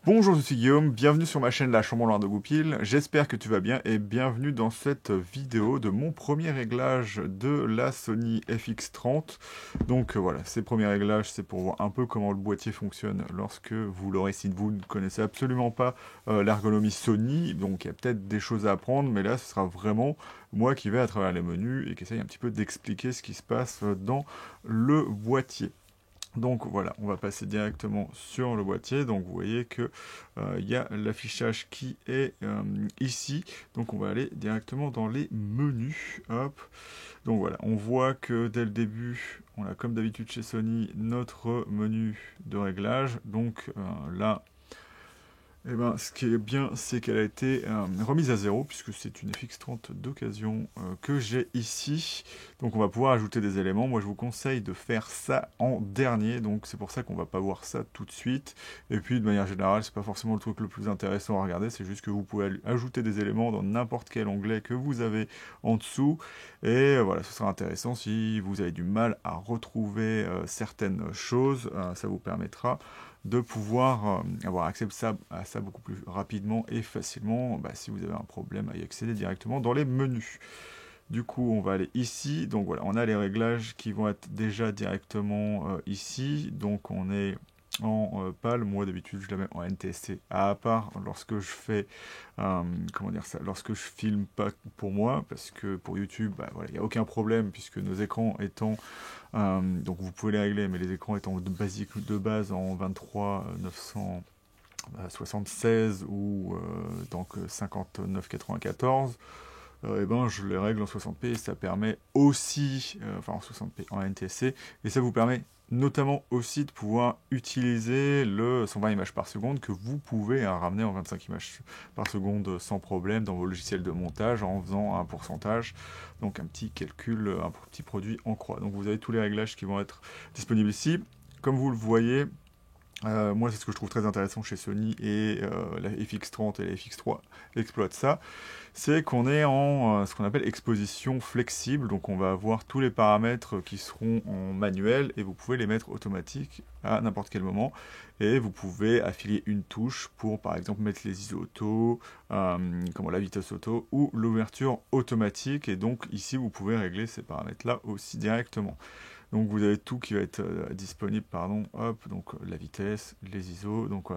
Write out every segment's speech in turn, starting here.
Bonjour, je suis Guillaume, bienvenue sur ma chaîne La Chambre Noire de Goupil, j'espère que tu vas bien et bienvenue dans cette vidéo de mon premier réglage de la Sony FX30. Donc voilà, ces premiers réglages, c'est pour voir un peu comment le boîtier fonctionne lorsque vous l'aurez, si vous ne connaissez absolument pas l'ergonomie Sony, donc il y a peut-être des choses à apprendre, mais là ce sera vraiment moi qui vais à travers les menus et qui essaye un petit peu d'expliquer ce qui se passe dans le boîtier. Donc voilà, on va passer directement sur le boîtier. Donc vous voyez que il y a l'affichage qui est ici. Donc on va aller directement dans les menus. Hop. Donc voilà, on voit que dès le début, on a comme d'habitude chez Sony notre menu de réglage. Donc là, eh ben, ce qui est bien, c'est qu'elle a été remise à zéro, puisque c'est une FX30 d'occasion que j'ai ici. Donc on va pouvoir ajouter des éléments. Moi, je vous conseille de faire ça en dernier, donc c'est pour ça qu'on va pas voir ça tout de suite. Et puis, de manière générale, c'est pas forcément le truc le plus intéressant à regarder, c'est juste que vous pouvez ajouter des éléments dans n'importe quel onglet que vous avez en dessous. Et voilà, ce sera intéressant si vous avez du mal à retrouver certaines choses. Ça vous permettra de pouvoir avoir accès à ça beaucoup plus rapidement et facilement si vous avez un problème à y accéder directement dans les menus. Du coup, on va aller ici. Donc voilà, on a les réglages qui vont être déjà directement ici. Donc on est en PAL. Moi d'habitude je la mets en NTSC à part lorsque je fais comment dire ça, lorsque je filme pas pour moi, parce que pour YouTube voilà, il n'y a aucun problème puisque nos écrans étant donc vous pouvez les régler, mais les écrans étant de base en 23 976 ou donc 5994, et ben je les règle en 60p et ça permet aussi, enfin en 60p en NTSC, et ça vous permet notamment aussi de pouvoir utiliser le 120 images par seconde que vous pouvez ramener en 25 images par seconde sans problème dans vos logiciels de montage en faisant un pourcentage, donc un petit calcul, un petit produit en croix. Donc vous avez tous les réglages qui vont être disponibles ici. Comme vous le voyez, moi, c'est ce que je trouve très intéressant chez Sony et la FX30 et la FX3 exploitent ça, c'est qu'on est en ce qu'on appelle exposition flexible, donc on va avoir tous les paramètres qui seront en manuel et vous pouvez les mettre automatiques à n'importe quel moment et vous pouvez affilier une touche pour par exemple mettre les ISO auto, comment la vitesse auto ou l'ouverture automatique, et donc ici vous pouvez régler ces paramètres là aussi directement. Donc vous avez tout qui va être disponible, pardon, hop, donc la vitesse, les ISO, donc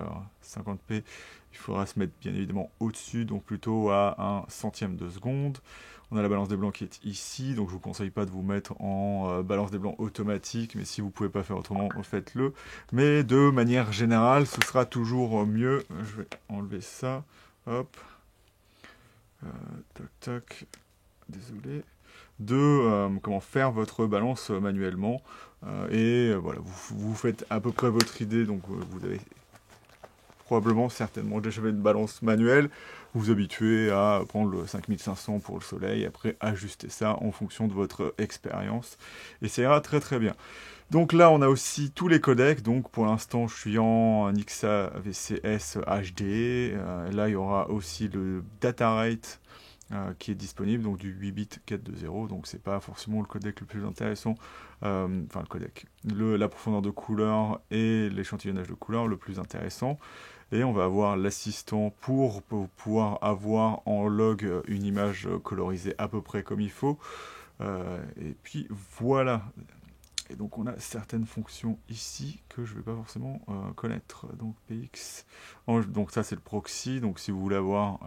50p, il faudra se mettre bien évidemment au-dessus, donc plutôt à un centième de seconde. On a la balance des blancs qui est ici, donc je vous conseille pas de vous mettre en balance des blancs automatique, mais si vous pouvez pas faire autrement, faites-le. Mais de manière générale, ce sera toujours mieux. Je vais enlever ça, hop, tac tac, désolé, de comment faire votre balance manuellement. Et voilà, vous faites à peu près votre idée, donc vous avez probablement certainement déjà fait une balance manuelle, vous vous habituez à prendre le 5500 pour le soleil, après ajuster ça en fonction de votre expérience, et ça ira très très bien. Donc là, on a aussi tous les codecs. Donc pour l'instant, je suis en Nixa VCS HD. Là, il y aura aussi le datarate qui est disponible, donc du 8 bits 420. Donc c'est pas forcément le codec le plus intéressant. Enfin, le codec. La profondeur de couleur et l'échantillonnage de couleur le plus intéressant. Et on va avoir l'assistant pour pouvoir avoir en log une image colorisée à peu près comme il faut. Et puis voilà. Et donc on a certaines fonctions ici que je ne vais pas forcément connaître. Donc PX, donc ça c'est le proxy. Donc si vous voulez avoir,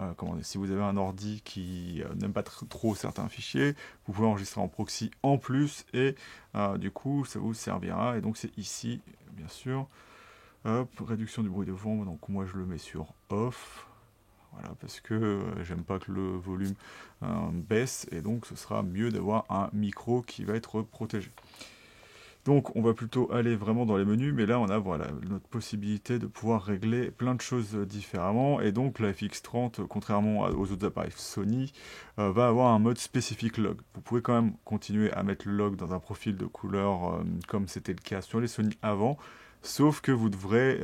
si vous avez un ordi qui n'aime pas trop certains fichiers, vous pouvez enregistrer en proxy en plus et du coup ça vous servira. Et donc c'est ici, bien sûr. Hop, réduction du bruit de fond. Donc moi je le mets sur off. Voilà, parce que j'aime pas que le volume baisse, et donc ce sera mieux d'avoir un micro qui va être protégé. Donc on va plutôt aller vraiment dans les menus, mais là on a voilà, notre possibilité de pouvoir régler plein de choses différemment, et donc la FX30, contrairement aux autres appareils Sony, va avoir un mode spécifique log. Vous pouvez quand même continuer à mettre le log dans un profil de couleur comme c'était le cas sur les Sony avant, sauf que vous devrez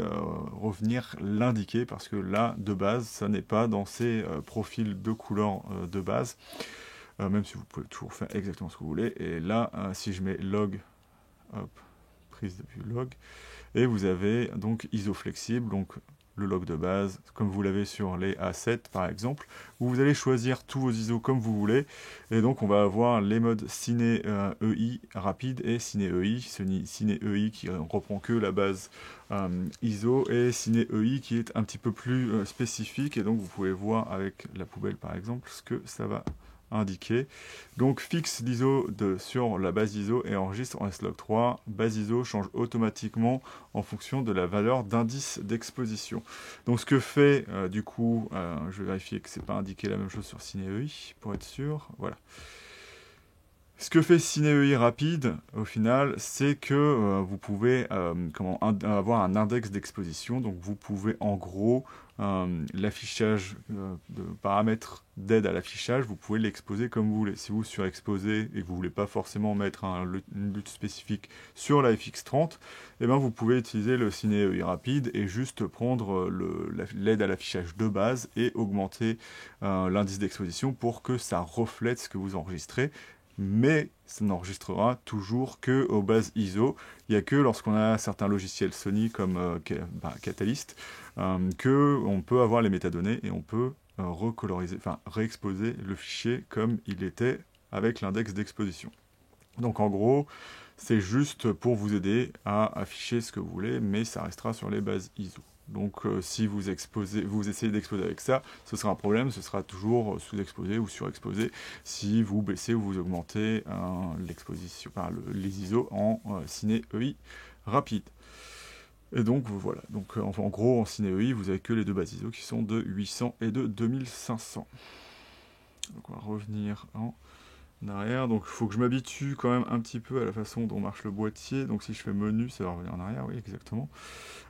revenir l'indiquer, parce que là, de base, ça n'est pas dans ces profils de couleur de base, même si vous pouvez toujours faire exactement ce que vous voulez. Et là, si je mets log, hop, prise de vue log, et vous avez donc ISO flexible, donc le log de base, comme vous l'avez sur les A7 par exemple, où vous allez choisir tous vos ISO comme vous voulez, et donc on va avoir les modes Ciné EI rapide et Ciné EI, Ciné EI qui reprend que la base ISO, et Ciné EI qui est un petit peu plus spécifique, et donc vous pouvez voir avec la poubelle par exemple ce que ça va indiqué. Donc fixe l'ISO sur la base ISO et enregistre en S-Log3. Base ISO change automatiquement en fonction de la valeur d'indice d'exposition. Donc ce que fait du coup, je vais vérifier que c'est pas indiqué la même chose sur CineEI pour être sûr. Voilà. Ce que fait CineEI rapide, au final, c'est que vous pouvez avoir un index d'exposition. Donc vous pouvez en gros l'affichage de paramètres d'aide à l'affichage, vous pouvez l'exposer comme vous voulez. Si vous surexposez et que vous ne voulez pas forcément mettre une lutte spécifique sur la FX30, eh ben vous pouvez utiliser le CineEI rapide et juste prendre l'aide à l'affichage de base et augmenter l'indice d'exposition pour que ça reflète ce que vous enregistrez. Mais ça n'enregistrera toujours que aux bases ISO. Il n'y a que lorsqu'on a certains logiciels Sony comme Catalyst que on peut avoir les métadonnées et on peut recoloriser, enfin réexposer le fichier comme il était avec l'index d'exposition. Donc en gros, c'est juste pour vous aider à afficher ce que vous voulez, mais ça restera sur les bases ISO. Donc si vous essayez d'exposer avec ça, ce sera un problème, ce sera toujours sous-exposé ou surexposé si vous baissez ou vous augmentez l'exposition, les ISO en CineEI rapide. Et donc voilà, donc en gros en CineEI vous avez que les deux bases ISO qui sont de 800 et de 2500. Donc on va revenir en arrière, donc il faut que je m'habitue quand même un petit peu à la façon dont marche le boîtier. Donc si je fais menu, ça va revenir en arrière, oui exactement.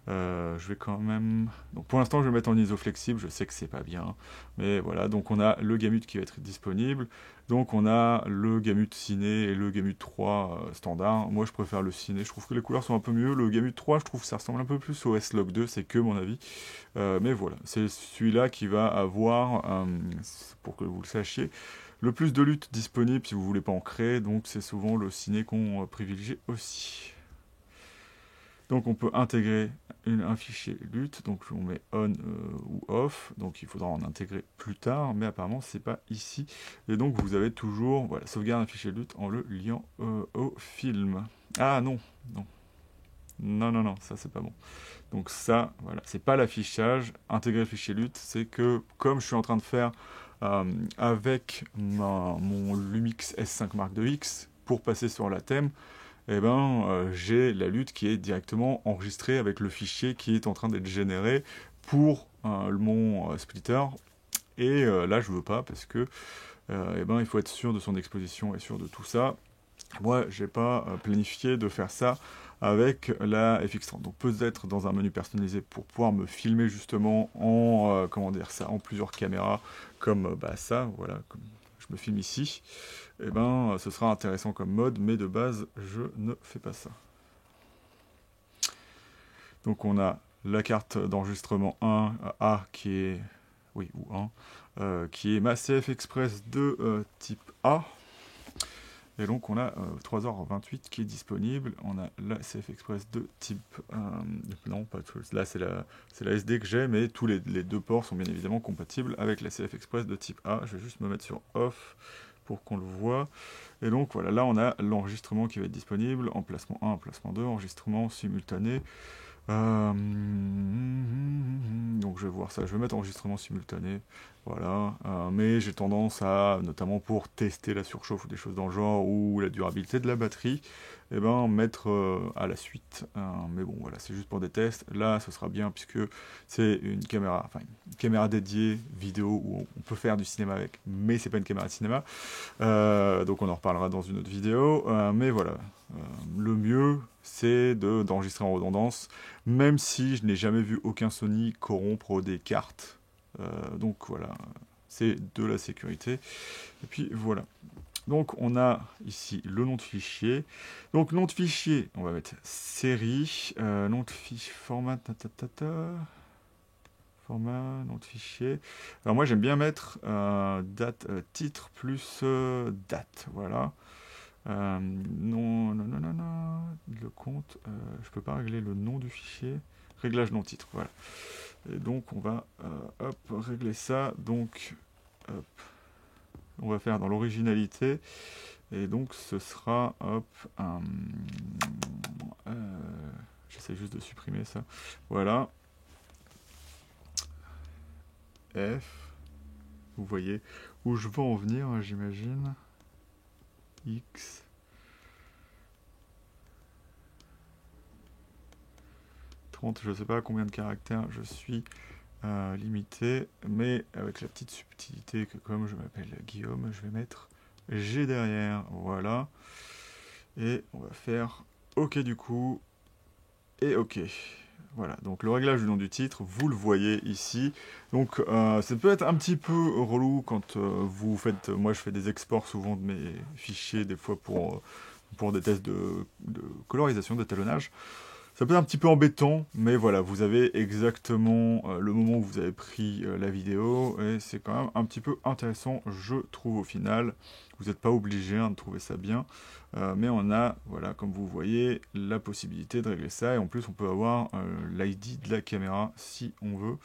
Je vais quand même... Donc pour l'instant je vais mettre en ISO flexible, je sais que c'est pas bien, mais voilà, donc on a le gamut qui va être disponible, donc on a le gamut ciné et le gamut 3 standard. Moi je préfère le ciné, je trouve que les couleurs sont un peu mieux. Le gamut 3 je trouve que ça ressemble un peu plus au S-Log2, c'est que mon avis, mais voilà, c'est celui-là qui va avoir, pour que vous le sachiez, le plus de luttes disponibles si vous voulez pas en créer, donc c'est souvent le ciné qu'on privilégie aussi. Donc on peut intégrer un fichier lutte, donc on met on ou off, donc il faudra en intégrer plus tard, mais apparemment c'est pas ici. Et donc vous avez toujours, voilà, sauvegarde un fichier lutte en le liant au film. Ah non, non. Non, non, non, ça c'est pas bon. Donc ça, voilà, c'est pas l'affichage. Intégrer le fichier lutte, c'est que comme je suis en train de faire avec mon Lumix S5 Mark IIX pour passer sur la thème, eh ben, j'ai la lutte qui est directement enregistrée avec le fichier qui est en train d'être généré pour mon splitter. Et là, je veux pas parce que eh ben, il faut être sûr de son exposition et sûr de tout ça. Moi, j'ai pas planifié de faire ça avec la FX30. Donc peut-être dans un menu personnalisé pour pouvoir me filmer justement en comment dire ça, en plusieurs caméras comme ça, voilà, comme je me filme ici. Et ben ce sera intéressant comme mode, mais de base je ne fais pas ça. Donc on a la carte d'enregistrement 1 A qui est oui ou 1 qui est ma CF Express de type A. Et donc on a 3h28 qui est disponible. On a la CF Express de type... non, pas de... Là c'est la SD que j'ai, mais tous les deux ports sont bien évidemment compatibles avec la CF Express de type A. Je vais juste me mettre sur off pour qu'on le voit. Et donc voilà, là on a l'enregistrement qui va être disponible. Emplacement 1, emplacement 2, enregistrement simultané. Donc je vais voir ça, je vais mettre enregistrement simultané, voilà, mais j'ai tendance à, notamment pour tester la surchauffe ou des choses dans le genre, ou la durabilité de la batterie, et ben mettre à la suite, mais bon voilà, c'est juste pour des tests. Là ce sera bien puisque c'est une caméra dédiée vidéo où on peut faire du cinéma avec, mais c'est pas une caméra de cinéma, donc on en reparlera dans une autre vidéo, mais voilà, le mieux c'est d'enregistrer en redondance, même si je n'ai jamais vu aucun Sony corrompre des cartes. Donc voilà, c'est de la sécurité. Et puis voilà. Donc on a ici le nom de fichier. Donc nom de fichier, on va mettre série, nom de fichier, format, format, nom de fichier. Alors moi j'aime bien mettre date, titre plus date, voilà. Non, le compte, je peux pas régler le nom du fichier. réglage non titre, voilà. Et donc on va hop, régler ça, donc hop, on va faire dans l'originalité, et donc ce sera hop, j'essaie juste de supprimer ça, voilà, F, vous voyez où je veux en venir, hein, j'imagine, X, je ne sais pas à combien de caractères je suis limité, mais avec la petite subtilité que comme je m'appelle Guillaume, je vais mettre G derrière, voilà, et on va faire OK du coup, et OK. Voilà, donc le réglage du nom du titre, vous le voyez ici. Donc ça peut être un petit peu relou quand vous faites... moi je fais des exports souvent de mes fichiers, des fois pour des tests de colorisation, d'étalonnage. Ça peut être un petit peu embêtant, mais voilà, vous avez exactement le moment où vous avez pris la vidéo, et c'est quand même un petit peu intéressant, je trouve, au final. Vous n'êtes pas obligé de trouver ça bien, mais on a, voilà, comme vous voyez, la possibilité de régler ça, et en plus on peut avoir l'ID de la caméra si on veut.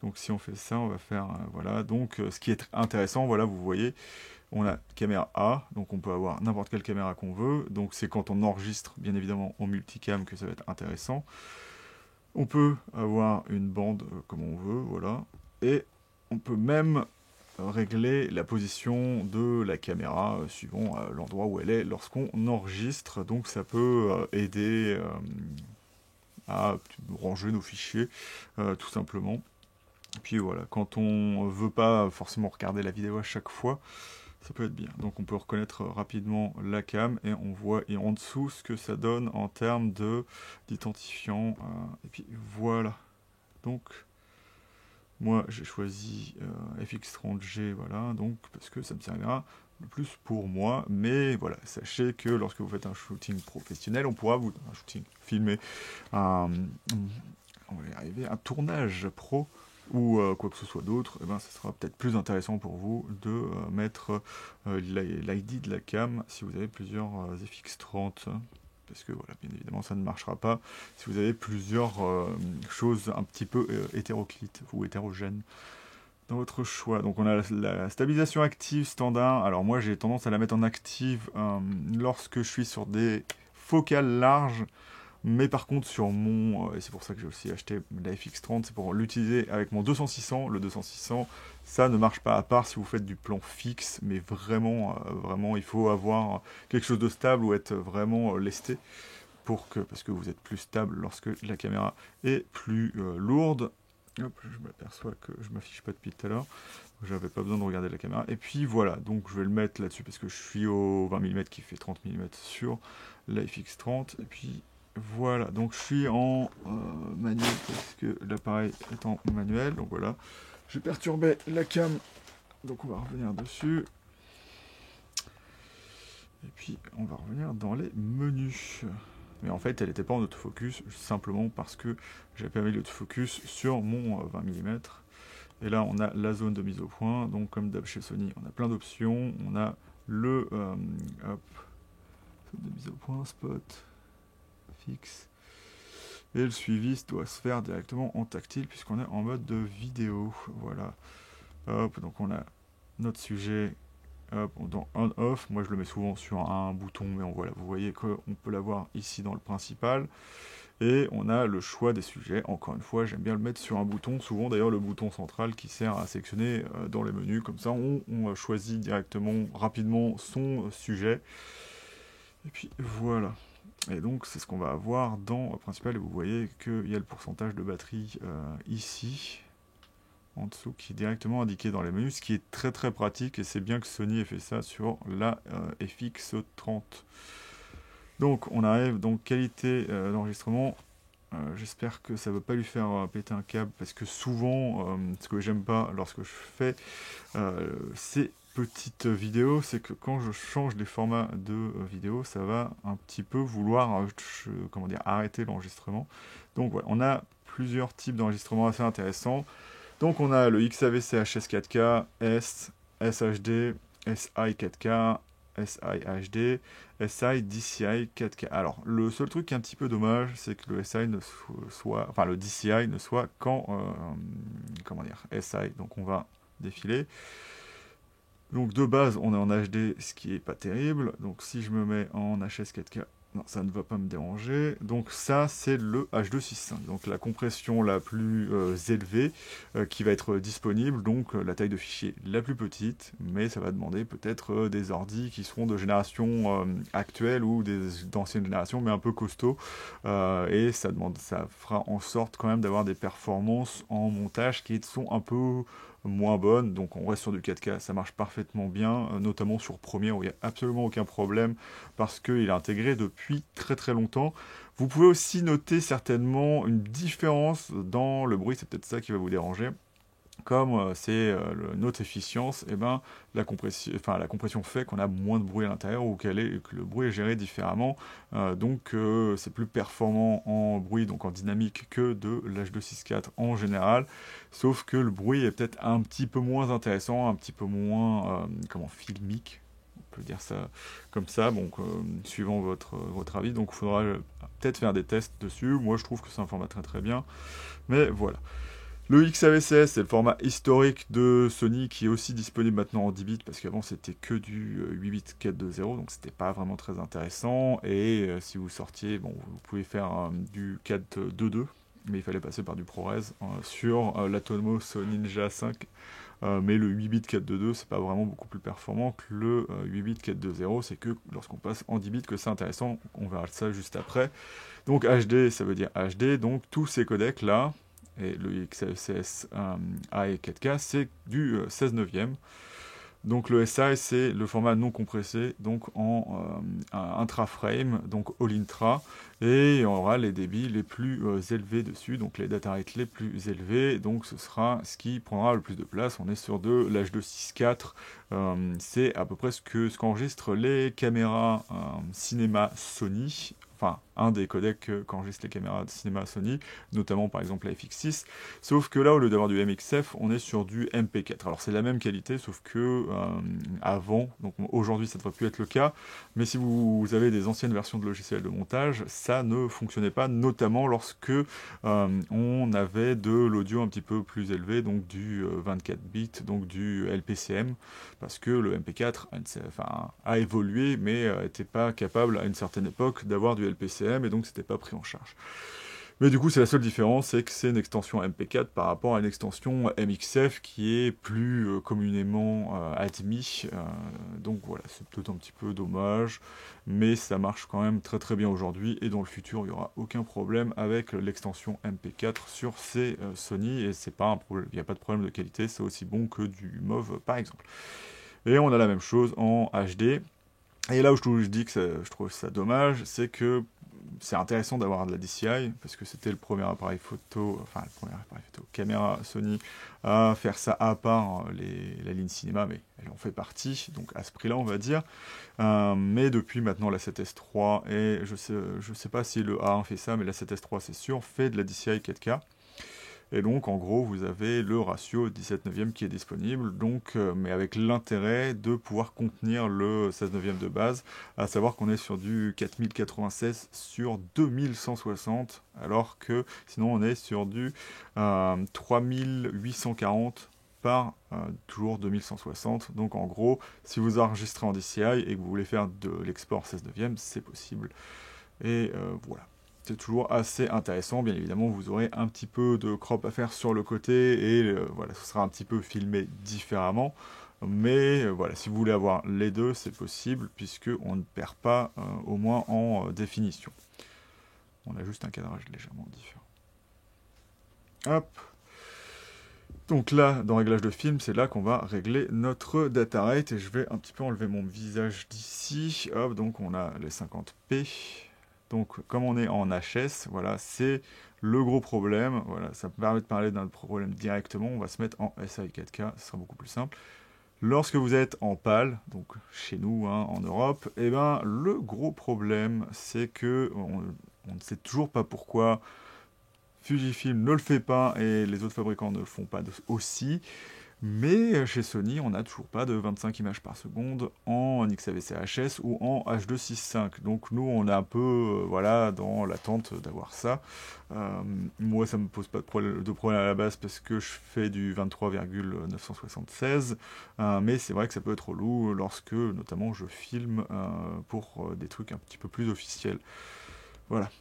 Donc si on fait ça, on va faire, voilà, donc ce qui est intéressant, voilà, vous voyez, on a caméra A, donc on peut avoir n'importe quelle caméra qu'on veut, donc c'est quand on enregistre bien évidemment en multicam que ça va être intéressant. On peut avoir une bande comme on veut, voilà, et on peut même régler la position de la caméra suivant l'endroit où elle est lorsqu'on enregistre, donc ça peut aider à ranger nos fichiers tout simplement. Et puis voilà, quand on veut pas forcément regarder la vidéo à chaque fois, ça peut être bien. Donc on peut reconnaître rapidement la cam et on voit et en dessous ce que ça donne en termes d'identifiant. Et puis voilà. Donc moi j'ai choisi FX30G, voilà, donc parce que ça me servira le plus pour moi. Mais voilà, sachez que lorsque vous faites un shooting professionnel, on pourra vous un shooting filmer on va y arriver, un tournage pro ou quoi que ce soit d'autre, eh ben, ça sera peut-être plus intéressant pour vous de mettre l'ID de la cam si vous avez plusieurs FX30, parce que voilà, bien évidemment ça ne marchera pas si vous avez plusieurs choses un petit peu hétéroclites ou hétérogènes dans votre choix. Donc on a la stabilisation active standard. Alors moi j'ai tendance à la mettre en active lorsque je suis sur des focales larges. Mais par contre sur mon, et c'est pour ça que j'ai aussi acheté la FX30, c'est pour l'utiliser avec mon 200-600. Le 200-600, ça ne marche pas à part si vous faites du plan fixe, mais vraiment, vraiment, il faut avoir quelque chose de stable ou être vraiment lesté parce que vous êtes plus stable lorsque la caméra est plus lourde. Hop, je m'aperçois que je m'affiche pas depuis tout à l'heure. J'avais pas besoin de regarder la caméra. Et puis voilà, donc je vais le mettre là-dessus parce que je suis au 20 mm qui fait 30 mm sur la FX30. Et puis voilà, donc je suis en manuel parce que l'appareil est en manuel. Donc voilà, je perturbais la cam. Donc on va revenir dessus. Et puis on va revenir dans les menus. Mais en fait, elle n'était pas en autofocus, simplement parce que j'avais pas mis l'autofocus sur mon 20 mm. Et là, on a la zone de mise au point. Donc, comme d'hab chez Sony, on a plein d'options. On a le hop, zone de mise au point, spot, fixe. Et le suivi doit se faire directement en tactile, puisqu'on est en mode de vidéo. Voilà. Hop, donc on a notre sujet. Hop, dans on-off, moi je le mets souvent sur un bouton, mais voilà, vous voyez qu'on peut l'avoir ici dans le principal. Et on a le choix des sujets. Encore une fois, j'aime bien le mettre sur un bouton, souvent d'ailleurs le bouton central qui sert à sélectionner dans les menus. Comme ça, on choisit directement, rapidement son sujet. Et puis voilà. Et donc c'est ce qu'on va avoir dans le principal. Et vous voyez qu'il y a le pourcentage de batterie ici, en dessous, qui est directement indiqué dans les menus, ce qui est très très pratique, et c'est bien que Sony ait fait ça sur la FX30. Donc on arrive, donc qualité d'enregistrement, j'espère que ça ne va pas lui faire péter un câble, parce que souvent, ce que j'aime pas lorsque je fais ces petites vidéos, c'est que quand je change les formats de vidéo, ça va un petit peu vouloir comment dire, arrêter l'enregistrement. Donc voilà, on a plusieurs types d'enregistrement assez intéressants. Donc on a le XAVC HS4K, S, SHD, SI 4K, SI HD, SI DCI 4K. Alors, le seul truc qui est un petit peu dommage, c'est que le SI ne soit, enfin le DCI ne soit qu'en, comment dire, SI. Donc on va défiler. Donc de base, on est en HD, ce qui est pas terrible. Donc si je me mets en HS 4K, non, ça ne va pas me déranger. Donc ça, c'est le H265. Donc la compression la plus élevée qui va être disponible. Donc la taille de fichier la plus petite, mais ça va demander peut-être des ordis qui seront de génération actuelle ou d'ancienne génération, mais un peu costaud. Et ça fera en sorte quand même d'avoir des performances en montage qui sont un peu moins bonne, donc on reste sur du 4K, ça marche parfaitement bien, notamment sur Premiere où il n'y a absolument aucun problème parce qu'il est intégré depuis très très longtemps. Vous pouvez aussi noter certainement une différence dans le bruit, c'est peut-être ça qui va vous déranger. Comme c'est notre efficience, et ben, la compression fait qu'on a moins de bruit à l'intérieur ou que le bruit est géré différemment. Donc c'est plus performant en bruit, donc en dynamique, que de l'H264 en général. Sauf que le bruit est peut-être un petit peu moins intéressant, un petit peu moins filmique. On peut dire ça comme ça, donc suivant votre avis. Donc il faudra peut-être faire des tests dessus. Moi je trouve que c'est un format très très bien. Mais voilà. Le XAVCS, c'est le format historique de Sony qui est aussi disponible maintenant en 10 bits parce qu'avant c'était que du 8 bits 4.2.0 donc c'était pas vraiment très intéressant. Et si vous sortiez, bon, vous pouvez faire du 4.2.2 mais il fallait passer par du ProRes sur l'Atomos Ninja 5. Mais le 8 bits 4.2.2 c'est pas vraiment beaucoup plus performant que le 8 bits 4.2.0, c'est que lorsqu'on passe en 10 bits que c'est intéressant, on verra ça juste après. Donc HD ça veut dire HD, donc tous ces codecs là, et le XAVCS A et 4K, c'est du 16 neuvième. Donc le SI, c'est le format non compressé, donc en intra-frame, donc all-intra, et on aura les débits les plus élevés dessus, donc les data rates les plus élevés, donc ce sera ce qui prendra le plus de place. On est sur de l'H264, c'est à peu près ce qu'enregistrent les caméras cinéma Sony, enfin un des codecs qu'enregistrent les caméras de cinéma Sony, notamment par exemple la FX6, sauf que là au lieu d'avoir du MXF, on est sur du MP4. Alors c'est la même qualité, sauf que avant, donc aujourd'hui ça ne devrait plus être le cas, mais si vous avez des anciennes versions de logiciels de montage, ça ne fonctionnait pas, notamment lorsque on avait de l'audio un petit peu plus élevé, donc du 24 bits, donc du LPCM, parce que le MP4 a évolué, mais n'était pas capable à une certaine époque d'avoir du LPCM, et donc c'était pas pris en charge. Mais du coup, c'est la seule différence, c'est que c'est une extension MP4 par rapport à une extension MXF qui est plus communément admis. Donc voilà, c'est peut-être un petit peu dommage, mais ça marche quand même très très bien aujourd'hui, et dans le futur, il n'y aura aucun problème avec l'extension MP4 sur ces Sony, et c'est pas un problème, il n'y a pas de problème de qualité, c'est aussi bon que du MOV par exemple. Et on a la même chose en HD. Et là où je dis que je trouve ça dommage, c'est que c'est intéressant d'avoir de la DCI, parce que c'était le premier appareil photo, caméra Sony, à faire ça à part la ligne cinéma, mais elle en fait partie, donc à ce prix-là, on va dire. Mais depuis maintenant, la 7S3, et je sais pas si le A1 fait ça, mais la 7S3, c'est sûr, fait de la DCI 4K. Et donc, en gros, vous avez le ratio 17 neuvième qui est disponible, donc, mais avec l'intérêt de pouvoir contenir le 16 neuvième de base, à savoir qu'on est sur du 4096 sur 2160, alors que sinon on est sur du 3840 par toujours 2160. Donc en gros, si vous enregistrez en DCI et que vous voulez faire de l'export 16 neuvième, c'est possible. Et voilà. C'est toujours assez intéressant. Bien évidemment, vous aurez un petit peu de crop à faire sur le côté, et voilà, ce sera un petit peu filmé différemment. Mais voilà, si vous voulez avoir les deux, c'est possible, puisque on ne perd pas au moins en définition. On a juste un cadrage légèrement différent. Hop. Donc là, dans réglage de film, c'est là qu'on va régler notre data rate, et je vais un petit peu enlever mon visage d'ici. Hop, donc on a les 50p. Donc, comme on est en HS, voilà, c'est le gros problème. Voilà, ça me permet de parler d'un problème directement. On va se mettre en SI 4K, ce sera beaucoup plus simple. Lorsque vous êtes en PAL, donc chez nous, en Europe, eh ben, le gros problème, c'est que on ne sait toujours pas pourquoi Fujifilm ne le fait pas et les autres fabricants ne le font pas aussi. Mais chez Sony, on n'a toujours pas de 25 images par seconde en XAVC-HS ou en H265. Donc nous, on est un peu voilà, dans l'attente d'avoir ça. Moi, ça me pose pas de problème à la base parce que je fais du 23,976. Mais c'est vrai que ça peut être relou lorsque, notamment, je filme pour des trucs un petit peu plus officiels. Voilà.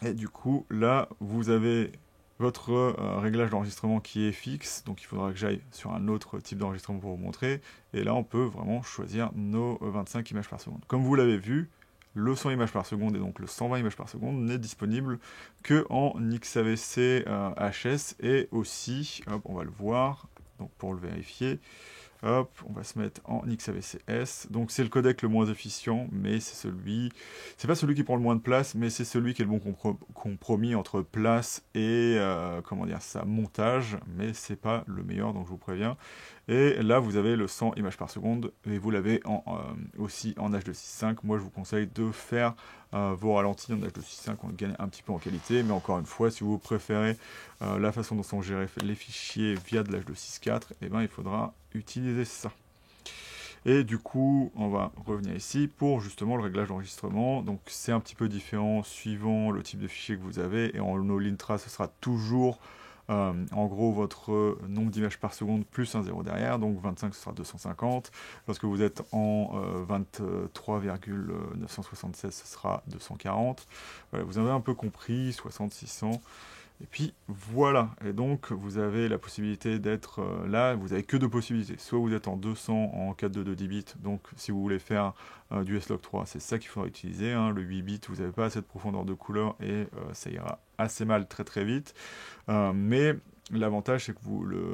Et du coup, là, vous avez votre réglage d'enregistrement qui est fixe, donc il faudra que j'aille sur un autre type d'enregistrement pour vous montrer, et là on peut vraiment choisir nos 25 images par seconde. Comme vous l'avez vu, le 100 images par seconde et donc le 120 images par seconde n'est disponible que en XAVC HS, et aussi, hop, on va le voir, donc pour le vérifier, hop, on va se mettre en XAVC-S. Donc c'est le codec le moins efficient, mais c'est pas celui qui prend le moins de place, mais c'est celui qui est le bon compromis entre place et comment dire ça, montage, mais c'est pas le meilleur, donc je vous préviens. Et là vous avez le 100 images par seconde, et vous l'avez aussi en H265. Moi je vous conseille de faire vos ralentis en H265, on gagne un petit peu en qualité, mais encore une fois, si vous préférez la façon dont sont gérés les fichiers via de l'H264, et ben il faudra utiliser ça. Et du coup, on va revenir ici pour justement le réglage d'enregistrement. Donc c'est un petit peu différent suivant le type de fichier que vous avez. Et en all-intra, ce sera toujours en gros votre nombre d'images par seconde plus un 0 derrière. Donc 25, ce sera 250. Lorsque vous êtes en 23,976, ce sera 240. Voilà, vous avez un peu compris, 60, 600. Et puis voilà, et donc vous avez la possibilité d'être là, vous avez que deux possibilités. Soit vous êtes en 200 en 422 10 bits, donc si vous voulez faire du S-Log 3, c'est ça qu'il faudra utiliser. Hein. Le 8 bits, vous n'avez pas assez de profondeur de couleur et ça ira assez mal très très vite. Mais l'avantage c'est que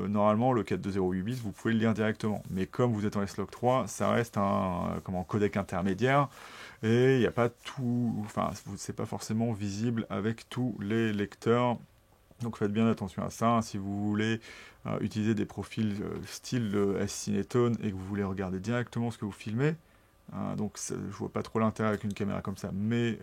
normalement le 420 8 bits, vous pouvez le lire directement. Mais comme vous êtes en S-Log 3, ça reste un codec intermédiaire. Et il n'y a pas tout, enfin, c'est pas forcément visible avec tous les lecteurs. Donc faites bien attention à ça. Hein. Si vous voulez utiliser des profils style S-Cinetone et que vous voulez regarder directement ce que vous filmez, donc je vois pas trop l'intérêt avec une caméra comme ça, mais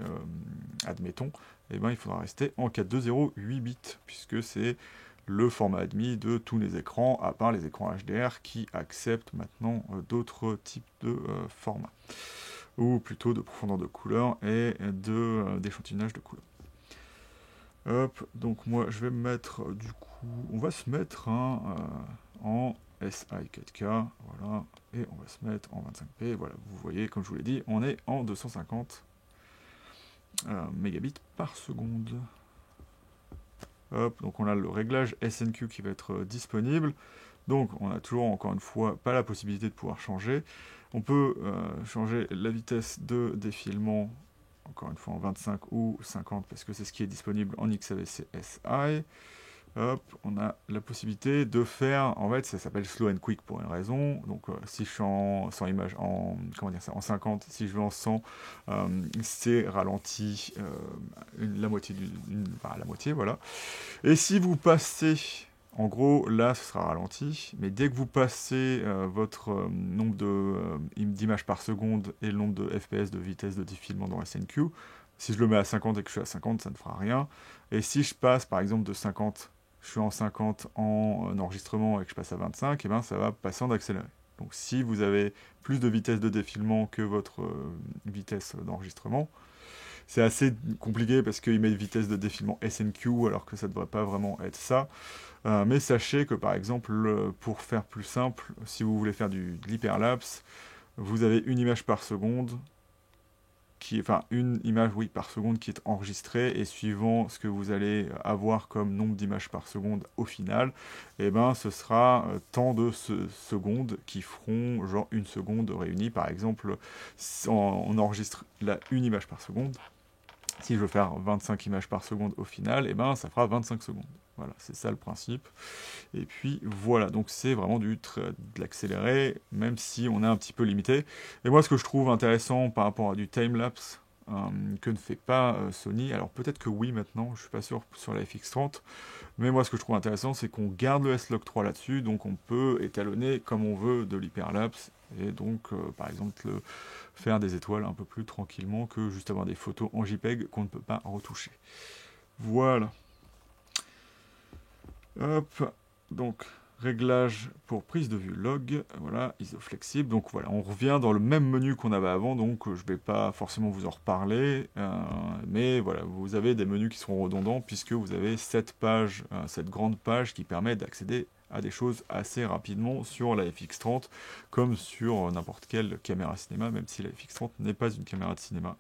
admettons, eh ben, il faudra rester en 420 8 bits, puisque c'est le format admis de tous les écrans, à part les écrans HDR qui acceptent maintenant d'autres types de formats, ou plutôt de profondeur de couleur et d'échantillonnage de couleur. Hop, donc moi je vais me mettre du coup, on va se mettre en SI 4K, voilà, et on va se mettre en 25p, voilà, vous voyez, comme je vous l'ai dit, on est en 250 mégabits par seconde. Hop, donc on a le réglage SNQ qui va être disponible, donc on a toujours, encore une fois, pas la possibilité de pouvoir changer. On peut changer la vitesse de défilement, encore une fois en 25 ou 50 parce que c'est ce qui est disponible en XAVC SI. Hop, on a la possibilité de faire, en fait ça s'appelle slow and quick pour une raison, donc si je suis en 100 images, comment dire ça, en 50, si je vais en 100, c'est ralenti la moitié, la moitié, voilà. Et si vous passez, en gros, là, ce sera ralenti, mais dès que vous passez votre nombre d'images par seconde et le nombre de FPS, de vitesse de défilement dans SNQ, si je le mets à 50 et que je suis à 50, ça ne fera rien. Et si je passe, par exemple, de 50, je suis en 50 en enregistrement et que je passe à 25, et ben, ça va passer en accéléré. Donc si vous avez plus de vitesse de défilement que votre vitesse d'enregistrement, c'est assez compliqué parce qu'il met une vitesse de défilement SNQ alors que ça ne devrait pas vraiment être ça. Mais sachez que par exemple, pour faire plus simple, si vous voulez faire de l'hyperlapse, vous avez une image par seconde, une image par seconde qui est enregistrée, et suivant ce que vous allez avoir comme nombre d'images par seconde au final, et ben ce sera tant de secondes qui feront genre une seconde réunie. Par exemple, on enregistre une image par seconde. Si je veux faire 25 images par seconde au final, et ben ça fera 25 secondes. Voilà, c'est ça le principe. Et puis voilà, donc c'est vraiment de l'accéléré, même si on est un petit peu limité. Et moi, ce que je trouve intéressant par rapport à du time-lapse, que ne fait pas Sony, alors peut-être que oui maintenant, je suis pas sûr sur la FX30, mais moi ce que je trouve intéressant, c'est qu'on garde le S-Log 3 là-dessus, donc on peut étalonner comme on veut de l'hyperlapse, et donc par exemple faire des étoiles un peu plus tranquillement que juste avoir des photos en JPEG qu'on ne peut pas retoucher. Voilà. Hop, donc Réglage pour prise de vue log, voilà, ISO flexible. Donc voilà, on revient dans le même menu qu'on avait avant, donc je ne vais pas forcément vous en reparler, mais voilà, vous avez des menus qui seront redondants puisque vous avez cette page, cette grande page qui permet d'accéder à des choses assez rapidement sur la FX30, comme sur n'importe quelle caméra cinéma, même si la FX30 n'est pas une caméra de cinéma.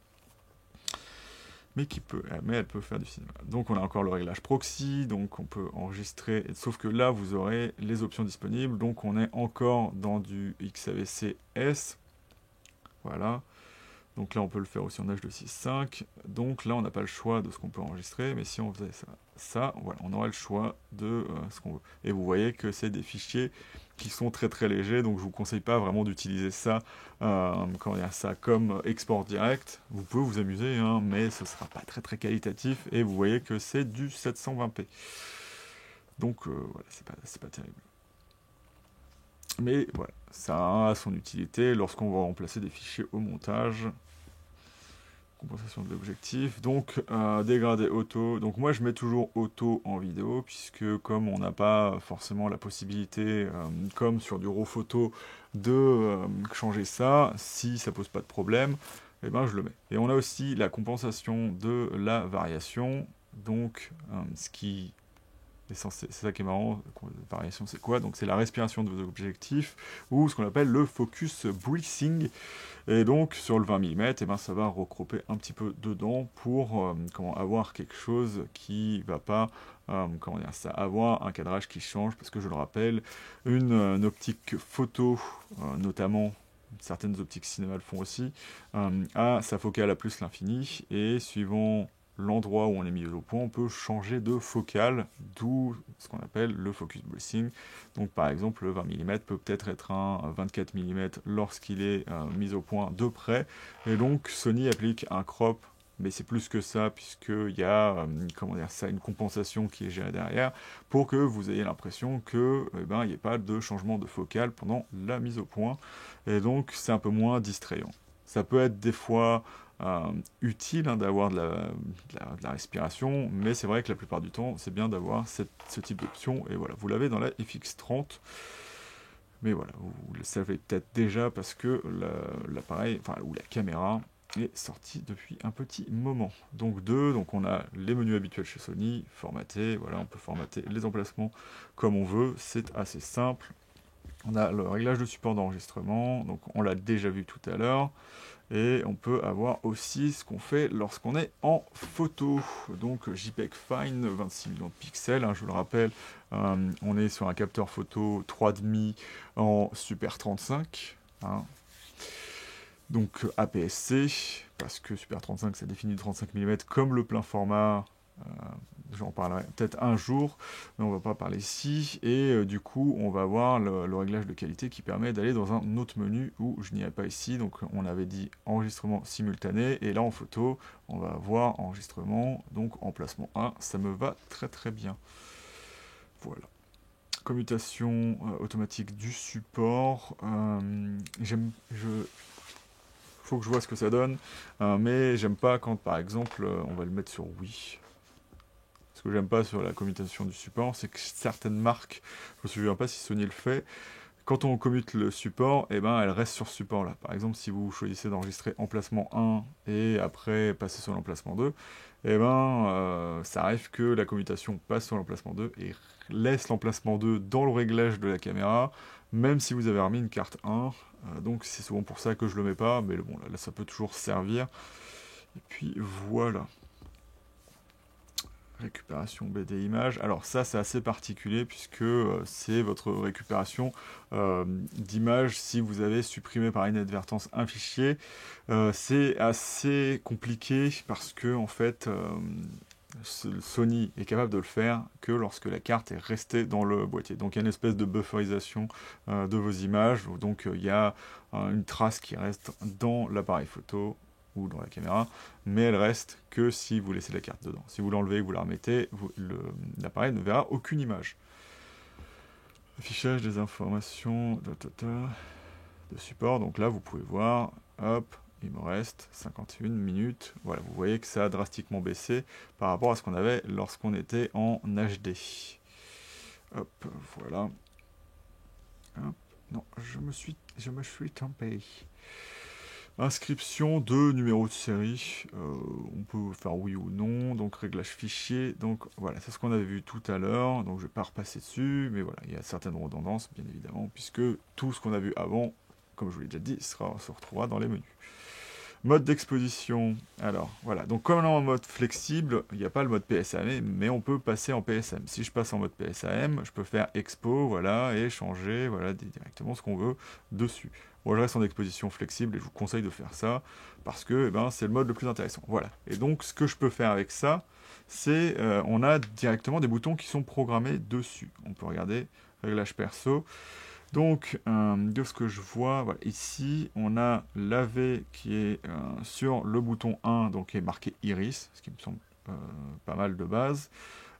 Mais elle peut faire du cinéma. Donc on a encore le réglage proxy, donc on peut enregistrer, sauf que là vous aurez les options disponibles, donc on est encore dans du XAVC-S, voilà. Donc là on peut le faire aussi en H265, donc là on n'a pas le choix de ce qu'on peut enregistrer, mais si on faisait ça, voilà, on aurait le choix de ce qu'on veut. Et vous voyez que c'est des fichiers qui sont très très légers, donc je vous conseille pas vraiment d'utiliser ça, comme export direct. Vous pouvez vous amuser, hein, mais ce sera pas très très qualitatif, et vous voyez que c'est du 720p. Donc voilà, c'est pas terrible. Mais voilà, ça a son utilité lorsqu'on va remplacer des fichiers au montage. Compensation de l'objectif, donc dégradé auto, donc moi je mets toujours auto en vidéo, puisque comme on n'a pas forcément la possibilité, comme sur du RAW photo, de changer ça, si ça pose pas de problème, et ben je le mets. Et on a aussi la compensation de la variation, donc ce qui c'est ça qui est marrant, la variation c'est quoi? Donc c'est la respiration de vos objectifs, ou ce qu'on appelle le focus breathing. Et donc sur le 20 mm, et ben, ça va recroper un petit peu dedans pour avoir quelque chose qui va pas, avoir un cadrage qui change, parce que je le rappelle, une optique photo, notamment certaines optiques cinéma le font aussi, a sa focale à plus l'infini, et suivant l'endroit où on est mis au point, on peut changer de focale, d'où ce qu'on appelle le focus breathing. Donc par exemple, le 20 mm peut peut-être être un 24 mm lorsqu'il est mis au point de près, et donc Sony applique un crop, mais c'est plus que ça, puisqu'il y a une compensation qui est gérée derrière, pour que vous ayez l'impression que il n'y ait pas de changement de focale pendant la mise au point, et donc c'est un peu moins distrayant. Ça peut être des fois utile d'avoir de la respiration, mais c'est vrai que la plupart du temps, c'est bien d'avoir ce type d'option, et voilà, vous l'avez dans la FX30, mais voilà, vous le savez peut-être déjà parce que l'appareil, ou la caméra, est sortie depuis un petit moment. Donc donc on a les menus habituels chez Sony, formatés, voilà, on peut formater les emplacements comme on veut, c'est assez simple. On a le réglage de support d'enregistrement, donc on l'a déjà vu tout à l'heure. Et on peut avoir aussi ce qu'on fait lorsqu'on est en photo. Donc JPEG Fine, 26 millions de pixels, hein, je vous le rappelle. On est sur un capteur photo 3,5 en Super 35. Hein. Donc APS-C, parce que Super 35 ça définit 35 mm comme le plein format. J'en parlerai peut-être un jour, mais on va pas parler ici. Et du coup, on va avoir le réglage de qualité qui permet d'aller dans un autre menu où je n'y ai pas ici. Donc on avait dit enregistrement simultané, et là en photo, on va avoir enregistrement, donc emplacement 1. Ça me va très très bien. Voilà. Commutation automatique du support. Faut que je vois ce que ça donne, mais j'aime pas quand par exemple on va le mettre sur oui. Ce que j'aime pas sur la commutation du support, c'est que certaines marques, je me souviens pas si Sony le fait, quand on commute le support, elle reste sur ce support là. Par exemple, si vous choisissez d'enregistrer emplacement 1 et après passer sur l'emplacement 2, ça arrive que la commutation passe sur l'emplacement 2 et laisse l'emplacement 2 dans le réglage de la caméra, même si vous avez remis une carte 1. Donc c'est souvent pour ça que je le mets pas, mais bon, là ça peut toujours servir. Et puis voilà. Récupération BD image. Alors ça c'est assez particulier puisque c'est votre récupération d'image si vous avez supprimé par inadvertance un fichier. C'est assez compliqué parce que en fait Sony est capable de le faire que lorsque la carte est restée dans le boîtier. Donc il y a une espèce de bufferisation de vos images. Donc il y a une trace qui reste dans l'appareil photo ou dans la caméra, mais elle reste que si vous laissez la carte dedans. Si vous l'enlevez, vous la remettez, l'appareil ne verra aucune image. Affichage des informations de support, donc là vous pouvez voir, hop, il me reste 51 minutes. Voilà, vous voyez que ça a drastiquement baissé par rapport à ce qu'on avait lorsqu'on était en HD. Hop, voilà. Hop. Non, je me suis trompé. Inscription de numéro de série. On peut faire oui ou non. Donc réglage fichier. Donc voilà, c'est ce qu'on avait vu tout à l'heure. Donc je vais pas repasser dessus. Mais voilà, il y a certaines redondances, bien évidemment, puisque tout ce qu'on a vu avant, comme je vous l'ai déjà dit, se retrouvera dans les menus. Mode d'exposition. Alors voilà, donc comme on est en mode flexible, il n'y a pas le mode PSAM, mais on peut passer en PSM. Si je passe en mode PSAM, je peux faire Expo, voilà, et changer voilà, directement ce qu'on veut dessus. Bon, je reste en exposition flexible et je vous conseille de faire ça parce que eh ben, c'est le mode le plus intéressant. Voilà. Et donc ce que je peux faire avec ça, c'est on a directement des boutons qui sont programmés dessus. On peut regarder réglage perso. Donc, de ce que je vois, voilà, ici, on a l'AV qui est sur le bouton 1, donc qui est marqué Iris, ce qui me semble pas mal de base.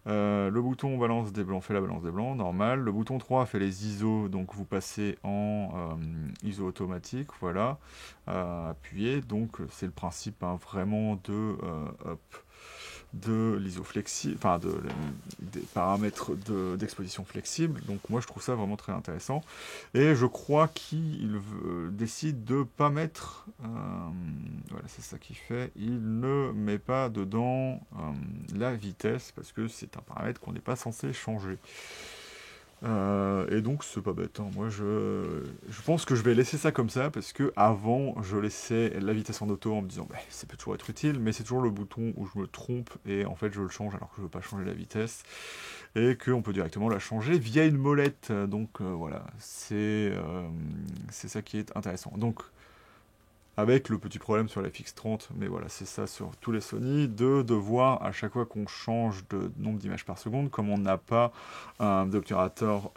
Le bouton balance des blancs fait la balance des blancs, normal. Le bouton 3 fait les ISO, donc vous passez en ISO automatique, voilà. Appuyez, donc c'est le principe hein, vraiment de l'ISO flexible, enfin des paramètres d'exposition flexible. Donc moi je trouve ça vraiment très intéressant. Et je crois qu'il décide de pas mettre, voilà c'est ça qu'il fait, il ne met pas dedans la vitesse parce que c'est un paramètre qu'on n'est pas censé changer. Et donc c'est pas bête, hein. Moi je pense que je vais laisser ça comme ça parce que avant je laissais la vitesse en auto en me disant bah, ça peut toujours être utile mais c'est toujours le bouton où je me trompe et en fait je le change alors que je veux pas changer la vitesse et qu'on peut directement la changer via une molette. Donc voilà, c'est ça qui est intéressant. Donc avec le petit problème sur la FX30, mais voilà, c'est ça sur tous les Sony, de devoir, à chaque fois qu'on change de nombre d'images par seconde, comme on n'a pas d'obturateur,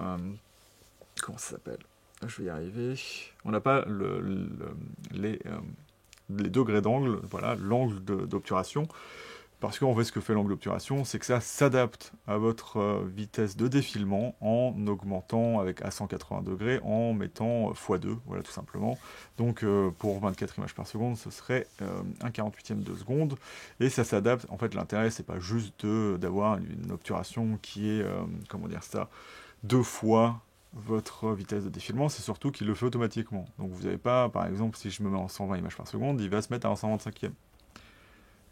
comment ça s'appelle? Je vais y arriver. On n'a pas les degrés d'angle, voilà, l'angle d'obturation, parce qu'en fait, ce que fait l'angle d'obturation, c'est que ça s'adapte à votre vitesse de défilement en augmentant à 180 degrés, en mettant x2, voilà, tout simplement. Donc, pour 24 images par seconde, ce serait 1/48e de seconde, et ça s'adapte. En fait, l'intérêt, c'est pas juste d'avoir une obturation qui est, comment dire ça, 2 fois votre vitesse de défilement, c'est surtout qu'il le fait automatiquement. Donc, vous n'avez pas, par exemple, si je me mets en 120 images par seconde, il va se mettre à un 125e.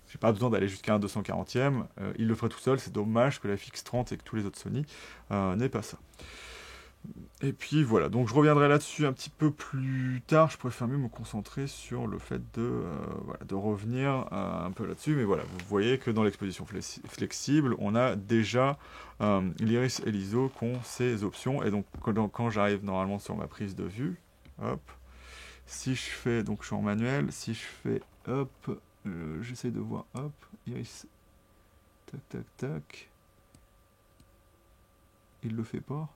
J'ai pas besoin d'aller jusqu'à un 240e, il le ferait tout seul, c'est dommage que la FX30 et que tous les autres Sony n'aient pas ça. Et puis voilà, donc je reviendrai là-dessus un petit peu plus tard, je préfère mieux me concentrer sur le fait de revenir un peu là-dessus, mais voilà, vous voyez que dans l'exposition flexible, on a déjà l'iris et l'ISO qui ont ces options, et donc quand j'arrive normalement sur ma prise de vue, hop, si je fais, donc je suis en manuel, si je fais, hop, j'essaie de voir, hop, iris, tac, tac, tac. Il le fait pas.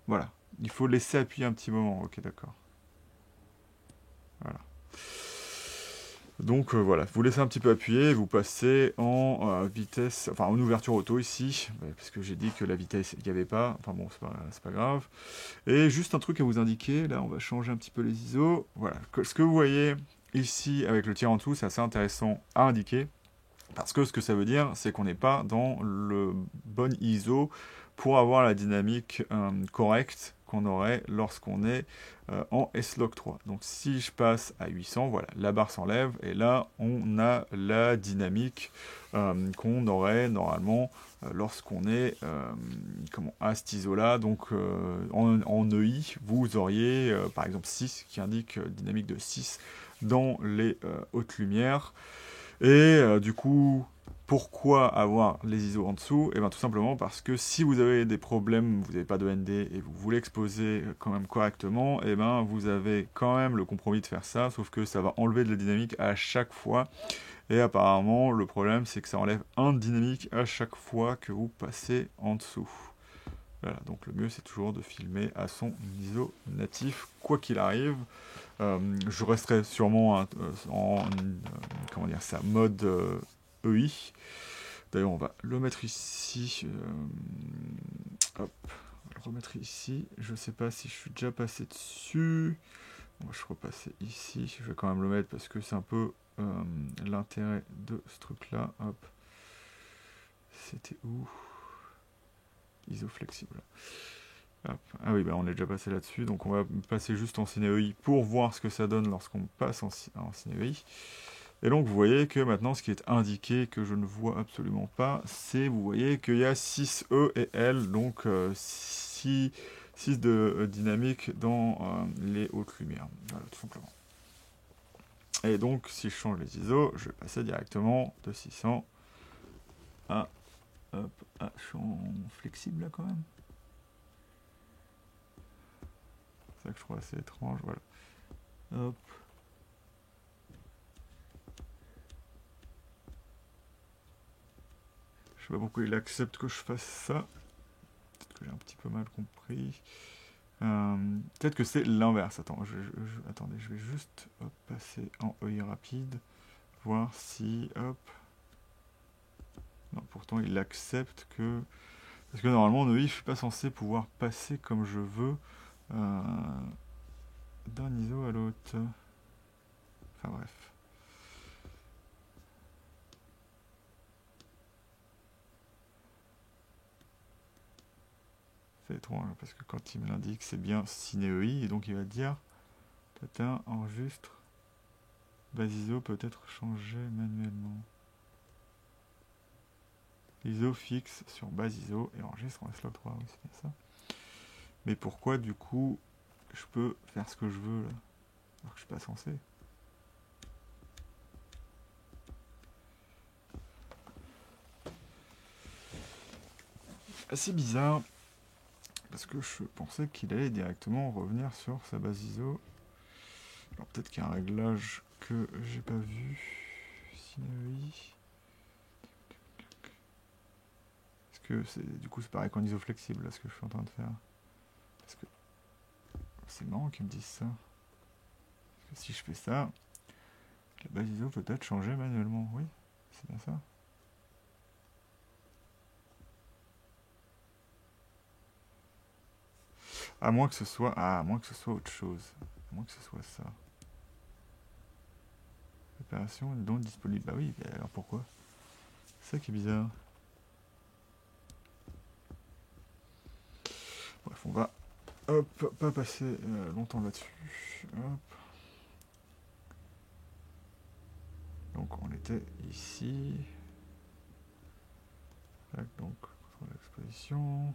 Voilà. Il faut laisser appuyer un petit moment. Ok, d'accord. Voilà. Donc voilà, vous laissez un petit peu appuyer, vous passez en vitesse, enfin en ouverture auto ici, parce que j'ai dit que la vitesse, il n'y avait pas, enfin bon, c'est pas grave. Et juste un truc à vous indiquer, là on va changer un petit peu les ISO. Voilà, ce que vous voyez ici avec le tir en dessous, c'est assez intéressant à indiquer. Parce que ce que ça veut dire, c'est qu'on n'est pas dans le bon ISO pour avoir la dynamique correcte qu'on aurait lorsqu'on est en S-Log 3. Donc si je passe à 800, voilà, la barre s'enlève et là on a la dynamique qu'on aurait normalement lorsqu'on est à cet ISO-là. Donc en EI, vous auriez par exemple 6 qui indique dynamique de 6 dans les hautes lumières. Et du coup, pourquoi avoir les ISO en dessous? Et bien tout simplement parce que si vous avez des problèmes, vous n'avez pas de ND et vous voulez exposer quand même correctement, et ben vous avez quand même le compromis de faire ça, sauf que ça va enlever de la dynamique à chaque fois. Et apparemment, le problème, c'est que ça enlève un de dynamique à chaque fois que vous passez en dessous. Voilà, donc le mieux, c'est toujours de filmer à son ISO natif, quoi qu'il arrive. Je resterai sûrement en comment dire ça, mode EI. D'ailleurs, on va le mettre ici. Hop, on va le remettre ici. Je sais pas si je suis déjà passé dessus. Moi, je repassais ici. Je vais quand même le mettre parce que c'est un peu l'intérêt de ce truc-là. Hop. C'était où? ISO flexible. Hop. Ah oui, bah on est déjà passé là-dessus, donc on va passer juste en CineEI pour voir ce que ça donne lorsqu'on passe en CineEI. Et donc vous voyez que maintenant ce qui est indiqué, que je ne vois absolument pas, c'est, vous voyez qu'il y a 6E et L, donc 6 de dynamique dans les hautes lumières, voilà, tout simplement. Et donc si je change les ISO, je vais passer directement de 600 à... Hop, ah, je suis en flexible là quand même. C'est ça que je trouve assez étrange, voilà. Hop. Je sais pas pourquoi il accepte que je fasse ça. Peut-être que j'ai un petit peu mal compris. Peut-être que c'est l'inverse. Attends, attendez, je vais juste passer en EI rapide. Voir si... Hop. Non, pourtant il accepte que... Parce que normalement en EI, je suis pas censé pouvoir passer comme je veux d'un ISO à l'autre. Enfin bref. C'est étrange parce que quand il me l'indique, c'est bien CineEI et donc il va dire Tata enregistre. Base ISO peut être changé manuellement. ISO fixe sur base ISO et enregistre en S-Log 3. Oui, c'est bien ça. Mais pourquoi du coup je peux faire ce que je veux là alors que je suis pas censé? Assez bizarre. Parce que je pensais qu'il allait directement revenir sur sa base ISO. Alors peut-être qu'il y a un réglage que j'ai pas vu. CineEI. Est-ce que c'est du coup c'est pareil qu'en ISO flexible là ce que je suis en train de faire? Parce que c'est marrant qu'ils me disent ça. Parce que si je fais ça, la base ISO peut être changée manuellement. Oui, c'est bien ça. À moins que ce soit. Ah, à moins que ce soit autre chose. À moins que ce soit ça. Opération non disponible. Bah oui, alors pourquoi? C'est ça qui est bizarre. Bref, on va hop, pas passer longtemps là-dessus. Hop. Donc on était ici. Donc, contrôle l'exposition.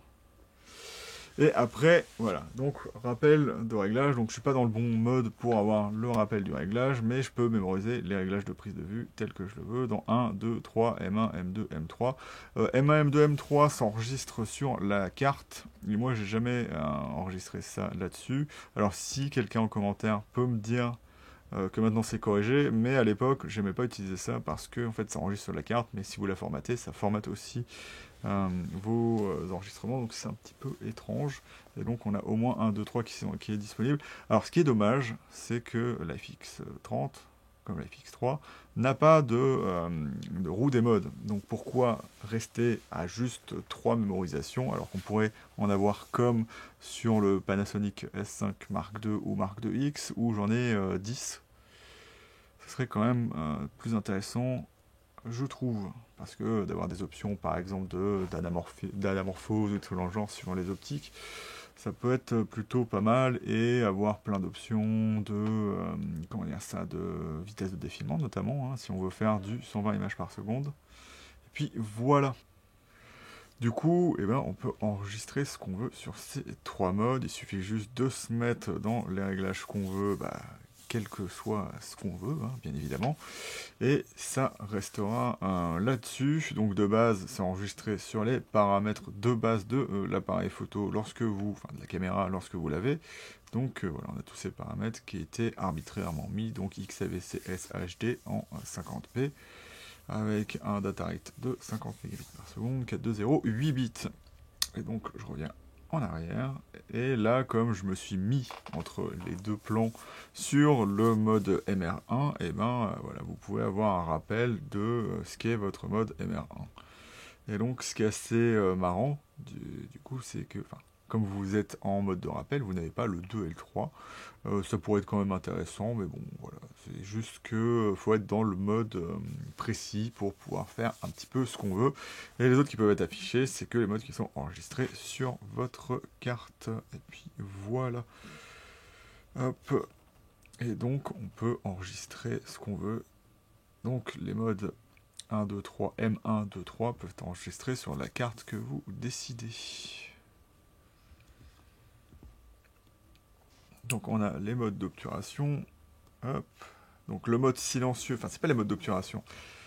Et après, voilà, donc rappel de réglage, donc je suis pas dans le bon mode pour avoir le rappel du réglage, mais je peux mémoriser les réglages de prise de vue tels que je le veux, dans 1, 2, 3, M1, M2, M3. M1, M2, M3 s'enregistre sur la carte, et moi j'ai jamais enregistré ça là-dessus. Alors si quelqu'un en commentaire peut me dire que maintenant c'est corrigé, mais à l'époque j'aimais pas utiliser ça parce que en fait ça enregistre sur la carte, mais si vous la formatez, ça formate aussi vos enregistrements, donc c'est un petit peu étrange. Et donc on a au moins 1, 2, 3 qui est disponible. Alors ce qui est dommage, c'est que la FX30, comme la FX3, n'a pas de roue des modes. Donc pourquoi rester à juste 3 mémorisations alors qu'on pourrait en avoir comme sur le Panasonic S5 Mark II ou Mark IIX où j'en ai 10. Ce serait quand même plus intéressant, je trouve, parce que d'avoir des options par exemple d'anamorphose ou de ce genre suivant les optiques, ça peut être plutôt pas mal, et avoir plein d'options de comment dire ça, de vitesse de défilement notamment, hein, si on veut faire du 120 images par seconde. Et puis voilà. Du coup, eh ben, on peut enregistrer ce qu'on veut sur ces 3 modes. Il suffit juste de se mettre dans les réglages qu'on veut, quel que soit ce qu'on veut, hein, bien évidemment. Et ça restera là-dessus. Donc de base, c'est enregistré sur les paramètres de base de l'appareil photo de la caméra lorsque vous l'avez. Donc voilà, on a tous ces paramètres qui étaient arbitrairement mis. Donc XAVC SHD en 50p avec un data rate de 50 mégabits par seconde, 420, 8 bits. Et donc je reviens en arrière, et là comme je me suis mis entre les deux plans sur le mode MR1, et voilà, vous pouvez avoir un rappel de ce qu'est votre mode MR1. Et donc ce qui est assez marrant du coup, c'est que comme vous êtes en mode de rappel, vous n'avez pas le 2 et le 3. Ça pourrait être quand même intéressant, mais bon, voilà. C'est juste que faut être dans le mode précis pour pouvoir faire un petit peu ce qu'on veut. Et les autres qui peuvent être affichés, c'est que les modes qui sont enregistrés sur votre carte. Et puis voilà. Hop. Et donc, on peut enregistrer ce qu'on veut. Donc, les modes 1, 2, 3, M1, 2, 3 peuvent être enregistrés sur la carte que vous décidez. Donc on a les modes d'obturation. Hop. Donc le mode silencieux, enfin c'est pas les modes d'obturation,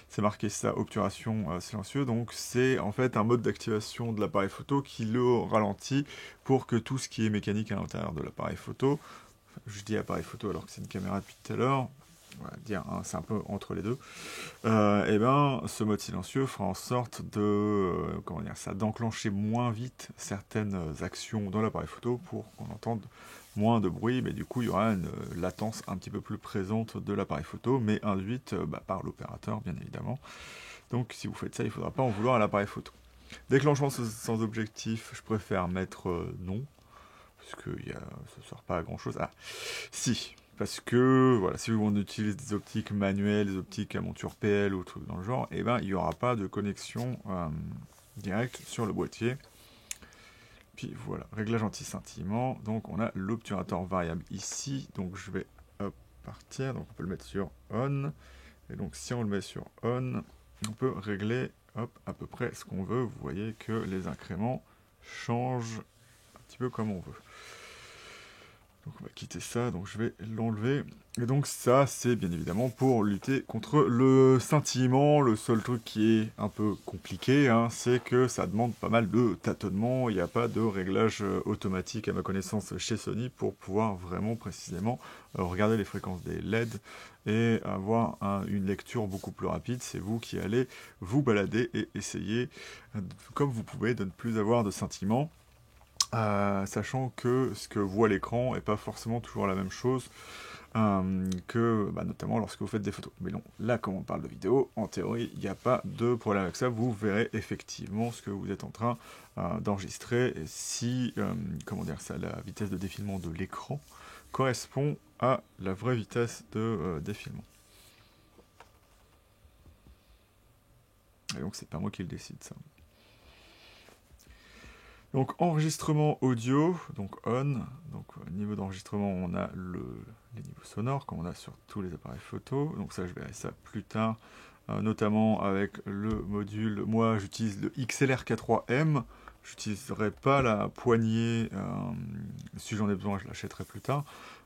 c'est marqué ça, obturation silencieux. Donc c'est en fait un mode d'activation de l'appareil photo qui le ralentit pour que tout ce qui est mécanique à l'intérieur de l'appareil photo, je dis appareil photo alors que c'est une caméra depuis tout à l'heure, on va dire, hein, c'est un peu entre les deux, et ben ce mode silencieux fera en sorte de comment dire ça, d'enclencher moins vite certaines actions dans l'appareil photo pour qu'on entende moins de bruit, mais du coup il y aura une latence un petit peu plus présente de l'appareil photo, mais induite par l'opérateur bien évidemment. Donc si vous faites ça, il ne faudra pas en vouloir à l'appareil photo. Déclenchement sans objectif, je préfère mettre non, parce que ça ne sert pas à grand chose. Ah, si, parce que voilà, si on utilise des optiques manuelles, des optiques à monture PL ou trucs dans le genre, et ben il n'y aura pas de connexion directe sur le boîtier. Puis voilà, réglage anti-scintillement. Donc on a l'obturateur variable ici. Donc je vais partir. Donc on peut le mettre sur on. Et donc si on le met sur on, on peut régler à peu près ce qu'on veut. Vous voyez que les incréments changent un petit peu comme on veut. Donc on va quitter ça, donc je vais l'enlever. Et donc ça, c'est bien évidemment pour lutter contre le scintillement. Le seul truc qui est un peu compliqué, hein, c'est que ça demande pas mal de tâtonnement. Il n'y a pas de réglage automatique à ma connaissance chez Sony pour pouvoir vraiment précisément regarder les fréquences des LED et avoir une lecture beaucoup plus rapide. C'est vous qui allez vous balader et essayer, comme vous pouvez, de ne plus avoir de scintillement. Sachant que ce que voit l'écran n'est pas forcément toujours la même chose que notamment lorsque vous faites des photos. Mais non, là comme on parle de vidéo, en théorie, il n'y a pas de problème avec ça. Vous verrez effectivement ce que vous êtes en train d'enregistrer si comment dire ça, la vitesse de défilement de l'écran correspond à la vraie vitesse de défilement. Et donc c'est pas moi qui le décide ça. Donc enregistrement audio, donc on, donc au niveau d'enregistrement on a les niveaux sonores comme on a sur tous les appareils photo, donc ça je verrai ça plus tard, notamment avec le module, moi j'utilise le XLR K3M, j'utiliserai pas la poignée, si j'en ai besoin je l'achèterai plus tard,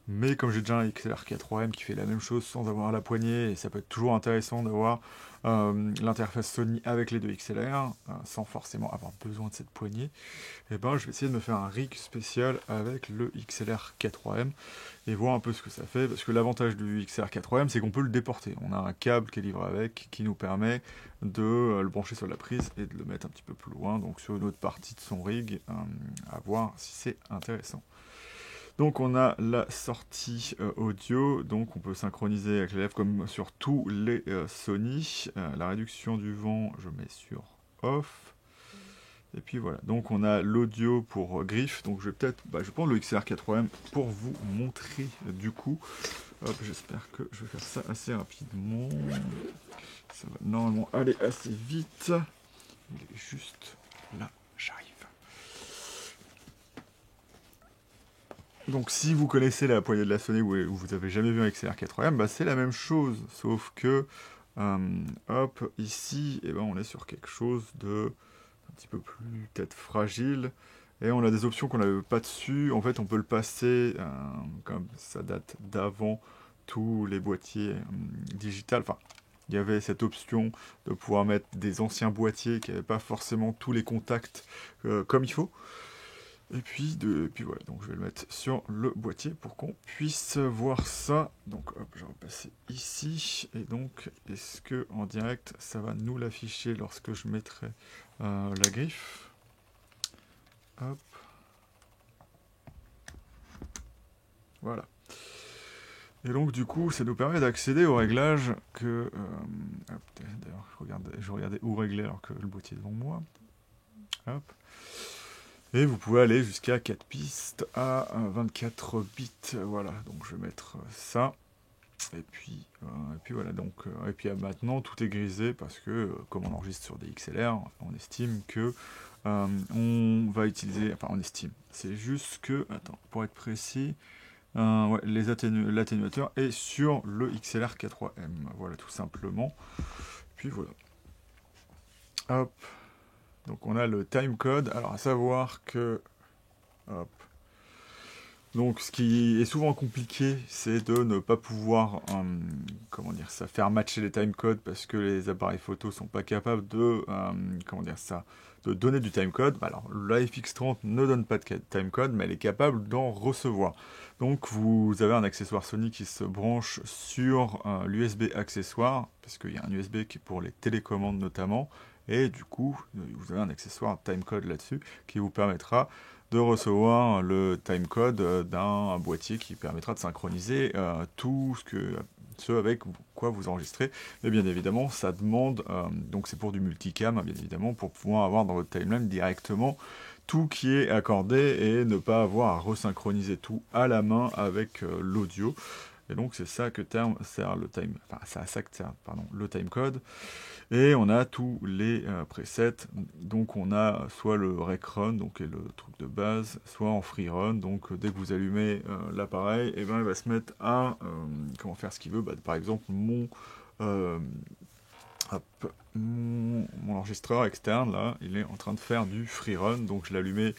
mais comme j'ai déjà un XLR K3M qui fait la même chose sans avoir la poignée, et ça peut être toujours intéressant d'avoir l'interface Sony avec les deux XLR, sans forcément avoir besoin de cette poignée, et ben je vais essayer de me faire un rig spécial avec le XLR K3M et voir un peu ce que ça fait, parce que l'avantage du XLR K3M c'est qu'on peut le déporter, on a un câble qui est livré avec qui nous permet de le brancher sur la prise et de le mettre un petit peu plus loin, donc sur une autre partie de son rig, à voir si c'est intéressant. Donc on a la sortie audio, donc on peut synchroniser avec les lèvres comme sur tous les Sony. La réduction du vent, je mets sur off. Et puis voilà, donc on a l'audio pour griffe, donc je vais peut-être, je vais prendre le XLR K3M pour vous montrer du coup. Hop, j'espère que je vais faire ça assez rapidement. Ça va normalement aller assez vite. Il est juste là, j'arrive. Donc si vous connaissez la poignée de la Sony ou vous avez jamais vu un XLR K3M, c'est la même chose, sauf que hop, ici, on est sur quelque chose de un petit peu plus peut-être fragile, et on a des options qu'on n'avait pas dessus. En fait on peut le passer, comme ça date d'avant tous les boîtiers digitales, enfin il y avait cette option de pouvoir mettre des anciens boîtiers qui n'avaient pas forcément tous les contacts comme il faut. Et puis voilà, donc je vais le mettre sur le boîtier pour qu'on puisse voir ça. Donc hop, je vais repasser ici. Et donc, est-ce que en direct, ça va nous l'afficher lorsque je mettrai la griffe? Hop. Voilà. Et donc du coup, ça nous permet d'accéder aux réglages que... D'ailleurs, je regardais où régler alors que le boîtier est devant moi. Hop. Et vous pouvez aller jusqu'à 4 pistes à 24 bits. Voilà, donc je vais mettre ça. Et puis voilà, donc, et puis maintenant tout est grisé parce que, comme on enregistre sur des XLR, on estime que on va utiliser, enfin on estime, c'est juste que, attends, pour être précis, ouais, l'atténuateur est sur le XLR K3M, voilà tout simplement. Puis voilà. Hop. Donc on a le timecode. Alors à savoir que, hop. Donc ce qui est souvent compliqué, c'est de ne pas pouvoir, comment dire ça, faire matcher les timecodes parce que les appareils photo sont pas capables de, comment dire ça, de donner du timecode. Alors la FX30 ne donne pas de timecode, mais elle est capable d'en recevoir. Donc vous avez un accessoire Sony qui se branche sur l'USB accessoire, parce qu'il y a un USB qui est pour les télécommandes notamment, et du coup vous avez un accessoire timecode là-dessus qui vous permettra de recevoir le timecode d'un boîtier qui permettra de synchroniser tout ce avec quoi vous enregistrez. Et bien évidemment, ça demande, donc c'est pour du multicam, hein, bien évidemment, pour pouvoir avoir dans votre timeline directement tout qui est accordé et ne pas avoir à resynchroniser tout à la main avec l'audio. Et donc c'est ça que sert le le timecode. Et on a tous les presets, donc on a soit le rec run, donc qui est le truc de base, soit en free run, donc dès que vous allumez l'appareil, et ben il va se mettre à comment faire ce qu'il veut. Bah, par exemple euh, mon enregistreur externe là, il est en train de faire du free run, donc je l'ai allumé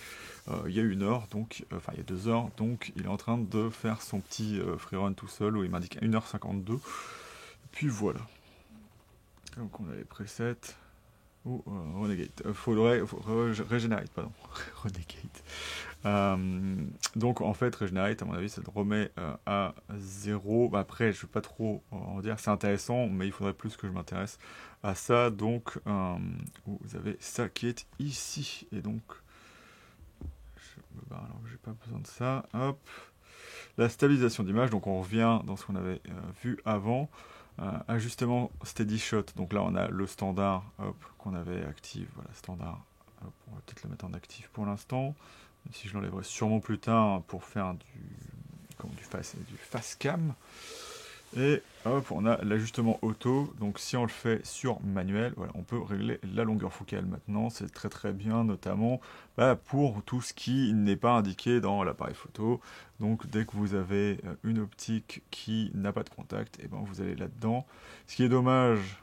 il y a 1 heure, donc enfin il y a 2 heures, donc il est en train de faire son petit free run tout seul où il m'indique 1h52. Puis voilà. Donc on a les presets. Ou Renegade. Regenerate, pardon. Renegade. Donc en fait, Regenerate, à mon avis, ça le remet à 0. Bah, après, je ne vais pas trop en dire, c'est intéressant, mais il faudrait plus que je m'intéresse à ça. Donc, vous avez ça qui est ici. Et donc, je me barre alors que j'ai pas besoin de ça. Hop. La stabilisation d'image, donc on revient dans ce qu'on avait vu avant. Ajustement steady shot, donc là on a le standard qu'on avait actif, voilà standard, hop, on va peut-être le mettre en actif pour l'instant, même si je l'enlèverai sûrement plus tard pour faire du face cam. Et hop, on a l'ajustement auto, donc si on le fait sur manuel, voilà, on peut régler la longueur focale maintenant, c'est très très bien, notamment pour tout ce qui n'est pas indiqué dans l'appareil photo. Donc dès que vous avez une optique qui n'a pas de contact, et ben vous allez là-dedans. Ce qui est dommage,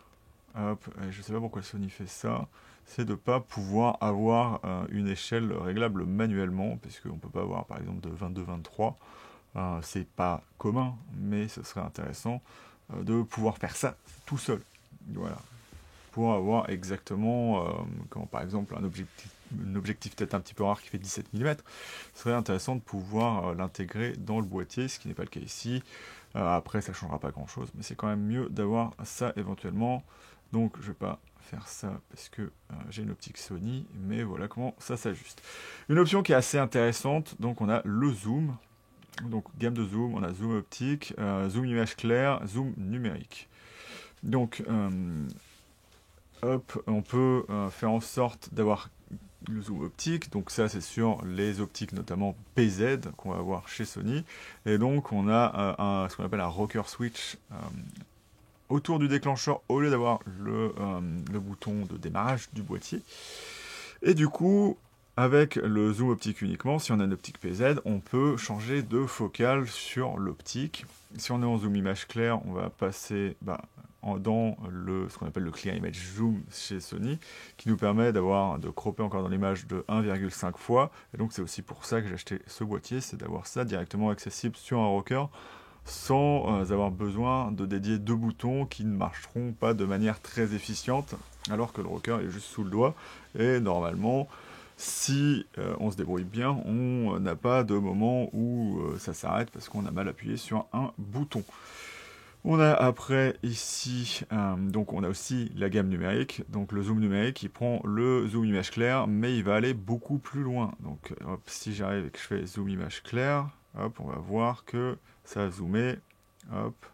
hop, je sais pas pourquoi Sony fait ça, c'est de ne pas pouvoir avoir une échelle réglable manuellement, parce qu'on ne peut pas avoir par exemple de 22-23. C'est pas commun, mais ce serait intéressant de pouvoir faire ça tout seul. Voilà. Pour avoir exactement, quand par exemple un objectif peut-être un petit peu rare qui fait 17 mm, ce serait intéressant de pouvoir l'intégrer dans le boîtier, ce qui n'est pas le cas ici. Après, ça ne changera pas grand-chose, mais c'est quand même mieux d'avoir ça éventuellement. Donc, je ne vais pas faire ça parce que j'ai une optique Sony, mais voilà comment ça s'ajuste. Une option qui est assez intéressante, donc on a le zoom. Donc gamme de zoom, on a zoom optique, zoom image claire, zoom numérique. Donc hop, on peut faire en sorte d'avoir le zoom optique, donc ça c'est sur les optiques notamment PZ qu'on va avoir chez Sony, et donc on a ce qu'on appelle un rocker switch autour du déclencheur au lieu d'avoir le bouton de démarrage du boîtier. Et du coup, avec le zoom optique uniquement, si on a une optique PZ, on peut changer de focale sur l'optique. Si on est en zoom image claire, on va passer dans ce qu'on appelle le clear image zoom chez Sony, qui nous permet de cropper encore dans l'image de 1,5 fois. Et donc c'est aussi pour ça que j'ai acheté ce boîtier, c'est d'avoir ça directement accessible sur un rocker, sans avoir besoin de dédier 2 boutons qui ne marcheront pas de manière très efficiente, alors que le rocker est juste sous le doigt, et normalement, si on se débrouille bien, on n'a pas de moment où ça s'arrête parce qu'on a mal appuyé sur un bouton. On a après ici, donc on a aussi la gamme numérique, donc le zoom numérique, il prend le zoom image claire, mais il va aller beaucoup plus loin. Donc hop, si j'arrive et que je fais zoom image claire, hop, on va voir que ça a zoomé, hop,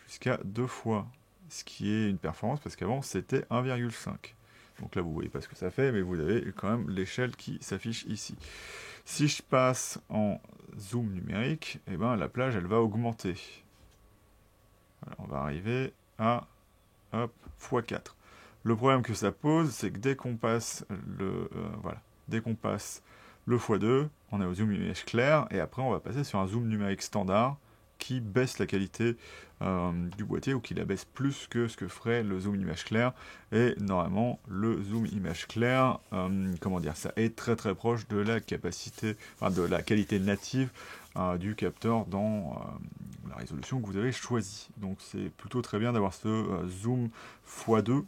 jusqu'à 2 fois, ce qui est une performance parce qu'avant c'était 1,5. Donc là, vous voyez pas ce que ça fait, mais vous avez quand même l'échelle qui s'affiche ici. Si je passe en zoom numérique, eh ben, la plage, elle va augmenter. Voilà, on va arriver à hop, x4. Le problème que ça pose, c'est que dès qu'on passe dès qu'on passe le x2, on est au zoom image clair, et après on va passer sur un zoom numérique standard qui baisse la qualité du boîtier, ou qui la baisse plus que ce que ferait le zoom image clair. Et normalement, le zoom image clair, comment dire, ça est très très proche de la capacité, enfin, de la qualité native du capteur dans la résolution que vous avez choisie. Donc c'est plutôt très bien d'avoir ce zoom x2.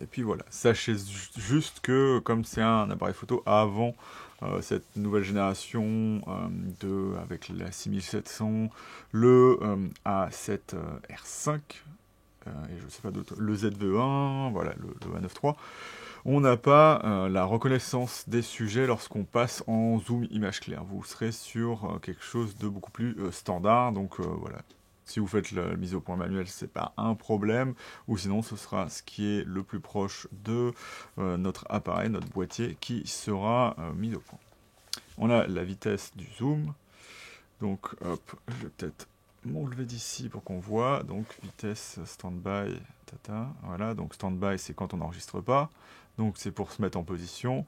Et puis voilà, sachez juste que comme c'est un appareil photo avant cette nouvelle génération avec la 6700, le A7R5, et je sais pas d'autres, le ZV1, voilà, le A9 III, on n'a pas la reconnaissance des sujets lorsqu'on passe en zoom image claire. Vous serez sur quelque chose de beaucoup plus standard, donc voilà. Si vous faites la mise au point manuelle, c'est pas un problème, ou sinon ce sera ce qui est le plus proche de notre appareil, notre boîtier, qui sera mis au point. On a la vitesse du zoom, donc hop, je vais peut-être m'enlever d'ici pour qu'on voit, donc vitesse standby, voilà, donc standby c'est quand on n'enregistre pas, donc c'est pour se mettre en position.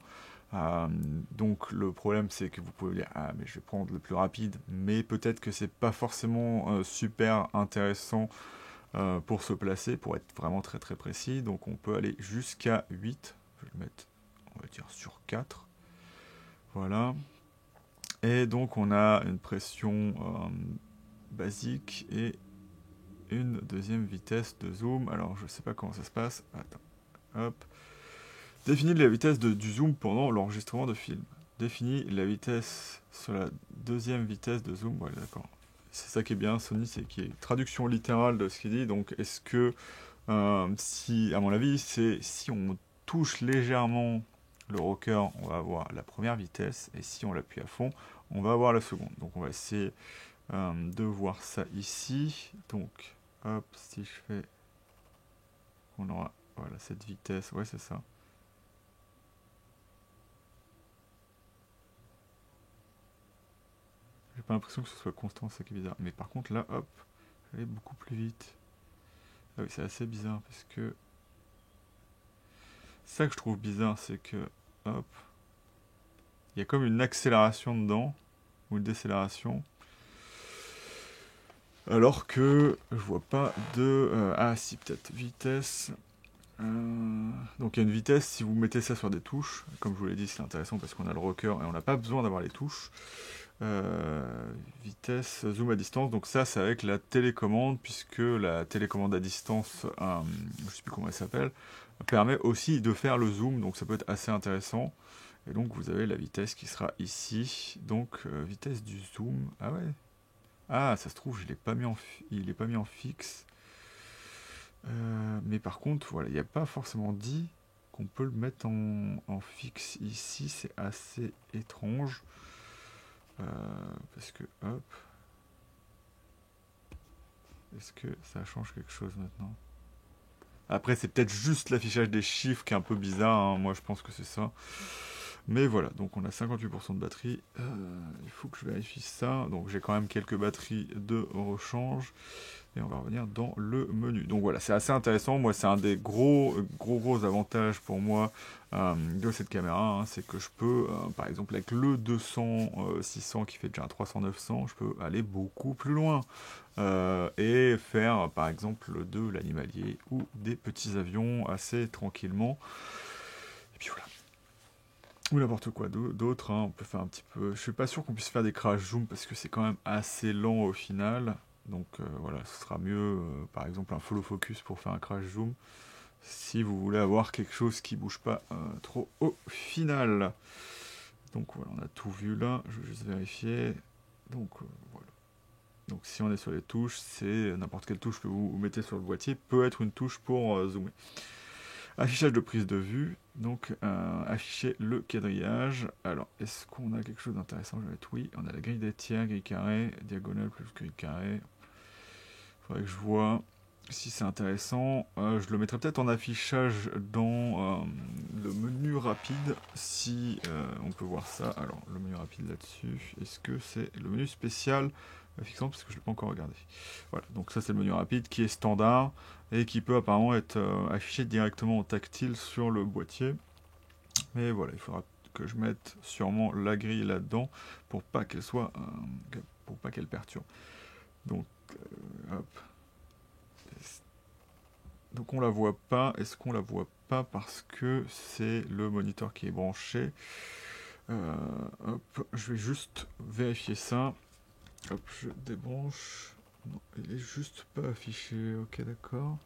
Donc le problème c'est que vous pouvez dire ah mais je vais prendre le plus rapide, mais peut-être que c'est pas forcément super intéressant pour se placer, pour être vraiment très très précis. Donc on peut aller jusqu'à 8, je vais le mettre on va dire sur 4, voilà. Et donc on a une pression basique et une deuxième vitesse de zoom. Alors je sais pas comment ça se passe, attends, hop. Définis la vitesse du zoom pendant l'enregistrement de film. Définis la vitesse sur la deuxième vitesse de zoom. Ouais, d'accord. C'est ça qui est bien, Sony, c'est qu'il y a une traduction littérale de ce qu'il dit. Donc, est-ce que, si, à mon avis, c'est si on touche légèrement le rocker, on va avoir la première vitesse, et si on l'appuie à fond, on va avoir la seconde. Donc, on va essayer de voir ça ici. Donc, hop, si je fais, on aura, voilà, cette vitesse. Ouais, c'est ça. J'ai pas l'impression que ce soit constant, c'est qui est bizarre. Mais par contre, là, hop, elle est beaucoup plus vite. Ah oui, c'est assez bizarre parce que... Ça que je trouve bizarre, c'est que, hop, il y a comme une accélération dedans, ou une décélération. Alors que je vois pas de... ah si, peut-être vitesse. Donc il y a une vitesse, si vous mettez ça sur des touches, comme je vous l'ai dit, c'est intéressant parce qu'on a le rocker et on n'a pas besoin d'avoir les touches. Vitesse, zoom à distance, donc ça c'est avec la télécommande, puisque la télécommande à distance, je sais plus comment elle s'appelle, permet aussi de faire le zoom, donc ça peut être assez intéressant. Et donc vous avez la vitesse qui sera ici, donc vitesse du zoom, ah ouais, ah ça se trouve il est pas mis en fixe, mais par contre voilà, il n'y a pas forcément dit qu'on peut le mettre en fixe ici, c'est assez étrange. Parce que, hop. Est-ce que ça change quelque chose maintenant? Après, c'est peut-être juste l'affichage des chiffres qui est un peu bizarre. Hein. Moi, je pense que c'est ça. Mais voilà, donc on a 58% de batterie. Il faut que je vérifie ça. Donc j'ai quand même quelques batteries de rechange. Et on va revenir dans le menu. Donc voilà, c'est assez intéressant. Moi, c'est un des gros avantages pour moi de cette caméra. Hein, c'est que je peux, par exemple, avec le 200-600 qui fait déjà un 300-900, je peux aller beaucoup plus loin. Et faire, par exemple, de l'animalier ou des petits avions assez tranquillement. Et puis voilà. Ou n'importe quoi d'autre, hein. On peut faire un petit peu... Je suis pas sûr qu'on puisse faire des crash zoom parce que c'est quand même assez lent au final. Donc voilà, ce sera mieux, par exemple, un follow focus pour faire un crash zoom. Si vous voulez avoir quelque chose qui bouge pas trop au final. Donc voilà, on a tout vu là. Je vais juste vérifier. Donc voilà. Donc si on est sur les touches, c'est n'importe quelle touche que vous mettez sur le boîtier peut être une touche pour zoomer. Affichage de prise de vue, donc afficher le quadrillage. Alors, est-ce qu'on a quelque chose d'intéressant? Je vais mettre oui. On a la grille des tiers, grille carré, diagonale plus grille carré. Faudrait que je vois. si c'est intéressant, je le mettrai peut-être en affichage dans le menu rapide, si on peut voir ça. Alors, le menu rapide là-dessus, est-ce que c'est le menu spécial fixant, parce que je ne l'ai pas encore regardé. Voilà, donc ça c'est le menu rapide qui est standard et qui peut apparemment être affiché directement en tactile sur le boîtier. Mais voilà, il faudra que je mette sûrement la grille là-dedans pour pas qu'elle soit, pour pas qu'elle perturbe. Donc, hop. Donc on la voit pas. Est-ce qu'on la voit pas parce que c'est le moniteur qui est branché? Hop, je vais juste vérifier ça. Hop, je débranche. Non, il est juste pas affiché. Ok, d'accord.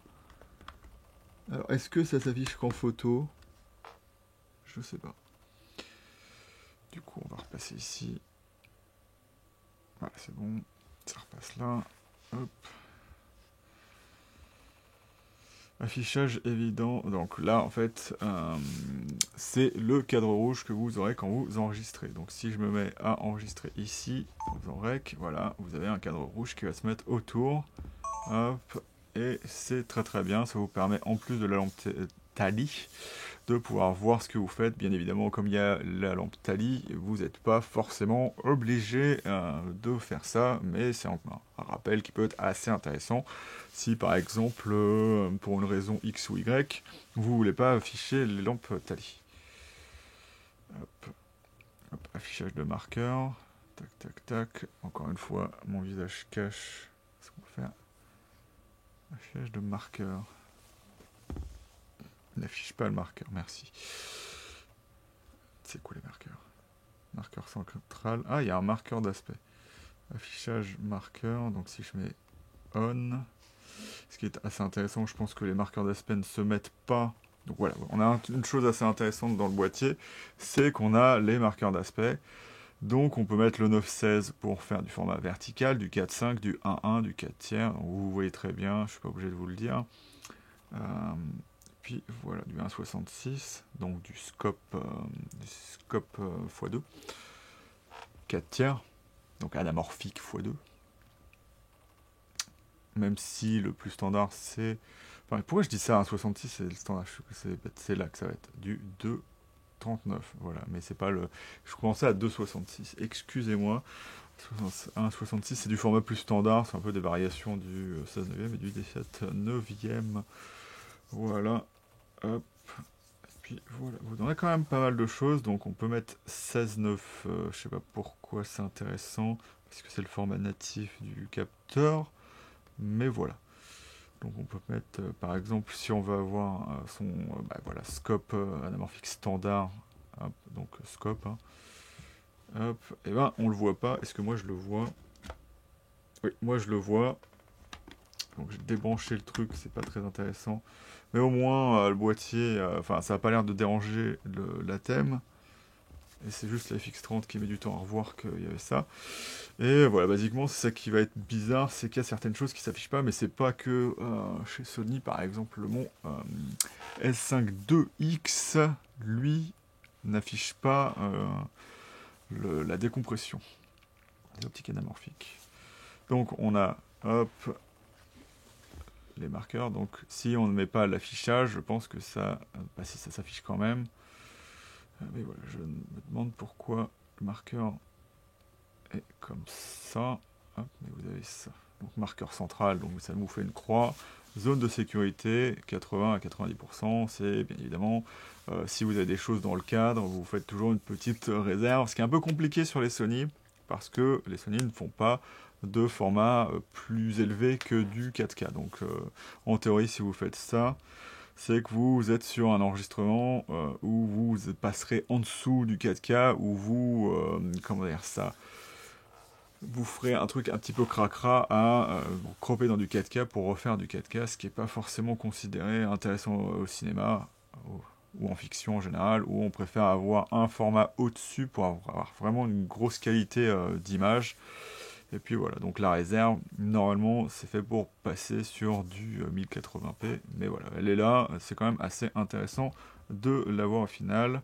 Alors, est-ce que ça s'affiche qu'en photo? Je sais pas. Du coup, on va repasser ici. Voilà, c'est bon. Ça repasse là. Hop. Affichage évident. Donc là, en fait, c'est le cadre rouge que vous aurez quand vous enregistrez. Donc si je me mets à enregistrer ici, en rec, voilà, vous avez un cadre rouge qui va se mettre autour. Hop. Et c'est très très bien. Ça vous permet, en plus de la lampe Tali, de pouvoir voir ce que vous faites. Bien évidemment, comme il y a la lampe Tali, vous n'êtes pas forcément obligé de faire ça, mais c'est un rappel qui peut être assez intéressant si par exemple, pour une raison X ou Y, vous voulez pas afficher les lampes Tali. Hop. Hop, affichage de marqueur. Tac, tac, tac. Encore une fois, mon visage cache ce qu'on va faire. Affichage de marqueur. N'affiche pas le marqueur, merci. C'est quoi les marqueurs? Marqueur central. Ah, il y a un marqueur d'aspect. Affichage marqueur. Donc si je mets on, ce qui est assez intéressant, je pense que les marqueurs d'aspect ne se mettent pas. Donc voilà, on a une chose assez intéressante dans le boîtier, c'est qu'on a les marqueurs d'aspect. Donc on peut mettre le 9-16 pour faire du format vertical, du 4-5, du 1-1, du 4 tiers. Donc, vous voyez très bien, je ne suis pas obligé de vous le dire. Puis voilà, du 1,66, donc du scope x2, 4 tiers, donc anamorphique x2. Même si le plus standard c'est... Enfin, pourquoi je dis ça, 1,66 c'est le standard, c'est là que ça va être, du 2,39, voilà, mais c'est pas le... Je commençais à 2,66, excusez-moi, 1,66 c'est du format plus standard, c'est un peu des variations du 16 neuvième et du 17 neuvième, voilà, hop. Puis voilà, vous en avez quand même pas mal de choses, donc on peut mettre 16,9, je sais pas pourquoi c'est intéressant, parce que c'est le format natif du capteur, mais voilà. Donc on peut mettre, par exemple, si on veut avoir son voilà, scope anamorphique standard, hop, donc scope, hein, hop, et ben on le voit pas, est-ce que moi je le vois? Oui, moi je le vois, donc j'ai débranché le truc, c'est pas très intéressant. Mais au moins, le boîtier, enfin, ça n'a pas l'air de déranger la thème. Et c'est juste la FX30 qui met du temps à revoir qu'il y avait ça. Et voilà, basiquement, c'est ça qui va être bizarre, c'est qu'il y a certaines choses qui s'affichent pas, mais c'est pas que chez Sony, par exemple, mon S5 II-X, lui, n'affiche pas la décompression des optiques anamorphiques. Donc on a, hop, les marqueurs. Donc si on ne met pas l'affichage, je pense que ça, si ça s'affiche quand même. Mais voilà, je me demande pourquoi le marqueur est comme ça. Hop, mais vous avez ça. Donc marqueur central, donc ça vous fait une croix. Zone de sécurité, 80 à 90%, c'est bien évidemment, si vous avez des choses dans le cadre, vous faites toujours une petite réserve, ce qui est un peu compliqué sur les Sony, parce que les Sony ne font pas de format plus élevé que du 4K. Donc en théorie, si vous faites ça, c'est que vous êtes sur un enregistrement où vous passerez en dessous du 4K, où vous, comment dire ça, vous ferez un truc un petit peu cracra à vous cropper dans du 4K pour refaire du 4K, ce qui n'est pas forcément considéré intéressant au cinéma ou en fiction en général, où on préfère avoir un format au-dessus pour avoir vraiment une grosse qualité d'image. Et puis voilà, donc la réserve, normalement, c'est fait pour passer sur du 1080p, mais voilà, elle est là, c'est quand même assez intéressant de l'avoir au final.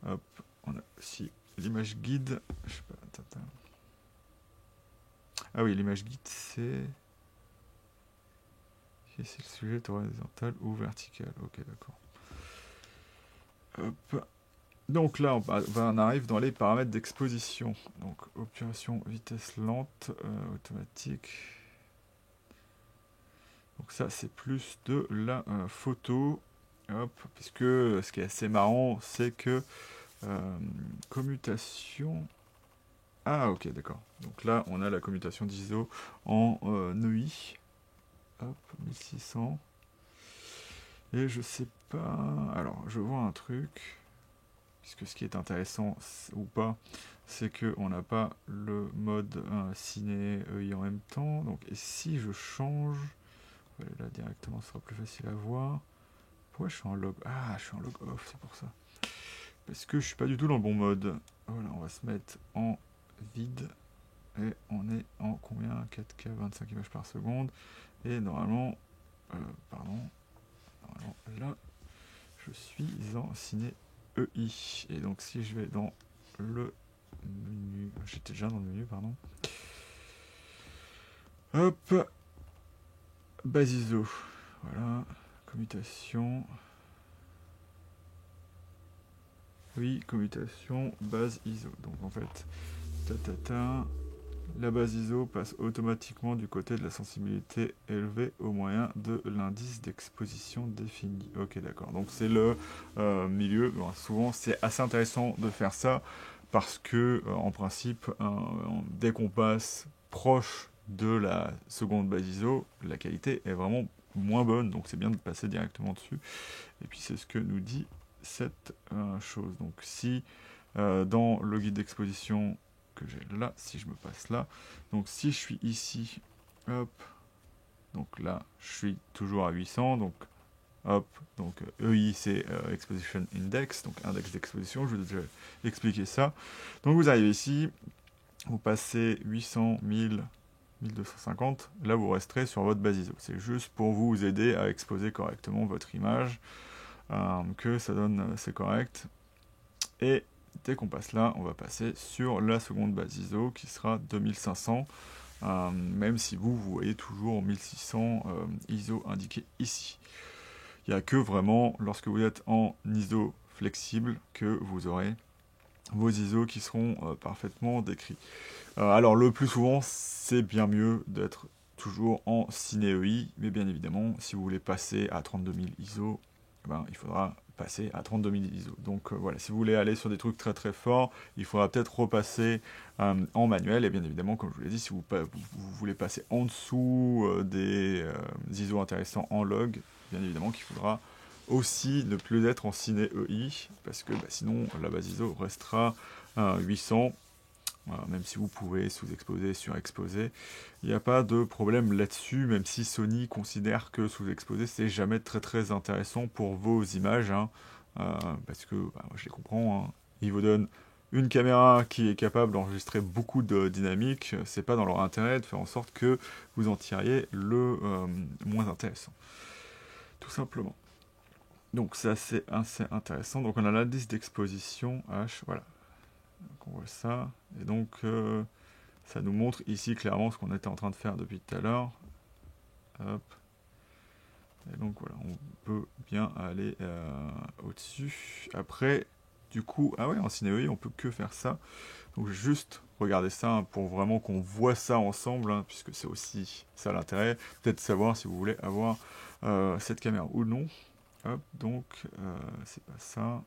Hop, on a aussi l'image guide, je sais pas, ah oui, l'image guide, c'est... Et si le sujet est horizontal ou vertical. Ok, d'accord. Hop. Donc là, on arrive dans les paramètres d'exposition. Donc, obturation, vitesse lente, automatique. Donc ça, c'est plus de la photo. Hop, puisque ce qui est assez marrant, c'est que commutation... Ah, ok, d'accord. Donc là, on a la commutation d'ISO en EI. Hop, 1600. Et je sais pas... Alors, je vois un truc... Puisque ce qui est intéressant ou pas, c'est qu'on n'a pas le mode ciné EI en même temps. Donc, et si je change, là directement, ce sera plus facile à voir. Pourquoi je suis en log? Ah, je suis en log off, c'est pour ça. Parce que je suis pas du tout dans le bon mode. Voilà, on va se mettre en vide. Et on est en combien? 4K, 25 images par seconde. Et normalement, normalement, là, je suis en ciné EI. Et donc si je vais dans le menu, j'étais déjà dans le menu, pardon. Hop, base ISO, voilà, commutation. Oui, commutation, base ISO. Donc en fait, la base ISO passe automatiquement du côté de la sensibilité élevée au moyen de l'indice d'exposition défini. Ok, d'accord. Donc c'est le milieu. Bon, souvent, c'est assez intéressant de faire ça parce que, en principe, dès qu'on passe proche de la seconde base ISO, la qualité est vraiment moins bonne. Donc c'est bien de passer directement dessus. Et puis c'est ce que nous dit cette chose. Donc si dans le guide d'exposition que j'ai là, si je me passe là, donc si je suis ici, hop, donc là je suis toujours à 800, donc hop, donc EI c'est Exposition Index, donc index d'exposition, je vous ai déjà expliqué ça. Donc vous arrivez ici, vous passez 800, 1000, 1250, là vous resterez sur votre base ISO. C'est juste pour vous aider à exposer correctement votre image, que ça donne, c'est correct. Et dès qu'on passe là, on va passer sur la seconde base ISO qui sera 2500, même si vous voyez toujours 1600 ISO indiqué ici. Il n'y a que vraiment lorsque vous êtes en ISO flexible que vous aurez vos ISO qui seront parfaitement décrits. Alors le plus souvent, c'est bien mieux d'être toujours en Ciné EI, mais bien évidemment, si vous voulez passer à 32 000 ISO, ben, il faudra passer à 32 000 ISO. Donc voilà, si vous voulez aller sur des trucs très très forts, il faudra peut-être repasser en manuel, et bien évidemment, comme je vous l'ai dit, si vous voulez passer en dessous des ISO intéressants en log, bien évidemment qu'il faudra aussi ne plus être en Ciné EI, parce que sinon la base ISO restera 800. Voilà, même si vous pouvez sous-exposer, surexposer, il n'y a pas de problème là-dessus, même si Sony considère que sous-exposer, c'est jamais très très intéressant pour vos images, hein, parce que, moi je les comprends, hein, ils vous donnent une caméra qui est capable d'enregistrer beaucoup de dynamique, c'est pas dans leur intérêt de faire en sorte que vous en tiriez le moins intéressant, tout simplement. Donc ça c'est assez intéressant, donc on a l'indice d'exposition H, voilà. Donc on voit ça, et donc ça nous montre ici clairement ce qu'on était en train de faire depuis tout à l'heure. Hop. Et donc voilà, on peut bien aller au-dessus. Après, du coup, ah ouais, en cinéoï, on peut que faire ça. Donc juste regarder ça hein, pour vraiment qu'on voit ça ensemble, hein, puisque c'est aussi ça l'intérêt. Peut-être savoir si vous voulez avoir cette caméra ou non. Hop, donc c'est pas ça.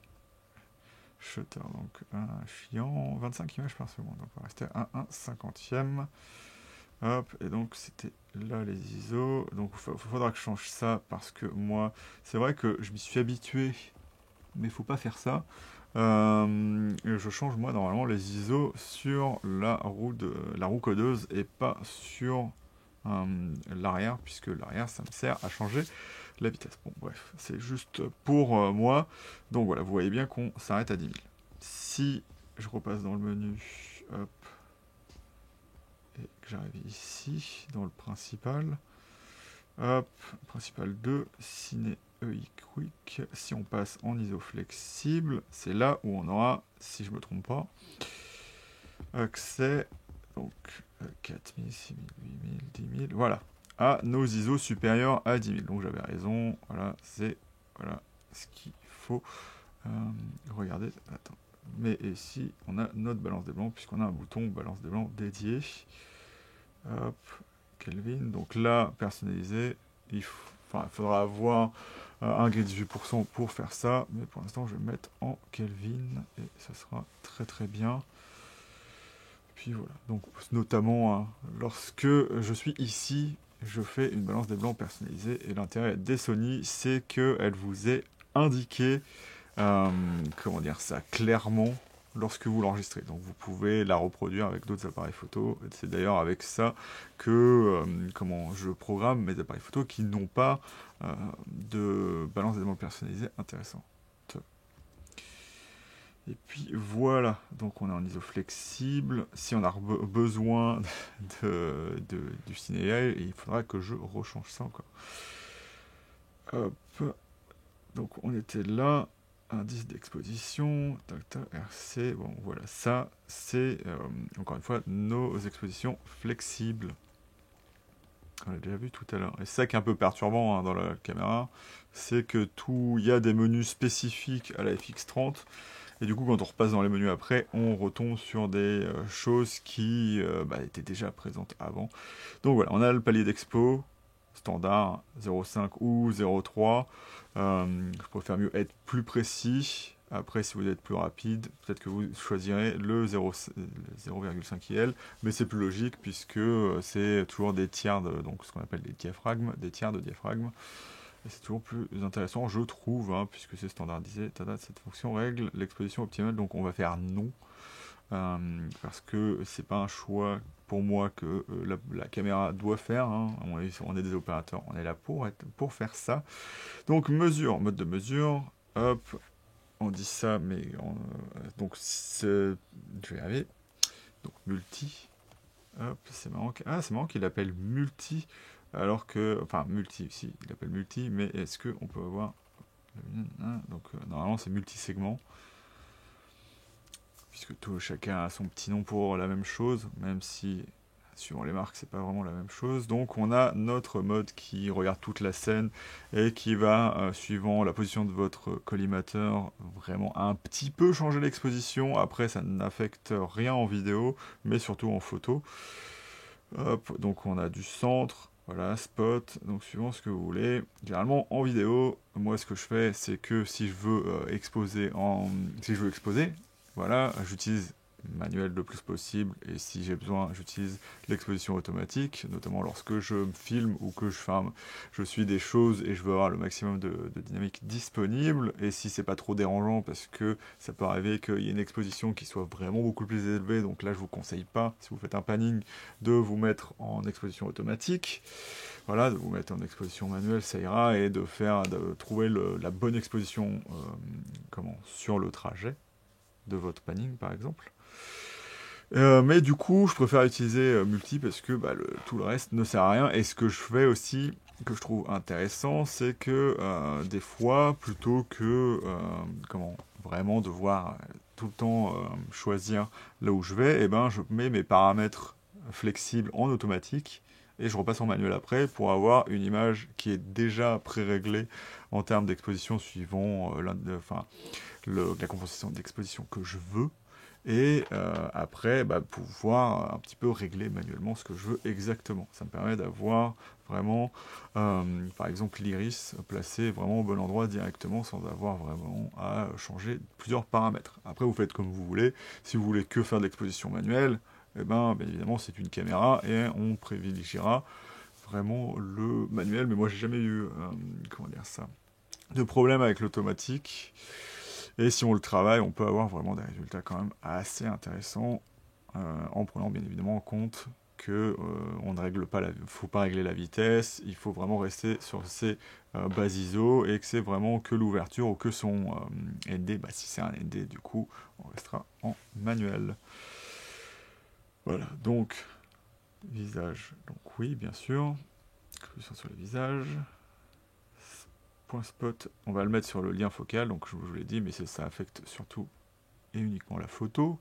Shutter, donc un chiant, 25 images par seconde. Donc on va rester à 1/50e. Hop, et donc c'était là les ISO. Donc il faudra que je change ça parce que moi, c'est vrai que je m'y suis habitué, mais il faut pas faire ça. Je change moi normalement les ISO sur la roue codeuse et pas sur l'arrière, puisque l'arrière ça me sert à changer la vitesse. Bon bref, c'est juste pour moi. Donc voilà, vous voyez bien qu'on s'arrête à 10 000. Si je repasse dans le menu, hop, et que j'arrive ici, dans le principal, hop, principal 2, Ciné EI Quick, si on passe en ISO flexible, c'est là où on aura, si je me trompe pas, accès, donc 4000, 6000, 8000, 10 000, voilà, à nos ISO supérieurs à 10 000. Donc j'avais raison, voilà, c'est voilà, ce qu'il faut regarder. Attends. Mais ici, on a notre balance des blancs, puisqu'on a un bouton balance des blancs dédié. Hop, Kelvin. Donc là, personnalisé, il faudra avoir un grid 18% pour faire ça. Mais pour l'instant, je vais mettre en Kelvin et ça sera très très bien. Puis voilà, donc notamment hein, lorsque je suis ici, je fais une balance des blancs personnalisée et l'intérêt des Sony, c'est qu'elle vous est indiquée, comment dire ça, clairement lorsque vous l'enregistrez. Donc vous pouvez la reproduire avec d'autres appareils photo. C'est d'ailleurs avec ça que comment je programme mes appareils photo qui n'ont pas de balance des blancs personnalisée intéressant. Et puis voilà, donc on est en ISO flexible. Si on a besoin du cinéaire, il faudra que je rechange ça encore. Hop. Donc on était là, indice d'exposition, RC, bon voilà, ça c'est encore une fois nos expositions flexibles. On l'a déjà vu tout à l'heure. Et c'est ça qui est un peu perturbant hein, dans la caméra, c'est que il y a des menus spécifiques à la FX30. Et du coup, quand on repasse dans les menus après, on retombe sur des choses qui étaient déjà présentes avant. Donc voilà, on a le palier d'expo, standard 0,5 ou 0,3. Je préfère mieux être plus précis. Après, si vous êtes plus rapide, peut-être que vous choisirez le 0,5 IL, mais c'est plus logique puisque c'est toujours des tiers, donc ce qu'on appelle des diaphragmes, des tiers de diaphragme. Et c'est toujours plus intéressant, je trouve, hein, puisque c'est standardisé. Cette fonction règle l'exposition optimale, donc on va faire non, parce que c'est pas un choix pour moi que la caméra doit faire. Hein. On est des opérateurs, on est là pour faire ça. Donc mesure, mode de mesure, hop, on dit ça, mais donc je vais y arriver. Donc multi, hop, c'est marrant qu'il appelle multi. Alors que, enfin multi, si, il appelle multi, mais est-ce qu'on peut avoir, donc normalement c'est multi-segment, puisque chacun a son petit nom pour la même chose, même si, suivant les marques, c'est pas vraiment la même chose. Donc on a notre mode qui regarde toute la scène et qui va, suivant la position de votre collimateur, vraiment un petit peu changer l'exposition. Après, ça n'affecte rien en vidéo, mais surtout en photo. Hop, donc on a du centre. Voilà, spot, donc suivant ce que vous voulez. Généralement en vidéo, moi ce que je fais, c'est que si je veux exposer, voilà, j'utilise manuel le plus possible, et si j'ai besoin, j'utilise l'exposition automatique, notamment lorsque je me filme ou que je suis des choses et je veux avoir le maximum de dynamique disponible, et si c'est pas trop dérangeant, parce que ça peut arriver qu'il y ait une exposition qui soit vraiment beaucoup plus élevée, donc là je vous conseille pas, si vous faites un panning, de vous mettre en exposition automatique, voilà, de vous mettre en exposition manuelle, ça ira, et de trouver la bonne exposition sur le trajet de votre panning par exemple. Mais du coup, je préfère utiliser multi parce que tout le reste ne sert à rien. Et ce que je fais aussi, que je trouve intéressant, c'est que des fois, plutôt que vraiment devoir tout le temps choisir là où je vais, je mets mes paramètres flexibles en automatique et je repasse en manuel après pour avoir une image qui est déjà pré-réglée en termes d'exposition suivant la composition d'exposition que je veux. Et après, pouvoir un petit peu régler manuellement ce que je veux exactement. Ça me permet d'avoir vraiment, par exemple, l'iris placé vraiment au bon endroit directement sans avoir vraiment à changer plusieurs paramètres. Après, vous faites comme vous voulez. Si vous voulez que faire de l'exposition manuelle, bien évidemment, c'est une caméra et on privilégiera vraiment le manuel. Mais moi, j'ai jamais eu, de problème avec l'automatique. Et si on le travaille, on peut avoir vraiment des résultats quand même assez intéressants en prenant bien évidemment en compte que on ne règle pas faut pas régler la vitesse, il faut vraiment rester sur ces bases ISO et que c'est vraiment que l'ouverture ou que son ND. Si c'est un ND, du coup, on restera en manuel. Voilà, donc visage. Donc oui, bien sûr, exposition sur le visage. Point spot, on va le mettre sur le lien focal, donc je vous l'ai dit, mais ça affecte surtout et uniquement la photo.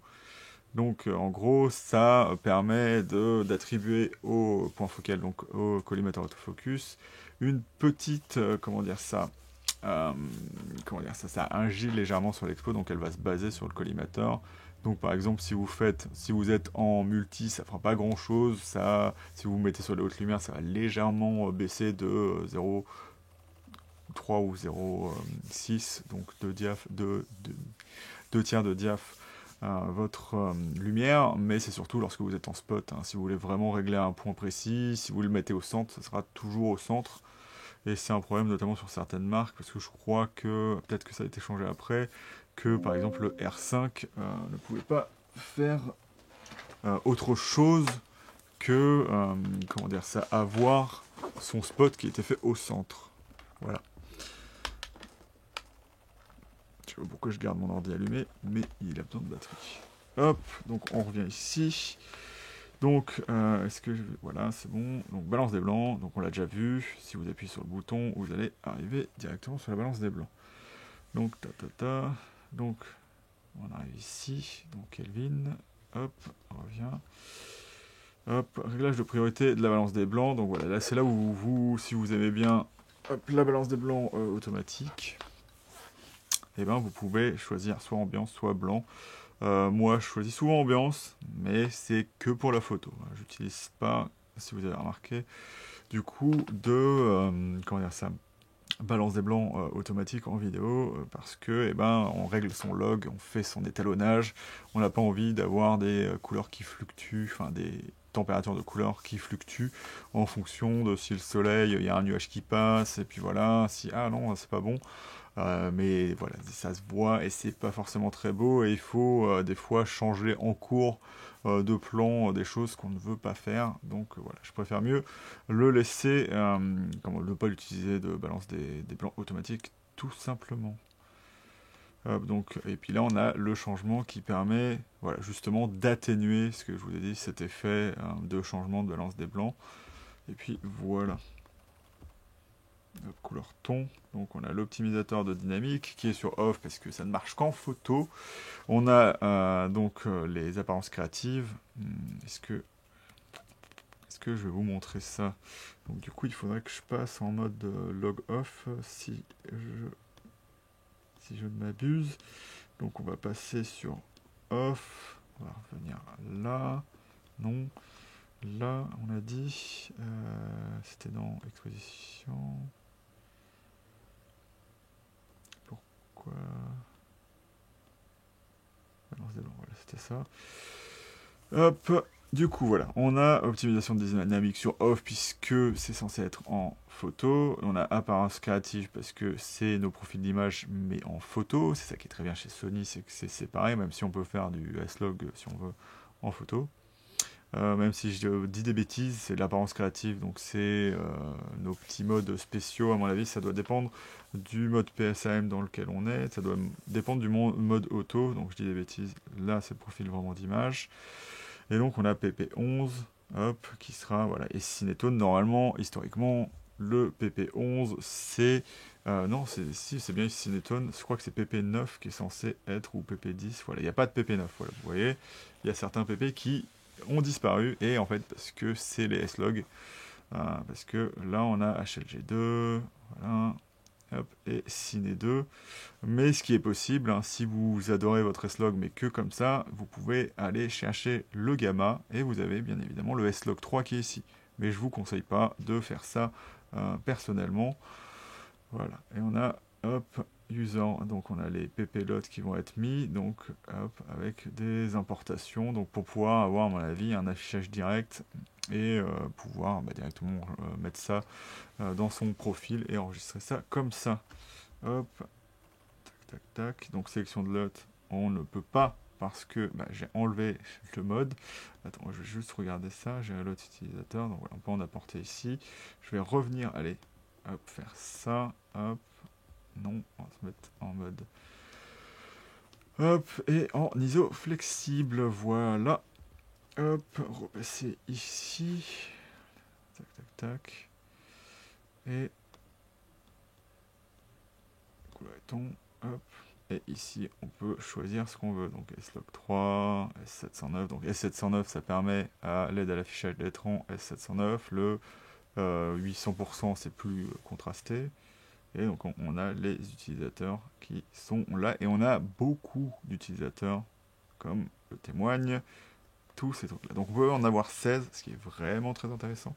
Donc en gros, ça permet d'attribuer au point focal, donc au collimateur autofocus, une petite, euh, comment dire ça, ça agit légèrement sur l'expo, donc elle va se baser sur le collimateur. Donc par exemple, si vous êtes en multi, ça fera pas grand chose. Ça, si vous mettez sur les hautes lumières, ça va légèrement baisser de 0,3 ou 0,6, donc 2 tiers de diaph votre lumière, mais c'est surtout lorsque vous êtes en spot. Hein. Si vous voulez vraiment régler un point précis, si vous le mettez au centre, ça sera toujours au centre. Et c'est un problème notamment sur certaines marques, parce que je crois que, peut-être que ça a été changé après, que par exemple le R5 ne pouvait pas faire autre chose que, comment dire ça, avoir son spot qui était fait au centre. Voilà. Je sais pas pourquoi je garde mon ordi allumé, mais il a besoin de batterie. Hop, donc on revient ici. Donc, est-ce que voilà, c'est bon. Donc, balance des blancs, donc on l'a déjà vu. Si vous appuyez sur le bouton, vous allez arriver directement sur la balance des blancs. Donc, Donc, on arrive ici. Donc, Kelvin, hop, on revient. Hop, réglage de priorité de la balance des blancs. Donc voilà, là c'est là où si vous aimez bien hop, la balance des blancs automatique, et ben vous pouvez choisir soit ambiance, soit blanc. Moi, je choisis souvent ambiance, mais c'est que pour la photo. J'utilise pas, si vous avez remarqué, du coup, comment dire ça, balance des blancs automatique en vidéo, parce que, eh ben, on règle son log, on fait son étalonnage, on n'a pas envie d'avoir des couleurs qui fluctuent, enfin des températures de couleurs qui fluctuent en fonction de si le soleil, il y a un nuage qui passe, et puis voilà, si, ah non, c'est pas bon. Mais voilà, ça se voit et c'est pas forcément très beau et il faut des fois changer en cours de plan des choses qu'on ne veut pas faire. Donc voilà, je préfère mieux le laisser, ne pas l'utiliser de balance des plans automatiques tout simplement. Donc, et puis là on a le changement qui permet voilà, justement d'atténuer ce que je vous ai dit, cet effet de changement de balance des blancs. Et puis voilà. Couleur ton, donc on a l'optimisateur de dynamique qui est sur off parce que ça ne marche qu'en photo. On a les apparences créatives. Est-ce que je vais vous montrer ça? Donc du coup il faudrait que je passe en mode log off si je ne m'abuse. Donc on va passer sur off, on va revenir là, non, là on a dit, c'était dans exposition. Pourquoi? Balance des blancs, voilà, c'était ça. Hop, du coup, voilà, on a optimisation de dynamique sur off puisque c'est censé être en photo. On a apparence créative parce que c'est nos profils d'image mais en photo. C'est ça qui est très bien chez Sony, c'est que c'est pareil, même si on peut faire du S-Log si on veut en photo. Même si je dis des bêtises, c'est de l'apparence créative, donc c'est nos petits modes spéciaux, à mon avis, ça doit dépendre du mode PSAM dans lequel on est, ça doit dépendre du mode auto, donc je dis des bêtises, là c'est le profil vraiment d'image. Et donc on a PP11, hop, qui sera, voilà, et Cinetone, normalement, historiquement, le PP11, c'est... non, c'est bien Cinetone, je crois que c'est PP9 qui est censé être, ou PP10, voilà, il n'y a pas de PP9, voilà, vous voyez, il y a certains PP qui ont disparu, et en fait, parce que c'est les S-Log, parce que là, on a HLG2, voilà, hop, et Ciné 2. Mais ce qui est possible, hein, si vous adorez votre S-Log, mais que comme ça, vous pouvez aller chercher le gamma, et vous avez bien évidemment le S-Log 3 qui est ici. Mais je vous conseille pas de faire ça personnellement. Voilà, et on a, hop, user, donc on a les pplots qui vont être mis, donc hop, avec des importations, donc pour pouvoir avoir, à mon avis, un affichage direct et pouvoir directement mettre ça dans son profil et enregistrer ça comme ça. Hop, tac, tac. Donc sélection de lot, on ne peut pas parce que j'ai enlevé le mode. Attends, je vais juste regarder ça. J'ai l'autre utilisateur, donc voilà, on peut en apporter ici. Je vais revenir, allez, hop, faire ça, hop. Non, on va se mettre en mode. Hop, et en ISO flexible, voilà. Hop, repasser ici. Tac, tac, tac. Et couleur ton, hop. Et ici, on peut choisir ce qu'on veut. Donc S-Log 3, S709. Donc S709, ça permet à l'aide à l'affichage d'écran S709. Le 800%, c'est plus contrasté. Et donc on a les utilisateurs qui sont là. Et on a beaucoup d'utilisateurs, comme le témoigne, tous ces trucs-là. Donc on peut en avoir 16, ce qui est vraiment très intéressant.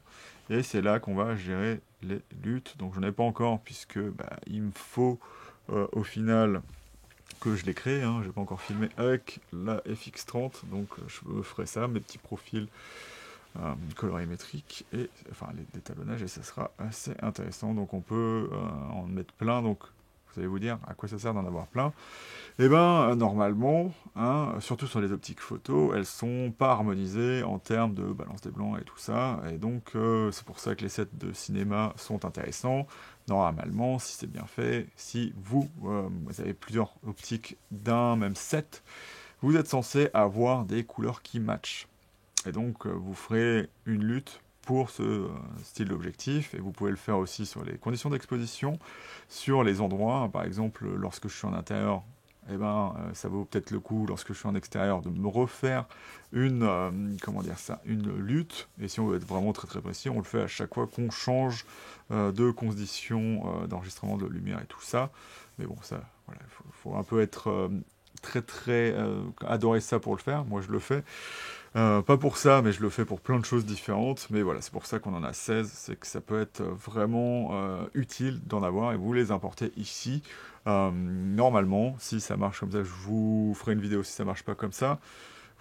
Et c'est là qu'on va gérer les luttes. Donc je n'en ai pas encore, puisque il me faut au final que je l'ai créé. Je n'ai pas encore filmé avec la FX30. Donc je ferai ça, mes petits profils colorimétriques et enfin les détalonnages, et ça sera assez intéressant. Donc on peut en mettre plein. Donc vous allez vous dire à quoi ça sert d'en avoir plein. Et normalement, surtout sur les optiques photo, elles sont pas harmonisées en termes de balance des blancs et tout ça. Et donc c'est pour ça que les sets de cinéma sont intéressants. Normalement, si c'est bien fait, si vous avez plusieurs optiques d'un même set, vous êtes censé avoir des couleurs qui matchent. Et donc vous ferez une lutte pour ce style d'objectif, et vous pouvez le faire aussi sur les conditions d'exposition, sur les endroits. Par exemple, lorsque je suis en intérieur, ça vaut peut-être le coup, lorsque je suis en extérieur, de me refaire une, une lutte. Et si on veut être vraiment très très précis, on le fait à chaque fois qu'on change de conditions d'enregistrement de lumière et tout ça. Mais bon, ça, voilà, faut un peu être très très adorer ça pour le faire. Moi, je le fais. Pas pour ça, mais je le fais pour plein de choses différentes. Mais voilà, c'est pour ça qu'on en a 16. C'est que ça peut être vraiment utile d'en avoir, et vous les importez ici. Normalement, si ça marche comme ça, je vous ferai une vidéo si ça marche pas comme ça.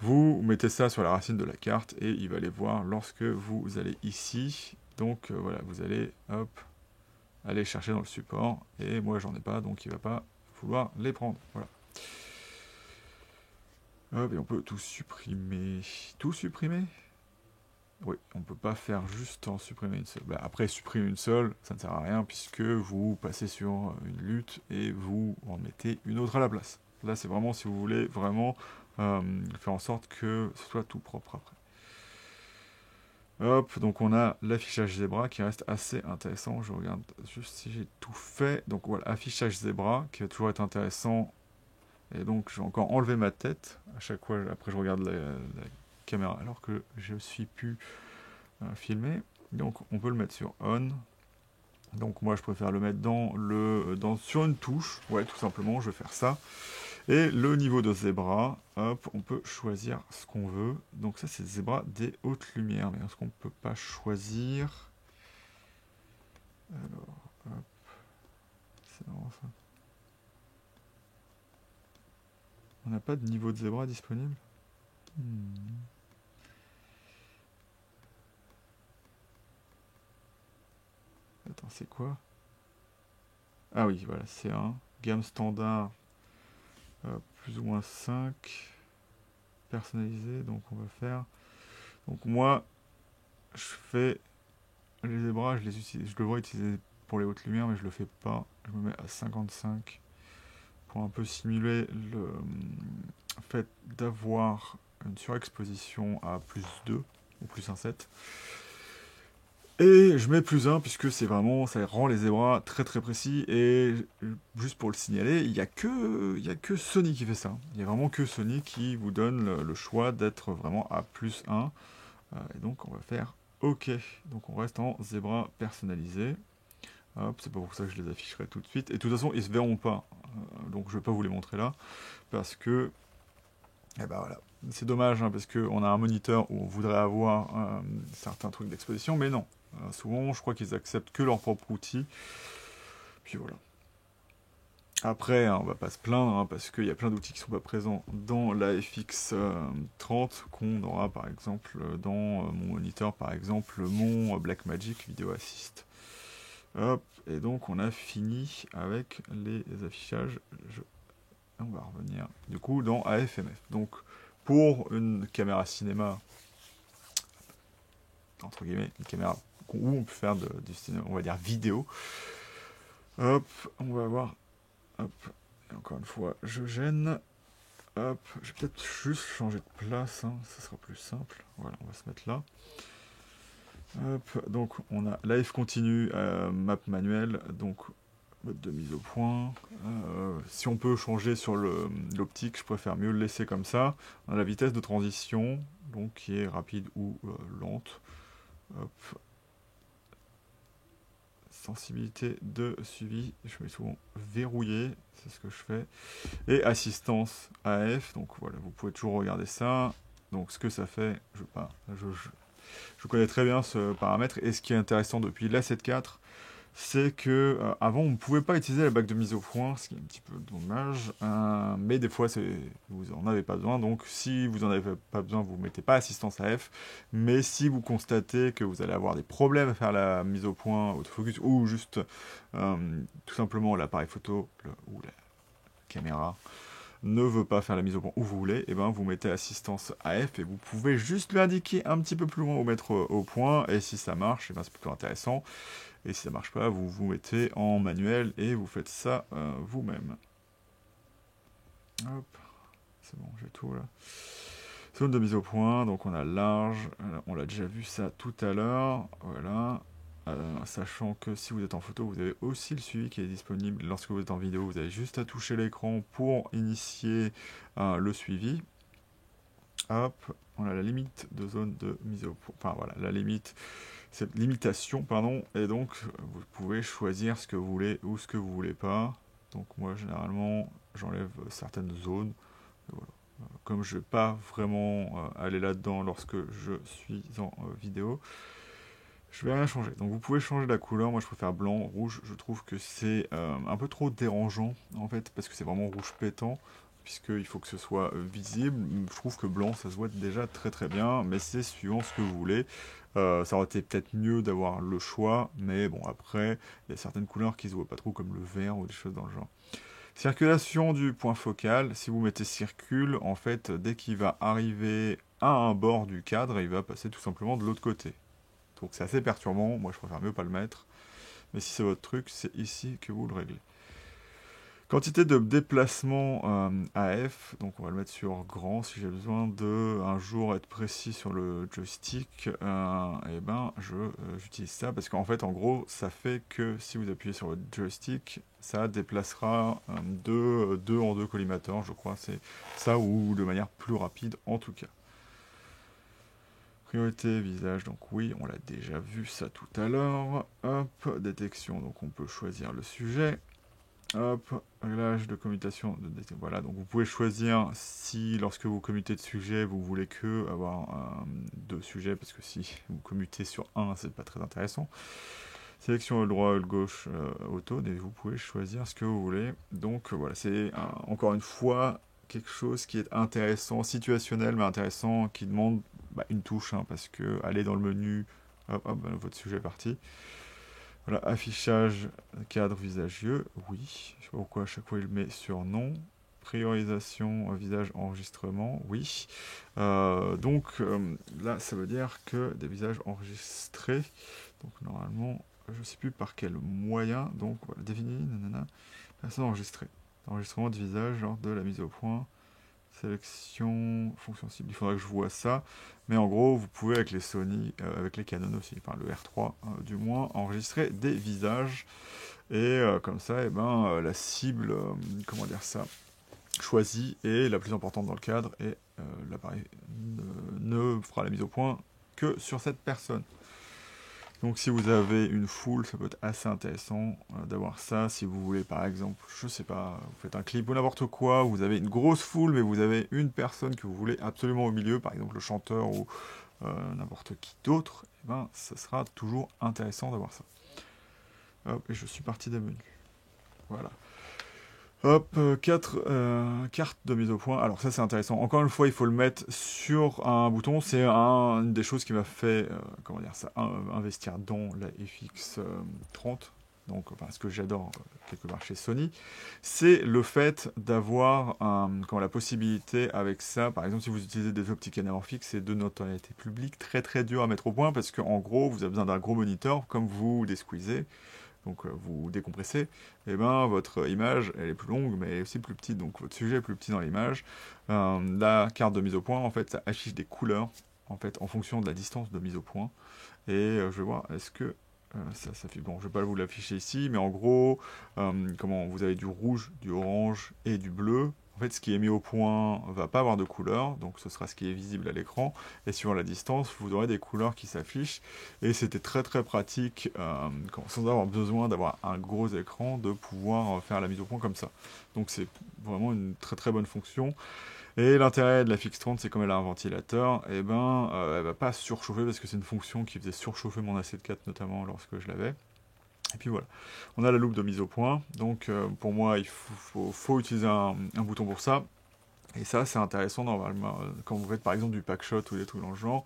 Vous mettez ça sur la racine de la carte et il va les voir lorsque vous allez ici. Donc voilà, vous allez hop, aller chercher dans le support. Et moi, j'en ai pas, donc il va pas vouloir les prendre. Voilà. Hop, et on peut tout supprimer. Tout supprimer? Oui, on ne peut pas faire juste en supprimer une seule. Après, supprimer une seule, ça ne sert à rien, puisque vous passez sur une lutte et vous en mettez une autre à la place. Là, c'est vraiment si vous voulez vraiment faire en sorte que ce soit tout propre après. Hop, donc on a l'affichage Zebra qui reste assez intéressant. Je regarde juste si j'ai tout fait. Donc voilà, affichage Zebra qui va toujours être intéressant. Et donc je vais encore enlever ma tête. À chaque fois, après je regarde la caméra alors que je suis plus filmé. Donc on peut le mettre sur On. Donc moi je préfère le mettre sur une touche. Ouais, tout simplement, je vais faire ça. Et le niveau de Zebra, hop, on peut choisir ce qu'on veut. Donc ça c'est Zebra des hautes lumières. Mais est-ce qu'on peut pas choisir? Alors, hop. C'est marrant ça. On n'a pas de niveau de Zebra disponible? Attends, c'est quoi? Ah oui, voilà, c'est un gamme standard plus ou moins 5 personnalisé. Donc on va faire. Donc moi, je fais les zébras, je devrais utiliser pour les hautes lumières, mais je le fais pas. Je me mets à 55 pour un peu simuler le fait d'avoir une surexposition à plus 2 ou plus 1,7. Et je mets plus 1 puisque c'est vraiment, ça rend les zébras très très précis. Et juste pour le signaler, il n'y a que Sony qui fait ça. Il n'y a vraiment que Sony qui vous donne le choix d'être vraiment à plus 1. Et donc on va faire OK. Donc on reste en zébra personnalisé. Hop, c'est pas pour ça que je les afficherai tout de suite. Et de toute façon, ils se verront pas. Donc je vais pas vous les montrer là. Parce que, voilà. C'est dommage, parce qu'on a un moniteur où on voudrait avoir certains trucs d'exposition, mais non. Souvent, je crois qu'ils acceptent que leur propre outil. Puis voilà. Après, on va pas se plaindre, parce qu'il y a plein d'outils qui sont pas présents dans la FX30 qu'on aura par exemple dans mon moniteur, par exemple mon Blackmagic Video Assist. Hop, et donc on a fini avec les affichages. On va revenir du coup dans AFMF. Donc pour une caméra cinéma, entre guillemets, une caméra où on peut faire du cinéma, on va dire vidéo. Hop, on va avoir, hop, et encore une fois, je gêne. Hop, je vais peut-être juste changer de place, ça sera plus simple. Voilà, on va se mettre là. Hop, donc on a live continu, map manuel, donc mode de mise au point. si on peut changer sur l'optique, je préfère mieux le laisser comme ça. On a la vitesse de transition, donc qui est rapide ou lente. Hop. Sensibilité de suivi, je mets souvent verrouillé, c'est ce que je fais. Et assistance AF, donc voilà, vous pouvez toujours regarder ça. Donc ce que ça fait, je connais très bien ce paramètre. Et ce qui est intéressant depuis la 7.4, c'est que avant on ne pouvait pas utiliser la bague de mise au point, ce qui est un petit peu dommage, mais des fois vous en avez pas besoin, donc si vous en avez pas besoin, vous mettez pas assistance AF, mais si vous constatez que vous allez avoir des problèmes à faire la mise au point, autofocus, ou juste tout simplement l'appareil photo ou la caméra ne veut pas faire la mise au point où vous voulez, et ben vous mettez assistance AF et vous pouvez juste l'indiquer un petit peu plus loin ou mettre au point, et si ça marche, et ben c'est plutôt intéressant. Et si ça marche pas, vous vous mettez en manuel et vous faites ça vous-même. Hop, c'est bon, j'ai tout là. Zone de mise au point, donc on a large, on l'a déjà vu ça tout à l'heure, voilà. Sachant que si vous êtes en photo, vous avez aussi le suivi qui est disponible. Lorsque vous êtes en vidéo, vous avez juste à toucher l'écran pour initier le suivi. Hop, on a la limite de zone de mise au point, enfin voilà, la limite, cette limitation, pardon, et donc vous pouvez choisir ce que vous voulez ou ce que vous voulez pas. Donc moi généralement j'enlève certaines zones. Voilà. Comme je ne vais pas vraiment aller là-dedans lorsque je suis en vidéo, je vais rien changer. Donc vous pouvez changer la couleur, moi je préfère blanc, rouge, je trouve que c'est un peu trop dérangeant en fait, parce que c'est vraiment rouge pétant, puisqu'il faut que ce soit visible. Je trouve que blanc ça se voit déjà très très bien, mais c'est suivant ce que vous voulez. Ça aurait été peut-être mieux d'avoir le choix, mais bon après, il y a certaines couleurs qui se voient pas trop, comme le vert ou des choses dans le genre. Circulation du point focal, si vous mettez circule, en fait, dès qu'il va arriver à un bord du cadre, il va passer tout simplement de l'autre côté. Donc c'est assez perturbant, moi je préfère mieux pas le mettre. Mais si c'est votre truc, c'est ici que vous le réglez. Quantité de déplacement AF, donc on va le mettre sur grand. Si j'ai besoin de un jour être précis sur le joystick, et ben j'utilise ça parce qu'en fait en gros ça fait que si vous appuyez sur votre joystick, ça déplacera de 2 en 2 collimateurs, je crois, c'est ça, ou de manière plus rapide en tout cas. Priorité visage, donc oui, on l'a déjà vu ça tout à l'heure. Hop, détection, donc on peut choisir le sujet. Hop, réglage de commutation. Voilà, donc vous pouvez choisir si lorsque vous commutez de sujet, vous voulez que avoir deux sujets, parce que si vous commutez sur un, c'est pas très intéressant. Sélection droit, gauche, auto, et vous pouvez choisir ce que vous voulez. Donc voilà, c'est encore une fois quelque chose qui est intéressant, situationnel, mais intéressant, qui demande une touche, hein, parce que aller dans le menu, hop, hop, votre sujet est parti. Voilà, affichage cadre visagieux, oui. Je sais pas pourquoi à chaque fois il met sur non. Priorisation visage enregistrement, oui. Donc là, ça veut dire que des visages enregistrés. Donc normalement, je ne sais plus par quel moyen. Donc voilà, définir, nanana. Personne enregistrée. Enregistrement de visage lors de la mise au point. Sélection, fonction cible, il faudra que je vois ça. Mais en gros, vous pouvez avec les Sony, avec les Canon aussi, enfin le R3 du moins, enregistrer des visages. Et comme ça, la cible, comment dire ça, choisie est la plus importante dans le cadre. Et l'appareil ne fera la mise au point que sur cette personne. Donc si vous avez une foule, ça peut être assez intéressant d'avoir ça. Si vous voulez par exemple, je sais pas, vous faites un clip ou n'importe quoi, vous avez une grosse foule, mais vous avez une personne que vous voulez absolument au milieu, par exemple le chanteur ou n'importe qui d'autre, et ben ça sera toujours intéressant d'avoir ça. Hop, et je suis parti des menus. Voilà. Hop, 4 cartes de mise au point. Alors ça c'est intéressant. Encore une fois, il faut le mettre sur un bouton. C'est une des choses qui m'a fait, comment dire ça, investir dans la FX30. Donc, enfin, ce que j'adore quelque part chez Sony, c'est le fait d'avoir la possibilité avec ça. Par exemple, si vous utilisez des optiques anamorphiques, c'est de notoriété publique très très dur à mettre au point parce qu'en gros, vous avez besoin d'un gros moniteur comme vous desqueezez. Donc vous décompressez, et votre image elle est plus longue mais elle est aussi plus petite, donc votre sujet est plus petit dans l'image. La carte de mise au point, en fait, ça affiche des couleurs en fait en fonction de la distance de mise au point. Et je vais voir, est-ce que Ça fait bon, je vais pas vous l'afficher ici, mais en gros, comment vous avez du rouge, du orange et du bleu. En fait, ce qui est mis au point va pas avoir de couleur, donc ce sera ce qui est visible à l'écran. Et suivant la distance, vous aurez des couleurs qui s'affichent. Et c'était très très pratique, sans avoir besoin d'avoir un gros écran, de pouvoir faire la mise au point comme ça. Donc c'est vraiment une très très bonne fonction. Et l'intérêt de la Fix 30, c'est comme elle a un ventilateur, et ben, elle va pas surchauffer parce que c'est une fonction qui faisait surchauffer mon AC4 notamment lorsque je l'avais. Et puis voilà, on a la loupe de mise au point. Donc pour moi, il faut utiliser un bouton pour ça. Et ça, c'est intéressant normalement quand vous faites par exemple du packshot ou des trucs dans le genre,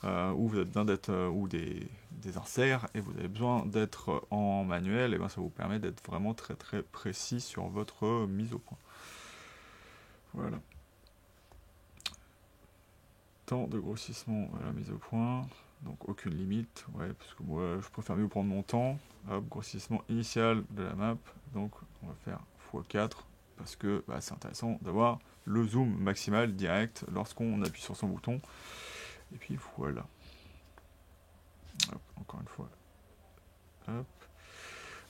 où vous avez besoin d'être ou des inserts et vous avez besoin d'être en manuel. Et ben ça vous permet d'être vraiment très très précis sur votre mise au point. Voilà. Temps de grossissement à la mise au point, donc aucune limite, ouais, parce que moi je préfère mieux prendre mon temps. Hop, grossissement initial de la map, donc on va faire x4 parce que bah, c'est intéressant d'avoir le zoom maximal direct lorsqu'on appuie sur son bouton. Et puis voilà. Hop, encore une fois. Hop.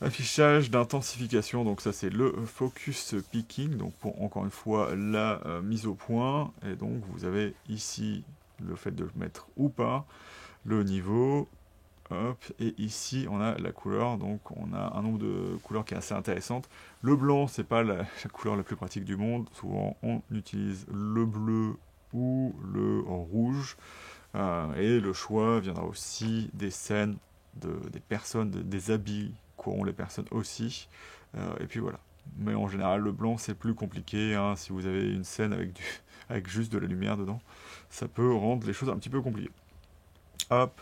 Affichage d'intensification, donc ça c'est le focus picking, donc pour encore une fois la mise au point, et donc vous avez ici le fait de le mettre ou pas, le niveau, hop, et ici on a la couleur, donc on a un nombre de couleurs qui est assez intéressante. Le blanc c'est pas la couleur la plus pratique du monde, souvent on utilise le bleu ou le rouge, et le choix viendra aussi des scènes, des personnes, des habits qu'auront les personnes aussi. Et puis voilà. Mais en général, le blanc, c'est plus compliqué. Hein. Si vous avez une scène avec, avec juste de la lumière dedans, ça peut rendre les choses un petit peu compliquées. Hop.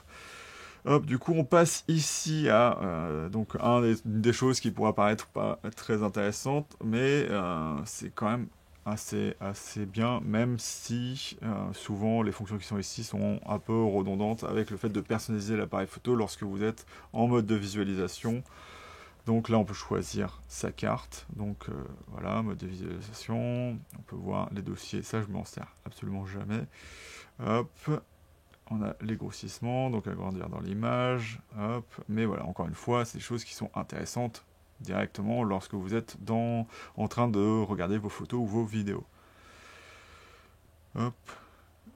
Hop, du coup, on passe ici à donc une des choses qui pourra paraître pas très intéressante, mais c'est quand même assez bien, même si souvent les fonctions qui sont ici sont un peu redondantes avec le fait de personnaliser l'appareil photo lorsque vous êtes en mode de visualisation. Donc là, on peut choisir sa carte. Donc voilà, mode de visualisation. On peut voir les dossiers. Ça, je m'en sers absolument jamais. Hop, on a les grossissements, donc agrandir dans l'image, hop, mais voilà, encore une fois, c'est des choses qui sont intéressantes directement lorsque vous êtes en train de regarder vos photos ou vos vidéos. Hop,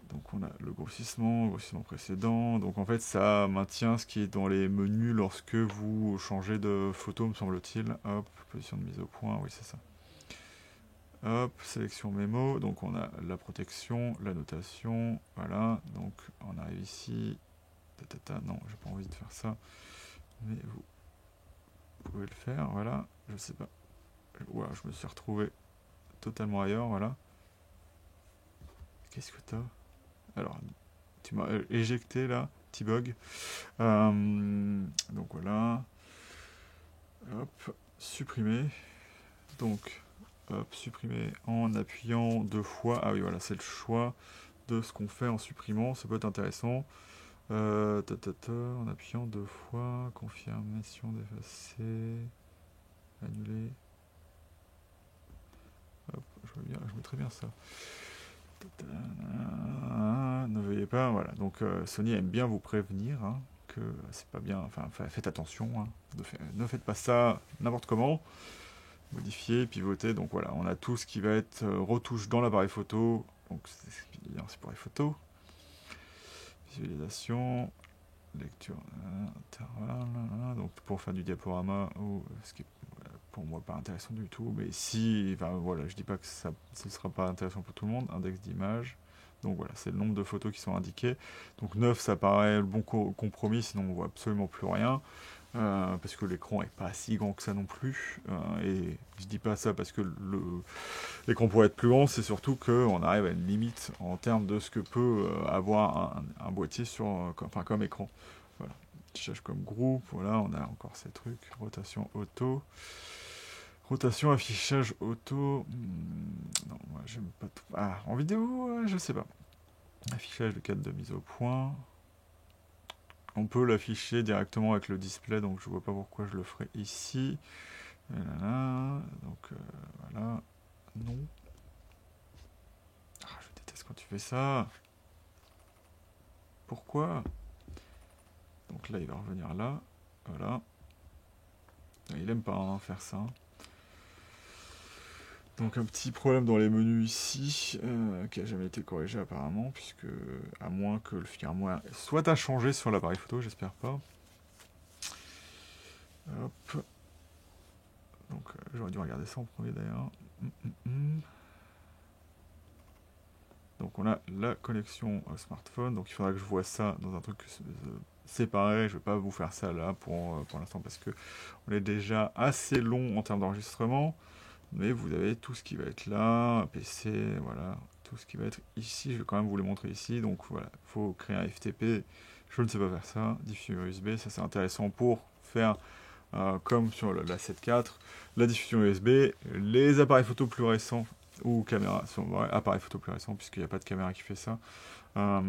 donc on a le grossissement précédent, donc en fait ça maintient ce qui est dans les menus lorsque vous changez de photo, me semble-t-il. Hop, position de mise au point, oui c'est ça. Hop, sélection mémo, donc on a la protection, la notation, voilà, donc on arrive ici, non, j'ai pas envie de faire ça, mais vous pouvez le faire, voilà, je sais pas, voilà, je me suis retrouvé totalement ailleurs, voilà. Qu'est-ce que t'as? Alors, tu m'as éjecté là, petit bug. Donc voilà, hop, supprimer, donc hop, supprimer en appuyant 2 fois, ah oui voilà, c'est le choix de ce qu'on fait en supprimant, ça peut être intéressant. En appuyant 2 fois, confirmation d'effacer, annuler. Hop, je mettrais bien ça. Ne veuillez pas, voilà. Donc Sony aime bien vous prévenir hein, que c'est pas bien, enfin faites attention, hein, ne faites pas ça n'importe comment. Modifier, pivoter, donc voilà, on a tout ce qui va être retouche dans l'appareil photo, donc c'est pour les photos. Visualisation, lecture, intervalle, donc pour faire du diaporama, ou ce qui est pour moi pas intéressant du tout, mais si, enfin voilà, je dis pas que ce ne sera pas intéressant pour tout le monde, index d'image, donc voilà, c'est le nombre de photos qui sont indiquées, donc 9 ça paraît le bon compromis, sinon on voit absolument plus rien, parce que l'écran est pas si grand que ça non plus, et je dis pas ça parce que l'écran pourrait être plus grand, c'est surtout qu'on arrive à une limite en termes de ce que peut avoir un boîtier comme écran. Voilà. Affichage comme groupe, voilà, on a encore ces trucs, rotation auto. Rotation, affichage auto. Non, moi j'aime pas tout. Ah, en vidéo, je sais pas. Affichage de cadre de mise au point. On peut l'afficher directement avec le display, donc je vois pas pourquoi je le ferai ici. Donc voilà. Non. Ah, je déteste quand tu fais ça. Pourquoi? Donc là, il va revenir là. Voilà. Il aime pas hein, faire ça. Donc un petit problème dans les menus ici, qui a jamais été corrigé apparemment, puisque à moins que le firmware soit à changer sur l'appareil photo, j'espère pas. Hop. Donc j'aurais dû regarder ça en premier d'ailleurs. Donc on a la connexion smartphone, donc il faudra que je vois ça dans un truc séparé, je vais pas vous faire ça là pour l'instant parce que on est déjà assez long en termes d'enregistrement, mais vous avez tout ce qui va être là, un PC, voilà, tout ce qui va être ici, je vais quand même vous le montrer ici, donc voilà, il faut créer un FTP, je ne sais pas faire ça, diffusion USB, ça c'est intéressant pour faire comme sur la 7.4, la diffusion USB, les appareils photo plus récents, ou caméras, appareils photo plus récents, puisqu'il n'y a pas de caméra qui fait ça, ont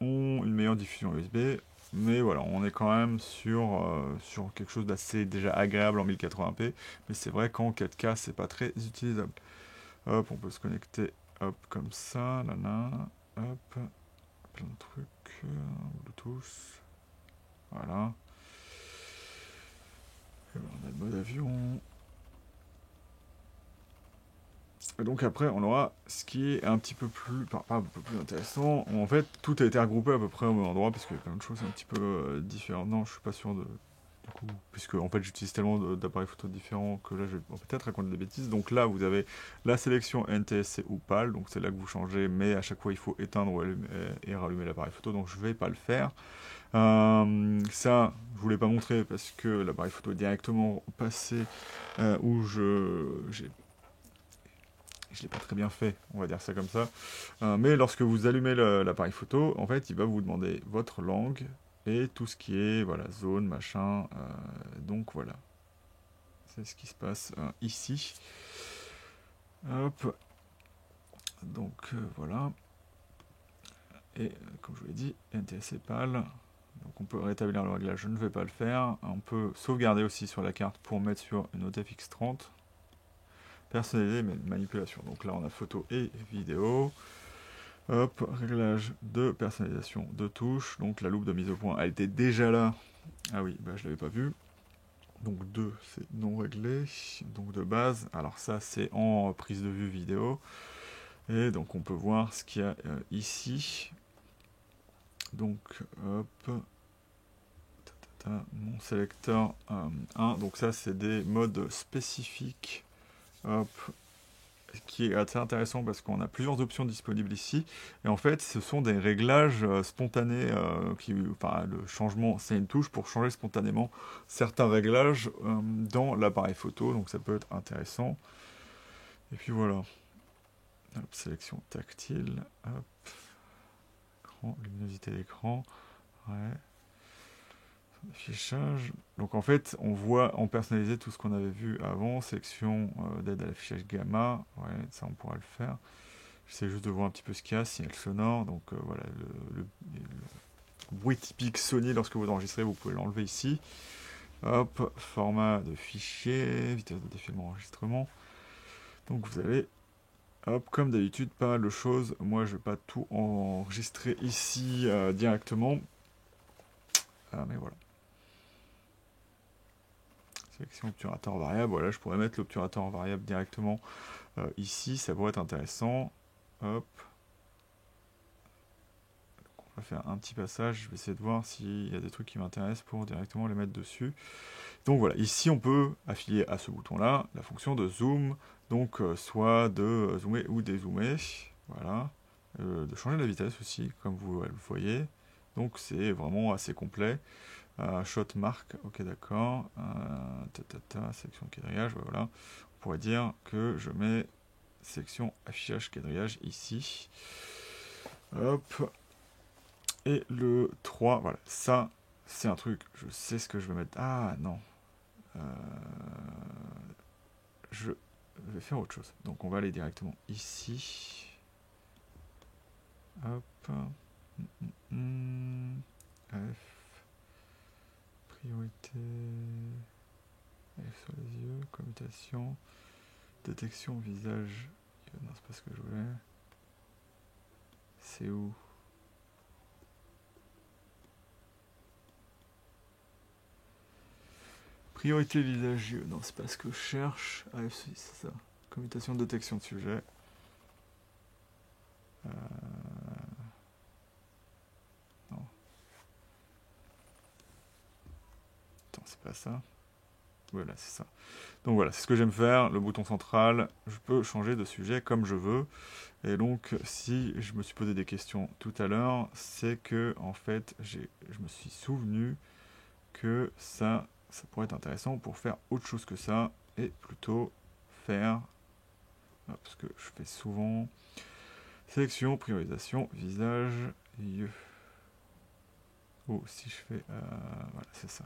une meilleure diffusion USB, mais voilà, on est quand même sur quelque chose d'assez déjà agréable en 1080p, mais c'est vrai qu'en 4K, c'est pas très utilisable. Hop, on peut se connecter, hop, comme ça, là, hop, plein de trucs, Bluetooth, voilà. Et voilà, on a le mode avion. Et donc après, on aura ce qui est un petit peu plus, pas un peu plus intéressant. En fait, tout a été regroupé à peu près au même endroit, parce qu'il y a plein de choses un petit peu différentes. Non, je suis pas sûr de... Du coup, puisque en fait j'utilise tellement d'appareils photo différents que là je vais peut-être raconter des bêtises. Donc là vous avez la sélection NTSC ou PAL, donc c'est là que vous changez, mais à chaque fois il faut éteindre ou allumer, et rallumer l'appareil photo, donc je vais pas le faire. Ça, je voulais pas montrer parce que l'appareil photo est directement passé où j'ai je l'ai pas très bien fait, on va dire ça comme ça. Mais lorsque vous allumez l'appareil photo, en fait, il va vous demander votre langue et tout ce qui est voilà zone, machin. Donc voilà, c'est ce qui se passe ici. Hop. Donc voilà. Et comme je vous l'ai dit, NTSC PAL. Donc on peut rétablir le réglage, je ne vais pas le faire. On peut sauvegarder aussi sur la carte pour mettre sur une OTFX30. Personnaliser manipulation. Donc là on a photo et vidéo. Hop, réglage de personnalisation de touches. Donc la loupe de mise au point, elle était déjà là. Ah oui, bah je l'avais pas vu. Donc 2, c'est non réglé. Donc de base, alors ça c'est en prise de vue vidéo. Et donc on peut voir ce qu'il y a ici. Donc hop. Mon sélecteur 1. Donc ça c'est des modes spécifiques. Hop, qui est assez intéressant parce qu'on a plusieurs options disponibles ici. Et en fait, ce sont des réglages spontanés. Enfin, le changement, c'est une touche pour changer spontanément certains réglages dans l'appareil photo. Donc ça peut être intéressant. Et puis voilà. Hop, sélection tactile. Hop. Écran, luminosité d'écran. Ouais. Affichage. Donc en fait, on voit en personnalisé tout ce qu'on avait vu avant. Sélection d'aide à l'affichage gamma. Ouais, ça on pourra le faire. J'essaie juste de voir un petit peu ce qu'il y a, signal sonore. Donc voilà, le bruit typique Sony lorsque vous enregistrez, vous pouvez l'enlever ici. Hop, format de fichier, vitesse de défilement enregistrement. Donc vous avez, hop, comme d'habitude, pas mal de choses. Moi, je ne vais pas tout enregistrer ici directement. Mais voilà. Sélection obturateur variable. Voilà, je pourrais mettre l'obturateur variable directement ici. Ça pourrait être intéressant. Hop. On va faire un petit passage, je vais essayer de voir s'il y a des trucs qui m'intéressent pour directement les mettre dessus. Donc voilà, ici on peut affilier à ce bouton-là la fonction de zoom, donc soit de zoomer ou dézoomer, voilà, de changer la vitesse aussi, comme vous le voyez. Donc c'est vraiment assez complet. Shot marque, ok d'accord, section quadrillage, voilà. On pourrait dire que je mets section affichage quadrillage ici. Hop. Et le 3, voilà, ça, c'est un truc, je sais ce que je vais mettre. Ah, non. Je vais faire autre chose. Donc, on va aller directement ici. Hop. F. Priorité. F sur les yeux. Commutation. Détection visage. Non, c'est pas ce que je voulais. C'est où? Priorité visage, non, c'est pas ce que je cherche. AFC, c'est ça. Commutation de détection de sujet. Non. Attends, c'est pas ça. Voilà, c'est ça. Donc voilà, c'est ce que j'aime faire. Le bouton central, je peux changer de sujet comme je veux. Et donc, si je me suis posé des questions tout à l'heure, c'est que, en fait, je me suis souvenu que ça pourrait être intéressant pour faire autre chose que ça, et plutôt faire, parce que je fais souvent, sélection, priorisation, visage, yeux. Ou si je fais, voilà, c'est ça.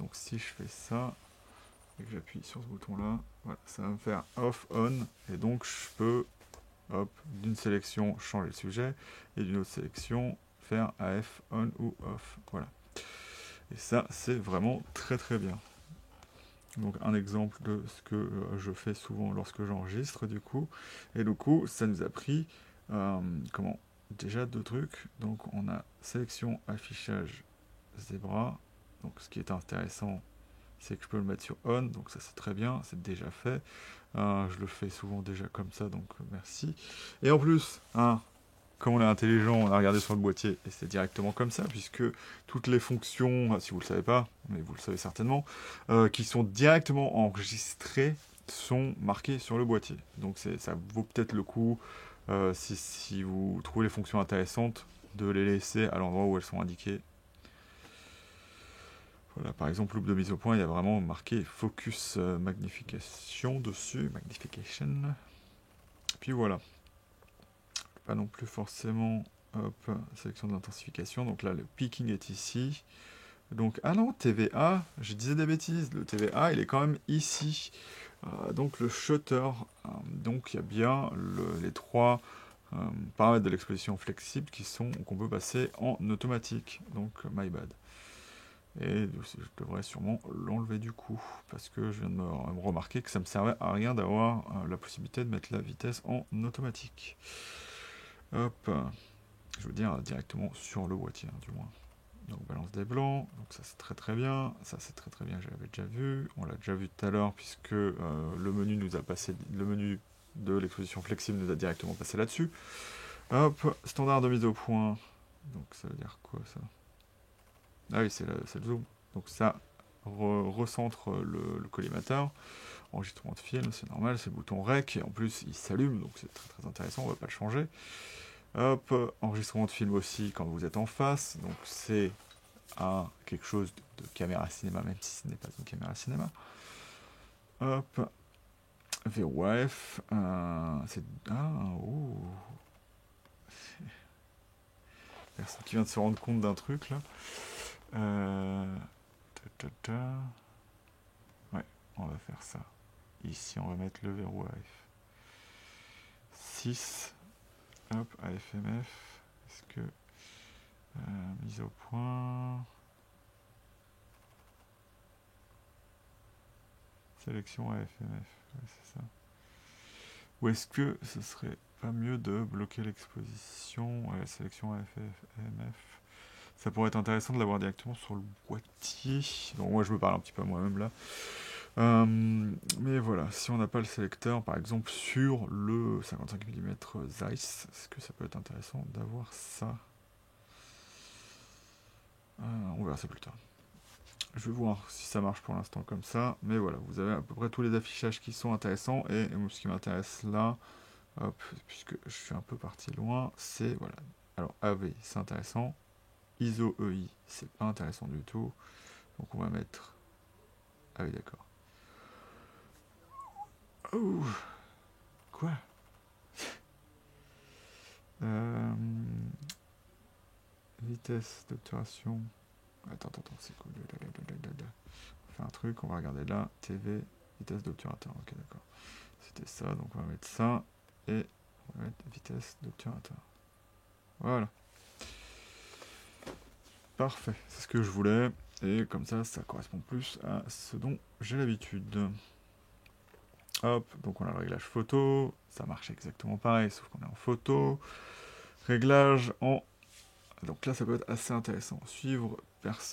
Donc si je fais ça, et que j'appuie sur ce bouton-là, voilà, ça va me faire off, on, et donc je peux, hop, d'une sélection changer le sujet, et d'une autre sélection faire AF, on ou off, voilà. Et ça, c'est vraiment très très bien. Donc un exemple de ce que je fais souvent lorsque j'enregistre du coup. Et du coup, ça nous a pris déjà deux trucs. Donc on a sélection, affichage, zebra. Donc ce qui est intéressant, c'est que je peux le mettre sur on. Donc ça c'est très bien, c'est déjà fait. Je le fais souvent déjà comme ça, donc merci. Et en plus, comme on est intelligent, on a regardé sur le boîtier et c'est directement comme ça, puisque toutes les fonctions, si vous ne le savez pas, mais vous le savez certainement, qui sont directement enregistrées sont marquées sur le boîtier. Donc ça vaut peut-être le coup, si vous trouvez les fonctions intéressantes, de les laisser à l'endroit où elles sont indiquées. Voilà, par exemple, loupe de mise au point, il y a vraiment marqué focus magnification dessus, magnification. Puis voilà. Pas non plus forcément, hop, sélection d'intensification. Donc là, le peaking est ici. Donc, ah non, TVA, je disais des bêtises. Le TVA, il est quand même ici. Donc le shutter, donc il y a bien les trois paramètres de l'exposition flexible qu'on peut passer en automatique. Donc, my bad. Et je devrais sûrement l'enlever du coup, parce que je viens de me remarquer que ça ne me servait à rien d'avoir la possibilité de mettre la vitesse en automatique. Hop, je veux dire directement sur le boîtier, du moins. Donc balance des blancs, donc ça c'est très très bien, ça c'est très très bien, je l'avais déjà vu, on l'a déjà vu tout à l'heure puisque le menu nous a passé, le menu de l'exposition flexible nous a directement passé là-dessus. Hop, standard de mise au point, donc ça veut dire quoi ça? Ah oui, c'est le zoom, donc ça recentre le collimateur. Enregistrement de film, c'est normal, c'est le bouton REC, et en plus il s'allume, donc c'est très très intéressant, on va pas le changer. Hop, enregistrement de film aussi quand vous êtes en face, donc c'est quelque chose de caméra cinéma, même si ce n'est pas une caméra cinéma. Hop, VOF, c'est... Personne qui vient de se rendre compte d'un truc là. Ouais, on va faire ça. Ici, on va mettre le verrou AF. 6. Hop, AFMF. Est-ce que... mise au point... Sélection AFMF. Ouais, c'est ça. Ou est-ce que ce serait pas mieux de bloquer l'exposition? Ouais, sélection AFMF. Ça pourrait être intéressant de l'avoir directement sur le boîtier. Donc moi je me parle un petit peu à moi-même là. Mais voilà, si on n'a pas le sélecteur, par exemple sur le 55 mm Zeiss, est-ce que ça peut être intéressant d'avoir ça? On verra ça plus tard. Je vais voir si ça marche pour l'instant comme ça. Mais voilà, vous avez à peu près tous les affichages qui sont intéressants. Et ce qui m'intéresse là, hop, puisque je suis un peu parti loin, c'est voilà. Alors AV, c'est intéressant. ISO EI, c'est pas intéressant du tout. Donc on va mettre... Ah oui, d'accord. Oh, quoi? Vitesse d'obturation. Attends, c'est cool. On fait un truc, on va regarder là. TV, vitesse d'obturateur. Ok, d'accord. C'était ça, donc on va mettre ça. Et on va mettre vitesse d'obturateur. Voilà. Parfait, c'est ce que je voulais. Et comme ça, ça correspond plus à ce dont j'ai l'habitude. Hop, donc on a le réglage photo. Ça marche exactement pareil, sauf qu'on est en photo. Réglage en... Donc là, ça peut être assez intéressant. Suivre,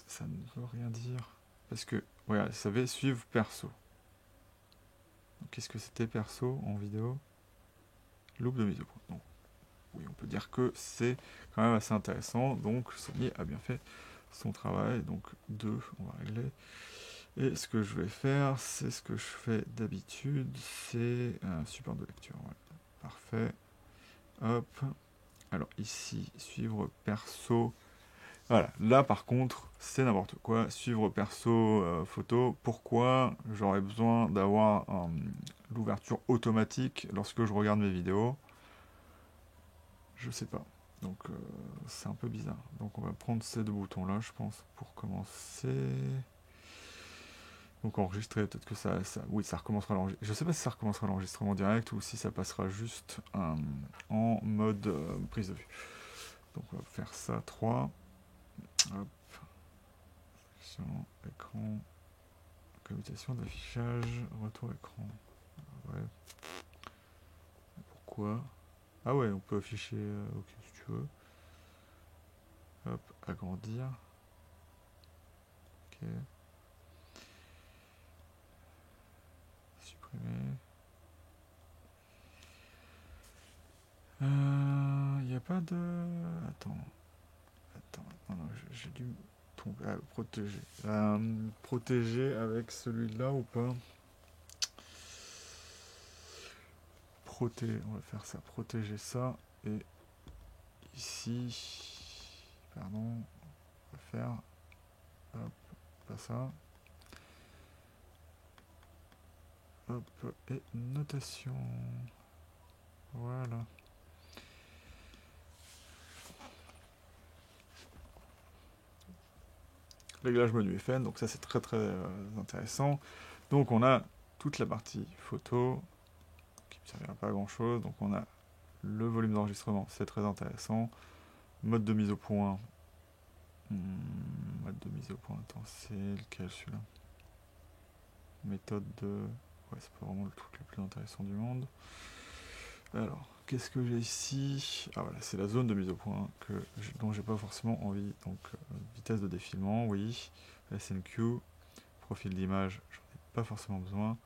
ça ne veut rien dire. Parce que, voilà, ça savez, suivre perso. Qu'est-ce que c'était perso en vidéo? Loupe de mise au point. Donc, oui, on peut dire que c'est quand même assez intéressant. Donc, Sony a bien fait son travail. Donc, 2, on va régler. Et ce que je vais faire, c'est ce que je fais d'habitude, c'est un support de lecture. Voilà. Parfait. Hop. Alors ici, suivre perso. Voilà, là par contre, c'est n'importe quoi. Suivre perso photo. Pourquoi j'aurais besoin d'avoir l'ouverture automatique lorsque je regarde mes vidéos? Je sais pas. Donc c'est un peu bizarre. Donc on va prendre ces deux boutons là, je pense, pour commencer. Donc enregistrer, peut-être que oui, ça recommencera l'enregistrement. Je sais pas si ça recommencera l'enregistrement direct ou si ça passera juste en mode prise de vue. Donc on va faire ça, 3. Hop. Écran. Commutation d'affichage. Retour écran. Ouais. Pourquoi? Ah ouais, on peut afficher. Ok, si tu veux. Hop, agrandir. Ok. Supprimer. Il n'y a pas de. Attends. Non, j'ai dû tomber. Ah, protéger. Protéger avec celui-là ou pas? On va faire ça. Protéger ça. Et ici. Pardon. On va faire. Hop, pas ça. Hop, et notation. Voilà. Réglage menu FN, donc ça c'est très intéressant. Donc on a toute la partie photo, qui ne servira pas à grand chose. Donc on a le volume d'enregistrement, c'est très intéressant. Mode de mise au point. Mode de mise au point, attends, c'est lequel celui-là? Méthode de. Ouais, c'est pas vraiment le truc le plus intéressant du monde. Alors, qu'est-ce que j'ai ici? Ah voilà, c'est la zone de mise au point dont j'ai pas forcément envie. Donc, vitesse de défilement, oui. SNQ, profil d'image, j'en ai pas forcément besoin.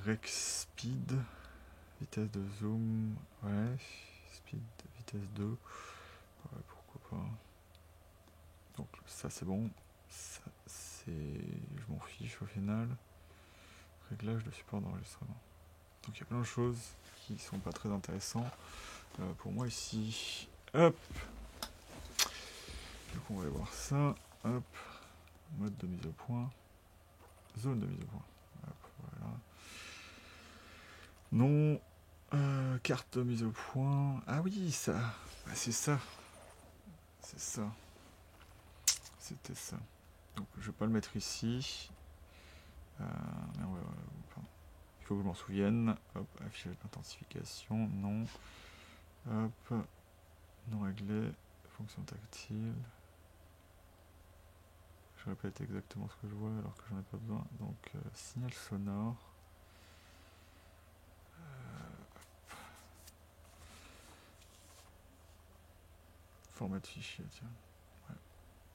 Rec speed, vitesse de zoom, ouais. Speed, vitesse 2, ouais, pourquoi pas. Donc, ça c'est bon. Ça, c'est. Je m'en fiche au final. Réglage de support d'enregistrement. Donc, il y a plein de choses qui sont pas très intéressants. Pour moi ici, hop, donc on va aller voir ça, hop, mode de mise au point, zone de mise au point, hop, voilà, non, carte de mise au point, ah oui, ça, bah, c'est ça, c'était ça, donc je vais pas le mettre ici, mais il faut que je m'en souvienne, hop, affichage d'intensification, non, hop, non réglé, fonction tactile. Je répète exactement ce que je vois alors que j'en ai pas besoin. Donc, signal sonore. Format de fichier, tiens. Ouais.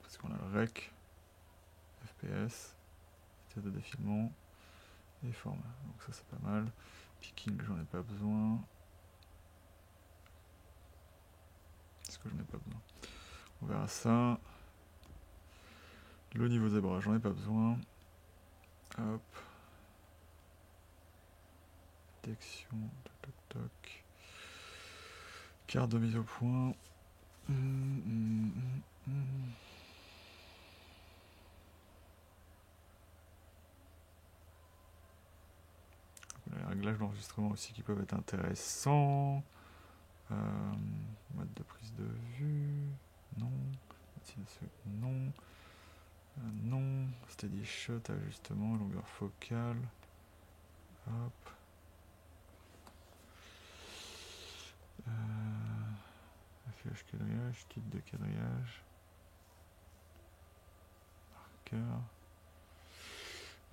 Parce qu'on a le rec, FPS, vitesse de défilement et format. Donc ça c'est pas mal. Picking, j'en ai pas besoin. Est-ce que j'en ai pas besoin? On verra ça. Le niveau zébra, j'en ai pas besoin. Hop. Détection, toc toc toc. Carte de mise au point. Les réglages d'enregistrement aussi qui peuvent être intéressants. Mode de prise de vue. Non. Non. Non. Steady shot, ajustement, longueur focale. Hop. Affichage quadrillage, kit de quadrillage. Marqueur.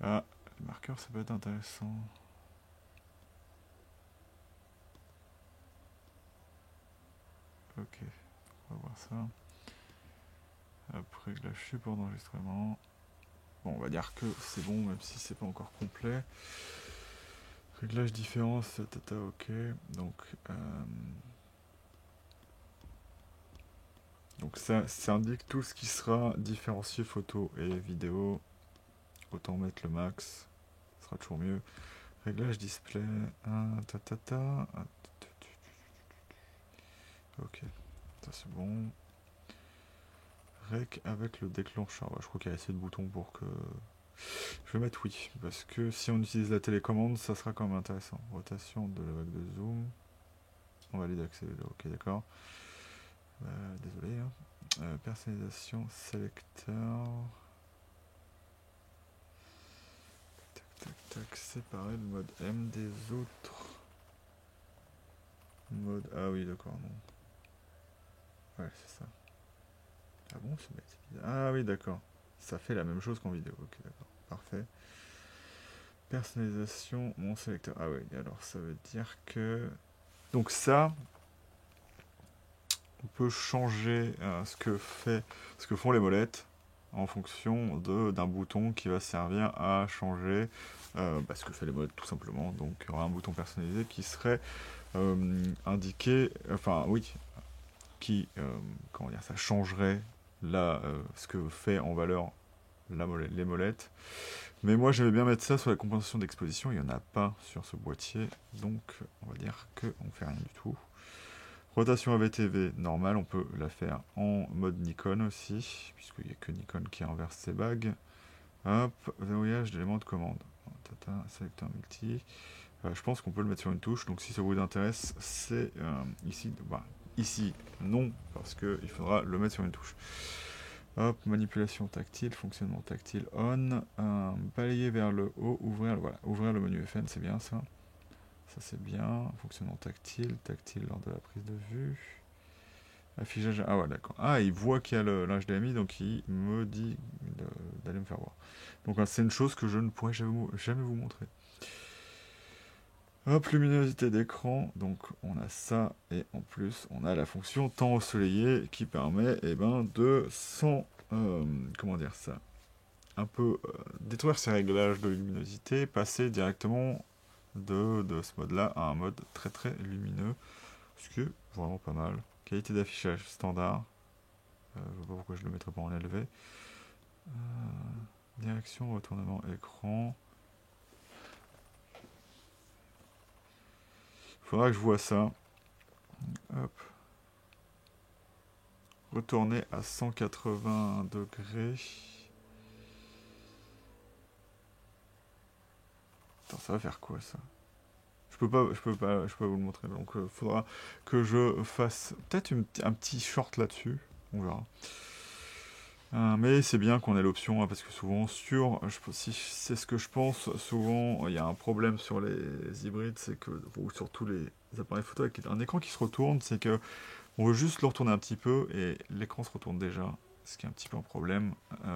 Ah, le marqueur ça peut être intéressant. Ok, on va voir ça. Après, réglage support d'enregistrement. Bon, on va dire que c'est bon, même si c'est pas encore complet. Réglage différence, tata, ok. Donc ça indique tout ce qui sera différencié photo et vidéo. Autant mettre le max, ce sera toujours mieux. Réglage display, ok, ça c'est bon. Rec avec le déclencheur, je crois qu'il y a assez de boutons pour que... Je vais mettre oui, parce que si on utilise la télécommande, ça sera quand même intéressant. Rotation de la vague de zoom. On valide accès, ok d'accord. Désolé. Personnalisation, sélecteur. Tac tac tac, séparer le mode M des autres. Mode... Ah oui d'accord, non. Ouais c'est ça. Ah bon, c'est bizarre. Ah oui d'accord. Ça fait la même chose qu'en vidéo, ok d'accord. Parfait. Personnalisation, mon sélecteur. Ah oui, alors ça veut dire que... Donc ça, on peut changer ce que font les molettes en fonction d'un bouton qui va servir à changer ce que fait les molettes tout simplement. Donc il y aura un bouton personnalisé qui serait indiqué, enfin oui, qui, comment dire, ça changerait ce que fait en valeur les molettes. Mais moi j'aimais bien mettre ça sur la compensation d'exposition, il n'y en a pas sur ce boîtier, donc on va dire qu'on ne fait rien du tout. Rotation AVTV normale, on peut la faire en mode Nikon aussi, puisqu'il n'y a que Nikon qui inverse ses bagues. Hop, verrouillage d'éléments de commande. Tata, sélecteur multi. Je pense qu'on peut le mettre sur une touche, donc si ça vous intéresse, c'est ici. Ici, non, parce qu'il faudra le mettre sur une touche. Hop, manipulation tactile, fonctionnement tactile on. Balayer vers le haut, ouvrir le menu FN, c'est bien ça. Ça c'est bien. Fonctionnement tactile lors de la prise de vue. Affichage, ah ouais d'accord. Ah, il voit qu'il y a l'HDMI, donc il me dit d'aller me faire voir. Donc c'est une chose que je ne pourrais jamais vous montrer. Hop, luminosité d'écran, donc on a ça, et en plus on a la fonction temps ensoleillé qui permet de comment dire ça, un peu détruire ces réglages de luminosité, passer directement de ce mode là à un mode très très lumineux, ce qui est vraiment pas mal. Qualité d'affichage standard, je vois pas pourquoi je le mettrais pas en élevé. Direction, retournement écran. Faudra que je vois ça. Hop. Retourner à 180 degrés. Attends, ça va faire quoi ça? Je peux pas vous le montrer. Donc faudra que je fasse peut-être un petit short là-dessus. On verra. Mais c'est bien qu'on ait l'option, parce que souvent si c'est ce que je pense, souvent il y a un problème sur les hybrides, c'est que, ou sur tous les appareils photo avec un écran qui se retourne, c'est que on veut juste le retourner un petit peu et l'écran se retourne déjà, ce qui est un petit peu un problème.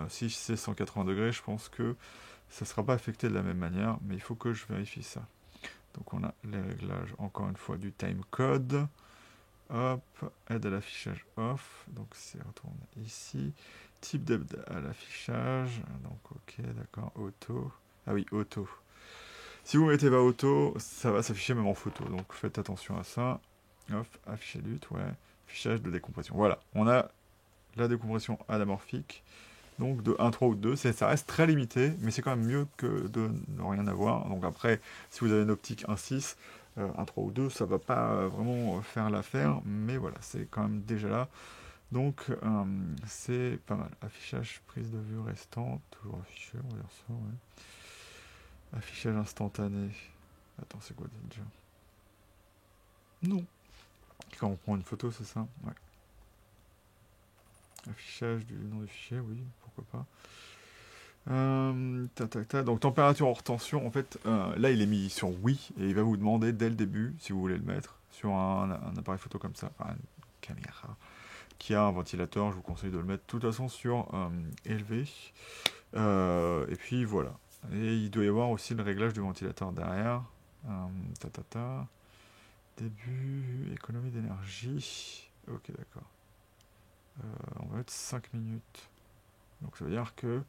Si c'est 180 degrés, je pense que ça ne sera pas affecté de la même manière, mais il faut que je vérifie ça. Donc on a les réglages, encore une fois, du timecode. Hop, aide à l'affichage off, donc c'est retourné ici. Type d'aide à l'affichage, donc ok, d'accord, auto. Ah oui, auto. Si vous mettez pas auto, ça va s'afficher même en photo, donc faites attention à ça. Hop, afficher lutte, ouais. Affichage de décompression. Voilà, on a la décompression anamorphique, donc de 1.3 ou 2. Ça reste très limité, mais c'est quand même mieux que de ne rien avoir. Donc après, si vous avez une optique 1.6, 1.3 ou 2, ça va pas vraiment faire l'affaire, mais voilà, c'est quand même déjà là. Donc c'est pas mal. Affichage, prise de vue restante, toujours affiché, on va dire ça, ouais. Affichage instantané. Attends, c'est quoi déjà? Non. Quand on prend une photo, c'est ça? Ouais. Affichage du nom du fichier, oui, pourquoi pas. Donc température hors tension, en fait, là il est mis sur oui, et il va vous demander dès le début, si vous voulez le mettre, sur un appareil photo comme ça, enfin une caméra, qui a un ventilateur, je vous conseille de le mettre de toute façon sur élevé. Et puis voilà. Et il doit y avoir aussi le réglage du ventilateur derrière. Début, économie d'énergie. Ok, d'accord. On va mettre 5 minutes. Donc ça veut dire que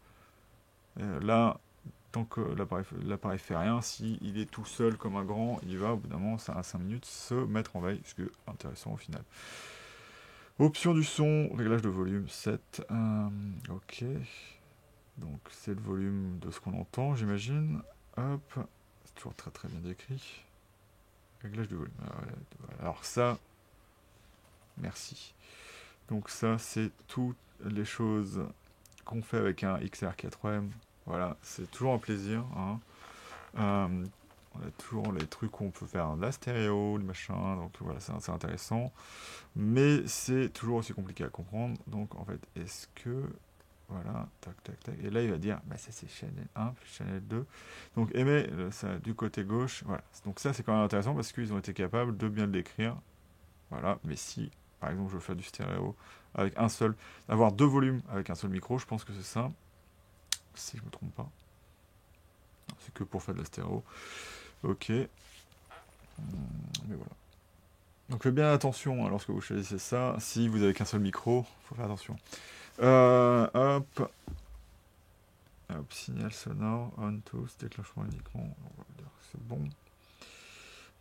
Là, tant que l'appareil fait rien, s'il est tout seul comme un grand, il va au bout d'un moment, ça à 5 minutes, se mettre en veille, ce qui est intéressant au final. Option du son, réglage de volume 7. Ok. Donc c'est le volume de ce qu'on entend, j'imagine. Hop. C'est toujours très très bien décrit. Réglage de volume. Alors ça, merci. Donc ça, c'est toutes les choses qu'on fait avec un XR4M. Voilà, c'est toujours un plaisir. Hein. On a toujours les trucs qu'on peut faire de la stéréo, le machin, donc voilà, c'est intéressant. Mais c'est toujours aussi compliqué à comprendre. Donc en fait, est-ce que... Voilà, tac, tac, tac. Et là, il va dire, bah ça c'est Channel 1 plus Channel 2. Donc émet ça, du côté gauche. Voilà. Donc ça, c'est quand même intéressant parce qu'ils ont été capables de bien le décrire. Voilà, mais si, par exemple, je veux faire du stéréo avec un seul... Avoir deux volumes avec un seul micro, je pense que c'est ça. Si je me trompe pas. C'est que pour faire de la stéréo. Ok. Mais voilà. Donc faites bien attention hein, lorsque vous choisissez ça. Si vous avez qu'un seul micro, faut faire attention. Hop. Hop, signal sonore, on tous, déclenchement uniquement. On va dire que c'est bon.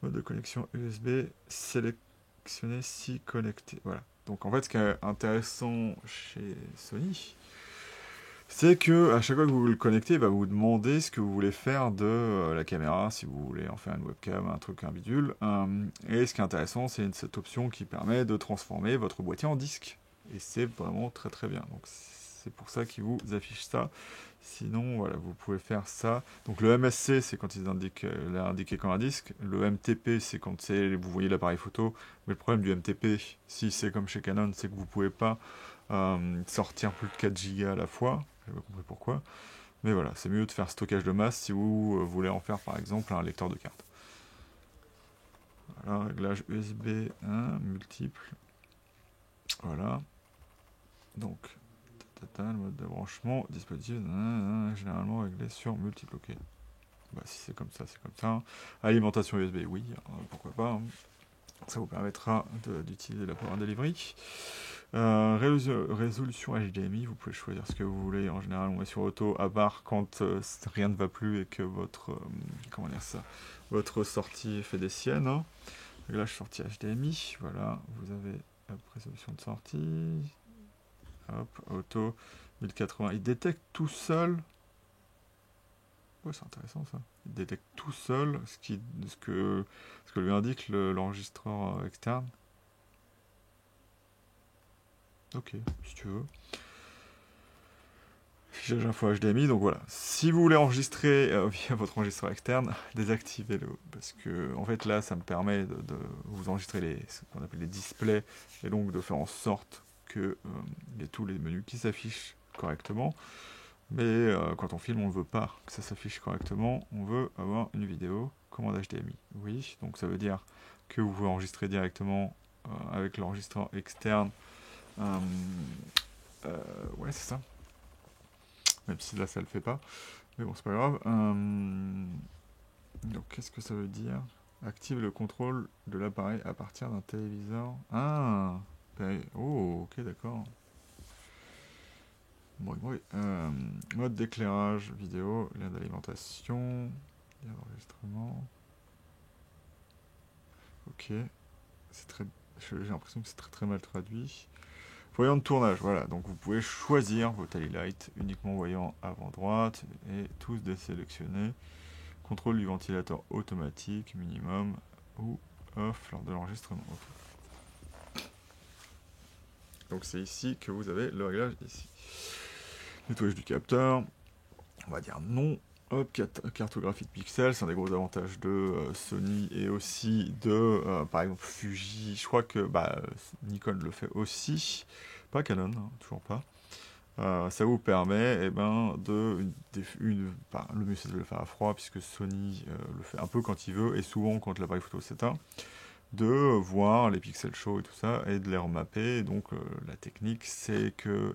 Mode de connexion USB, sélectionner si connecté. Voilà. Donc en fait, ce qui est intéressant chez Sony, c'est que à chaque fois que vous le connectez, il va vous demander ce que vous voulez faire de la caméra, si vous voulez en faire une webcam, un truc, un bidule. Et ce qui est intéressant, c'est cette option qui permet de transformer votre boîtier en disque. Et c'est vraiment très très bien. Donc c'est pour ça qu'il vous affiche ça. Sinon, voilà, vous pouvez faire ça. Donc le MSC, c'est quand ils indiquent indiqué comme un disque. Le MTP, c'est quand vous voyez l'appareil photo. Mais le problème du MTP, si c'est comme chez Canon, c'est que vous ne pouvez pas sortir plus de 4 Go à la fois. J'ai pas compris pourquoi. Mais voilà, c'est mieux de faire stockage de masse si vous voulez en faire par exemple un lecteur de carte. Voilà, réglage USB 1, multiple. Voilà. Donc, le mode de branchement, dispositif, généralement réglé sur multiple. Ok. Bah, si c'est comme ça, c'est comme ça. Alimentation USB, oui, pourquoi pas. Hein. Ça vous permettra d'utiliser la Power Delivery. Résolution HDMI, vous pouvez choisir ce que vous voulez. En général, on est sur auto, à part quand rien ne va plus et que votre comment dire ça, votre sortie fait des siennes. Hein. Réglage sortie HDMI, voilà, vous avez résolution de sortie. Hop, auto 1080. Il détecte tout seul. Ouais, c'est intéressant ça. Il détecte tout seul ce que lui indique l'enregistreur externe. Ok, si tu veux. Fichage info HDMI, donc voilà. Si vous voulez enregistrer via votre enregistreur externe, désactivez-le. Parce que, en fait, là, ça me permet de vous enregistrer ce qu'on appelle les displays, et donc de faire en sorte que il y ait tous les menus qui s'affichent correctement. Mais quand on filme, on ne veut pas que ça s'affiche correctement. On veut avoir une vidéo commande HDMI. Oui, donc ça veut dire que vous pouvez enregistrer directement avec l'enregistreur externe. Ouais, c'est ça. Même si là, ça le fait pas. Mais bon, c'est pas grave. Donc, qu'est-ce que ça veut dire? Active le contrôle de l'appareil à partir d'un téléviseur. Ah! Oh, ok, d'accord. Oui. Mode d'éclairage vidéo, lien d'alimentation, lien d'enregistrement. Ok. J'ai l'impression que c'est très très mal traduit. Voyant de tournage, voilà. Donc vous pouvez choisir vos tally lights uniquement voyant avant droite et tous désélectionnés. Contrôle du ventilateur automatique minimum ou off lors de l'enregistrement. Okay. Donc c'est ici que vous avez le réglage ici. Nettoyage du capteur, on va dire non. Hop, cartographie de pixels, c'est un des gros avantages de Sony et aussi de, par exemple, Fuji. Je crois que Nikon le fait aussi, pas Canon, hein, toujours pas. Ça vous permet le mieux c'est de le faire à froid puisque Sony le fait un peu quand il veut et souvent quand l'appareil photo s'éteint, de voir les pixels chauds et tout ça et de les remapper. Donc la technique c'est que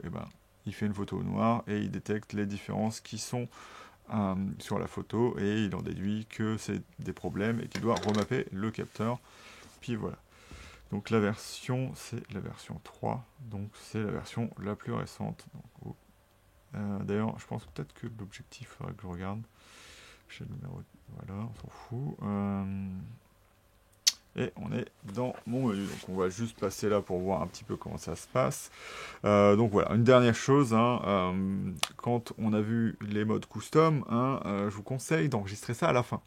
il fait une photo au noir et il détecte les différences qui sont sur la photo et il en déduit que c'est des problèmes et qu'il doit remapper le capteur. Puis voilà. Donc la version, c'est la version 3, donc c'est la version la plus récente. Donc, D'ailleurs, je pense peut-être que l'objectif, il faudrait que je regarde. Chaîne numéro... Voilà, on s'en fout. Et on est dans mon menu. Donc on va juste passer là pour voir un petit peu comment ça se passe. Donc voilà, une dernière chose, hein, quand on a vu les modes custom, hein, je vous conseille d'enregistrer ça à la fin.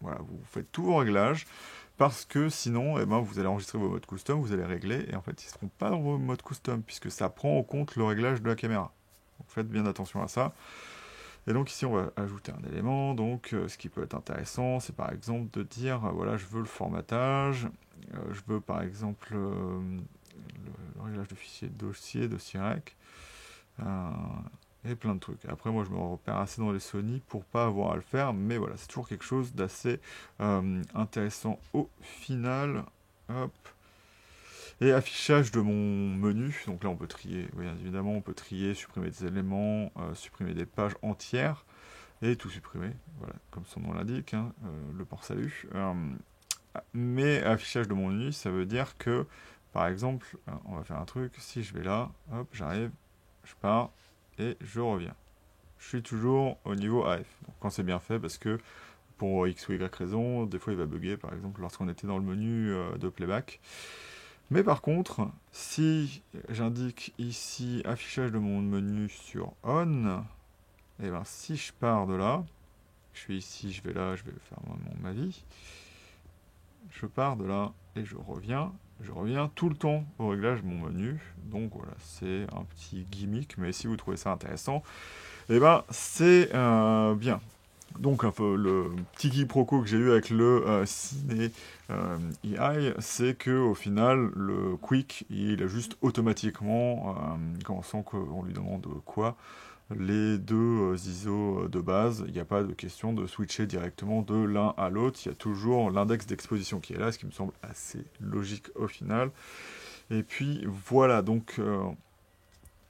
Voilà, vous faites tous vos réglages, parce que sinon, eh ben, vous allez enregistrer vos modes custom, vous allez régler, et en fait, ils ne seront pas dans vos modes custom, puisque ça prend en compte le réglage de la caméra. Donc faites bien attention à ça. Et donc ici, on va ajouter un élément. Donc, ce qui peut être intéressant, c'est par exemple de dire, voilà, je veux le formatage, je veux par exemple le réglage de fichier dossier rec, et plein de trucs. Après, moi, je me repère assez dans les Sony pour pas avoir à le faire, mais voilà, c'est toujours quelque chose d'assez intéressant au final. Hop. Et affichage de mon menu, donc là on peut trier, oui, évidemment on peut trier, supprimer des éléments, supprimer des pages entières, et tout supprimer, voilà, comme son nom l'indique, hein, le port salut. Mais affichage de mon menu, ça veut dire que, par exemple, on va faire un truc, si je vais là, hop, j'arrive, je pars, et je reviens. Je suis toujours au niveau AF, donc quand c'est bien fait, parce que pour X ou Y raison, des fois il va bugger, par exemple lorsqu'on était dans le menu de playback. Mais par contre, si j'indique ici affichage de mon menu sur on, et bien si je pars de là, je suis ici, je vais là, je vais faire ma vie, je pars de là et je reviens tout le temps au réglage de mon menu. Donc voilà, c'est un petit gimmick, mais si vous trouvez ça intéressant, et ben c'est bien. Donc un peu le petit quiproquo que j'ai eu avec le Ciné AI, c'est que au final le Quick il a juste automatiquement, quand on sent qu'on lui demande quoi, les deux ISO de base, il n'y a pas de question de switcher directement de l'un à l'autre, il y a toujours l'index d'exposition qui est là, ce qui me semble assez logique au final. Et puis voilà, donc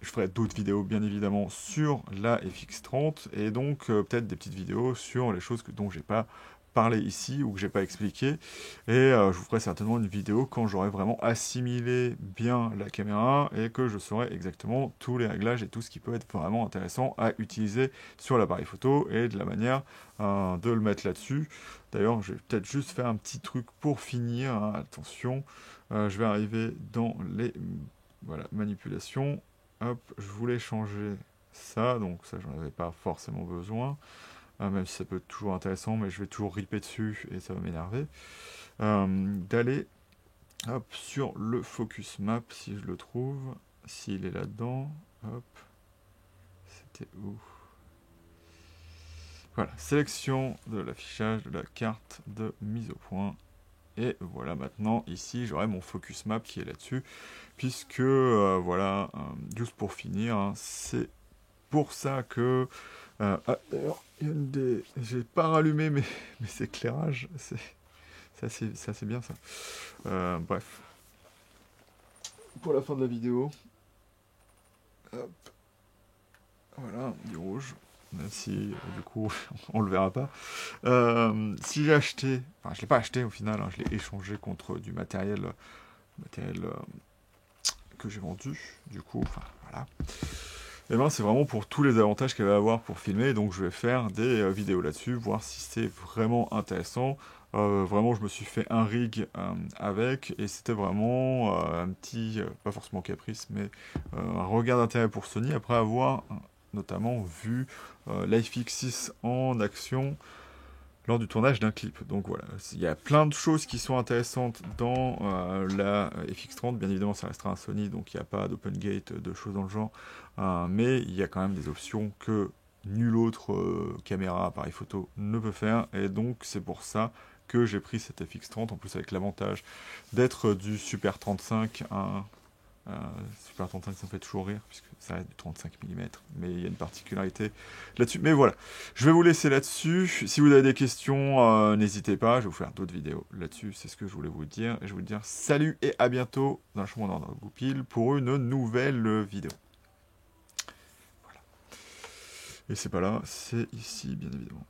je ferai d'autres vidéos bien évidemment sur la FX30 et donc peut-être des petites vidéos sur les choses dont j'ai pas parlé ici ou que j'ai pas expliqué. Et je vous ferai certainement une vidéo quand j'aurai vraiment assimilé bien la caméra et que je saurai exactement tous les réglages et tout ce qui peut être vraiment intéressant à utiliser sur l'appareil photo et de la manière de le mettre là-dessus. D'ailleurs, je vais peut-être juste faire un petit truc pour finir, hein. Attention, je vais arriver dans les voilà, manipulations. Hop, je voulais changer ça, donc ça j'en avais pas forcément besoin, même si ça peut être toujours intéressant, mais je vais toujours ripper dessus et ça va m'énerver. D'aller hop, sur le focus map si je le trouve, s'il est là-dedans, hop, c'était où? Voilà, sélection de l'affichage de la carte de mise au point. Et voilà, maintenant, ici, j'aurai mon focus map qui est là-dessus, puisque, voilà, juste pour finir, hein, c'est pour ça que... ah, d'ailleurs, il y a une des... J'ai pas rallumé mes éclairages, c'est assez bien ça. Bref. Pour la fin de la vidéo, hop, voilà, du rouge. Même si, du coup, on le verra pas. Si j'ai acheté, enfin, je l'ai pas acheté au final, hein, je l'ai échangé contre du matériel que j'ai vendu, du coup, enfin, voilà. Et ben, c'est vraiment pour tous les avantages qu'elle va avoir pour filmer, donc je vais faire des vidéos là-dessus, voir si c'est vraiment intéressant. Vraiment, je me suis fait un rig avec, et c'était vraiment un petit, pas forcément caprice, mais un regard d'intérêt pour Sony, après avoir notamment vu l'IFX6 en action lors du tournage d'un clip. Donc voilà, il y a plein de choses qui sont intéressantes dans la FX30. Bien évidemment, ça restera un Sony, donc il n'y a pas d'open gate, de choses dans le genre. Mais il y a quand même des options que nulle autre caméra, appareil photo ne peut faire. Et donc c'est pour ça que j'ai pris cette FX30, en plus avec l'avantage d'être du Super 35 à Super 35, ça me fait toujours rire, puisque ça reste du 35 mm, mais il y a une particularité là-dessus. Mais voilà, je vais vous laisser là-dessus. Si vous avez des questions, n'hésitez pas, je vais vous faire d'autres vidéos là-dessus, c'est ce que je voulais vous dire. Et je vais vous dire salut et à bientôt dans le chemin dans Goupil pour une nouvelle vidéo. Voilà. Et c'est pas là, c'est ici, bien évidemment.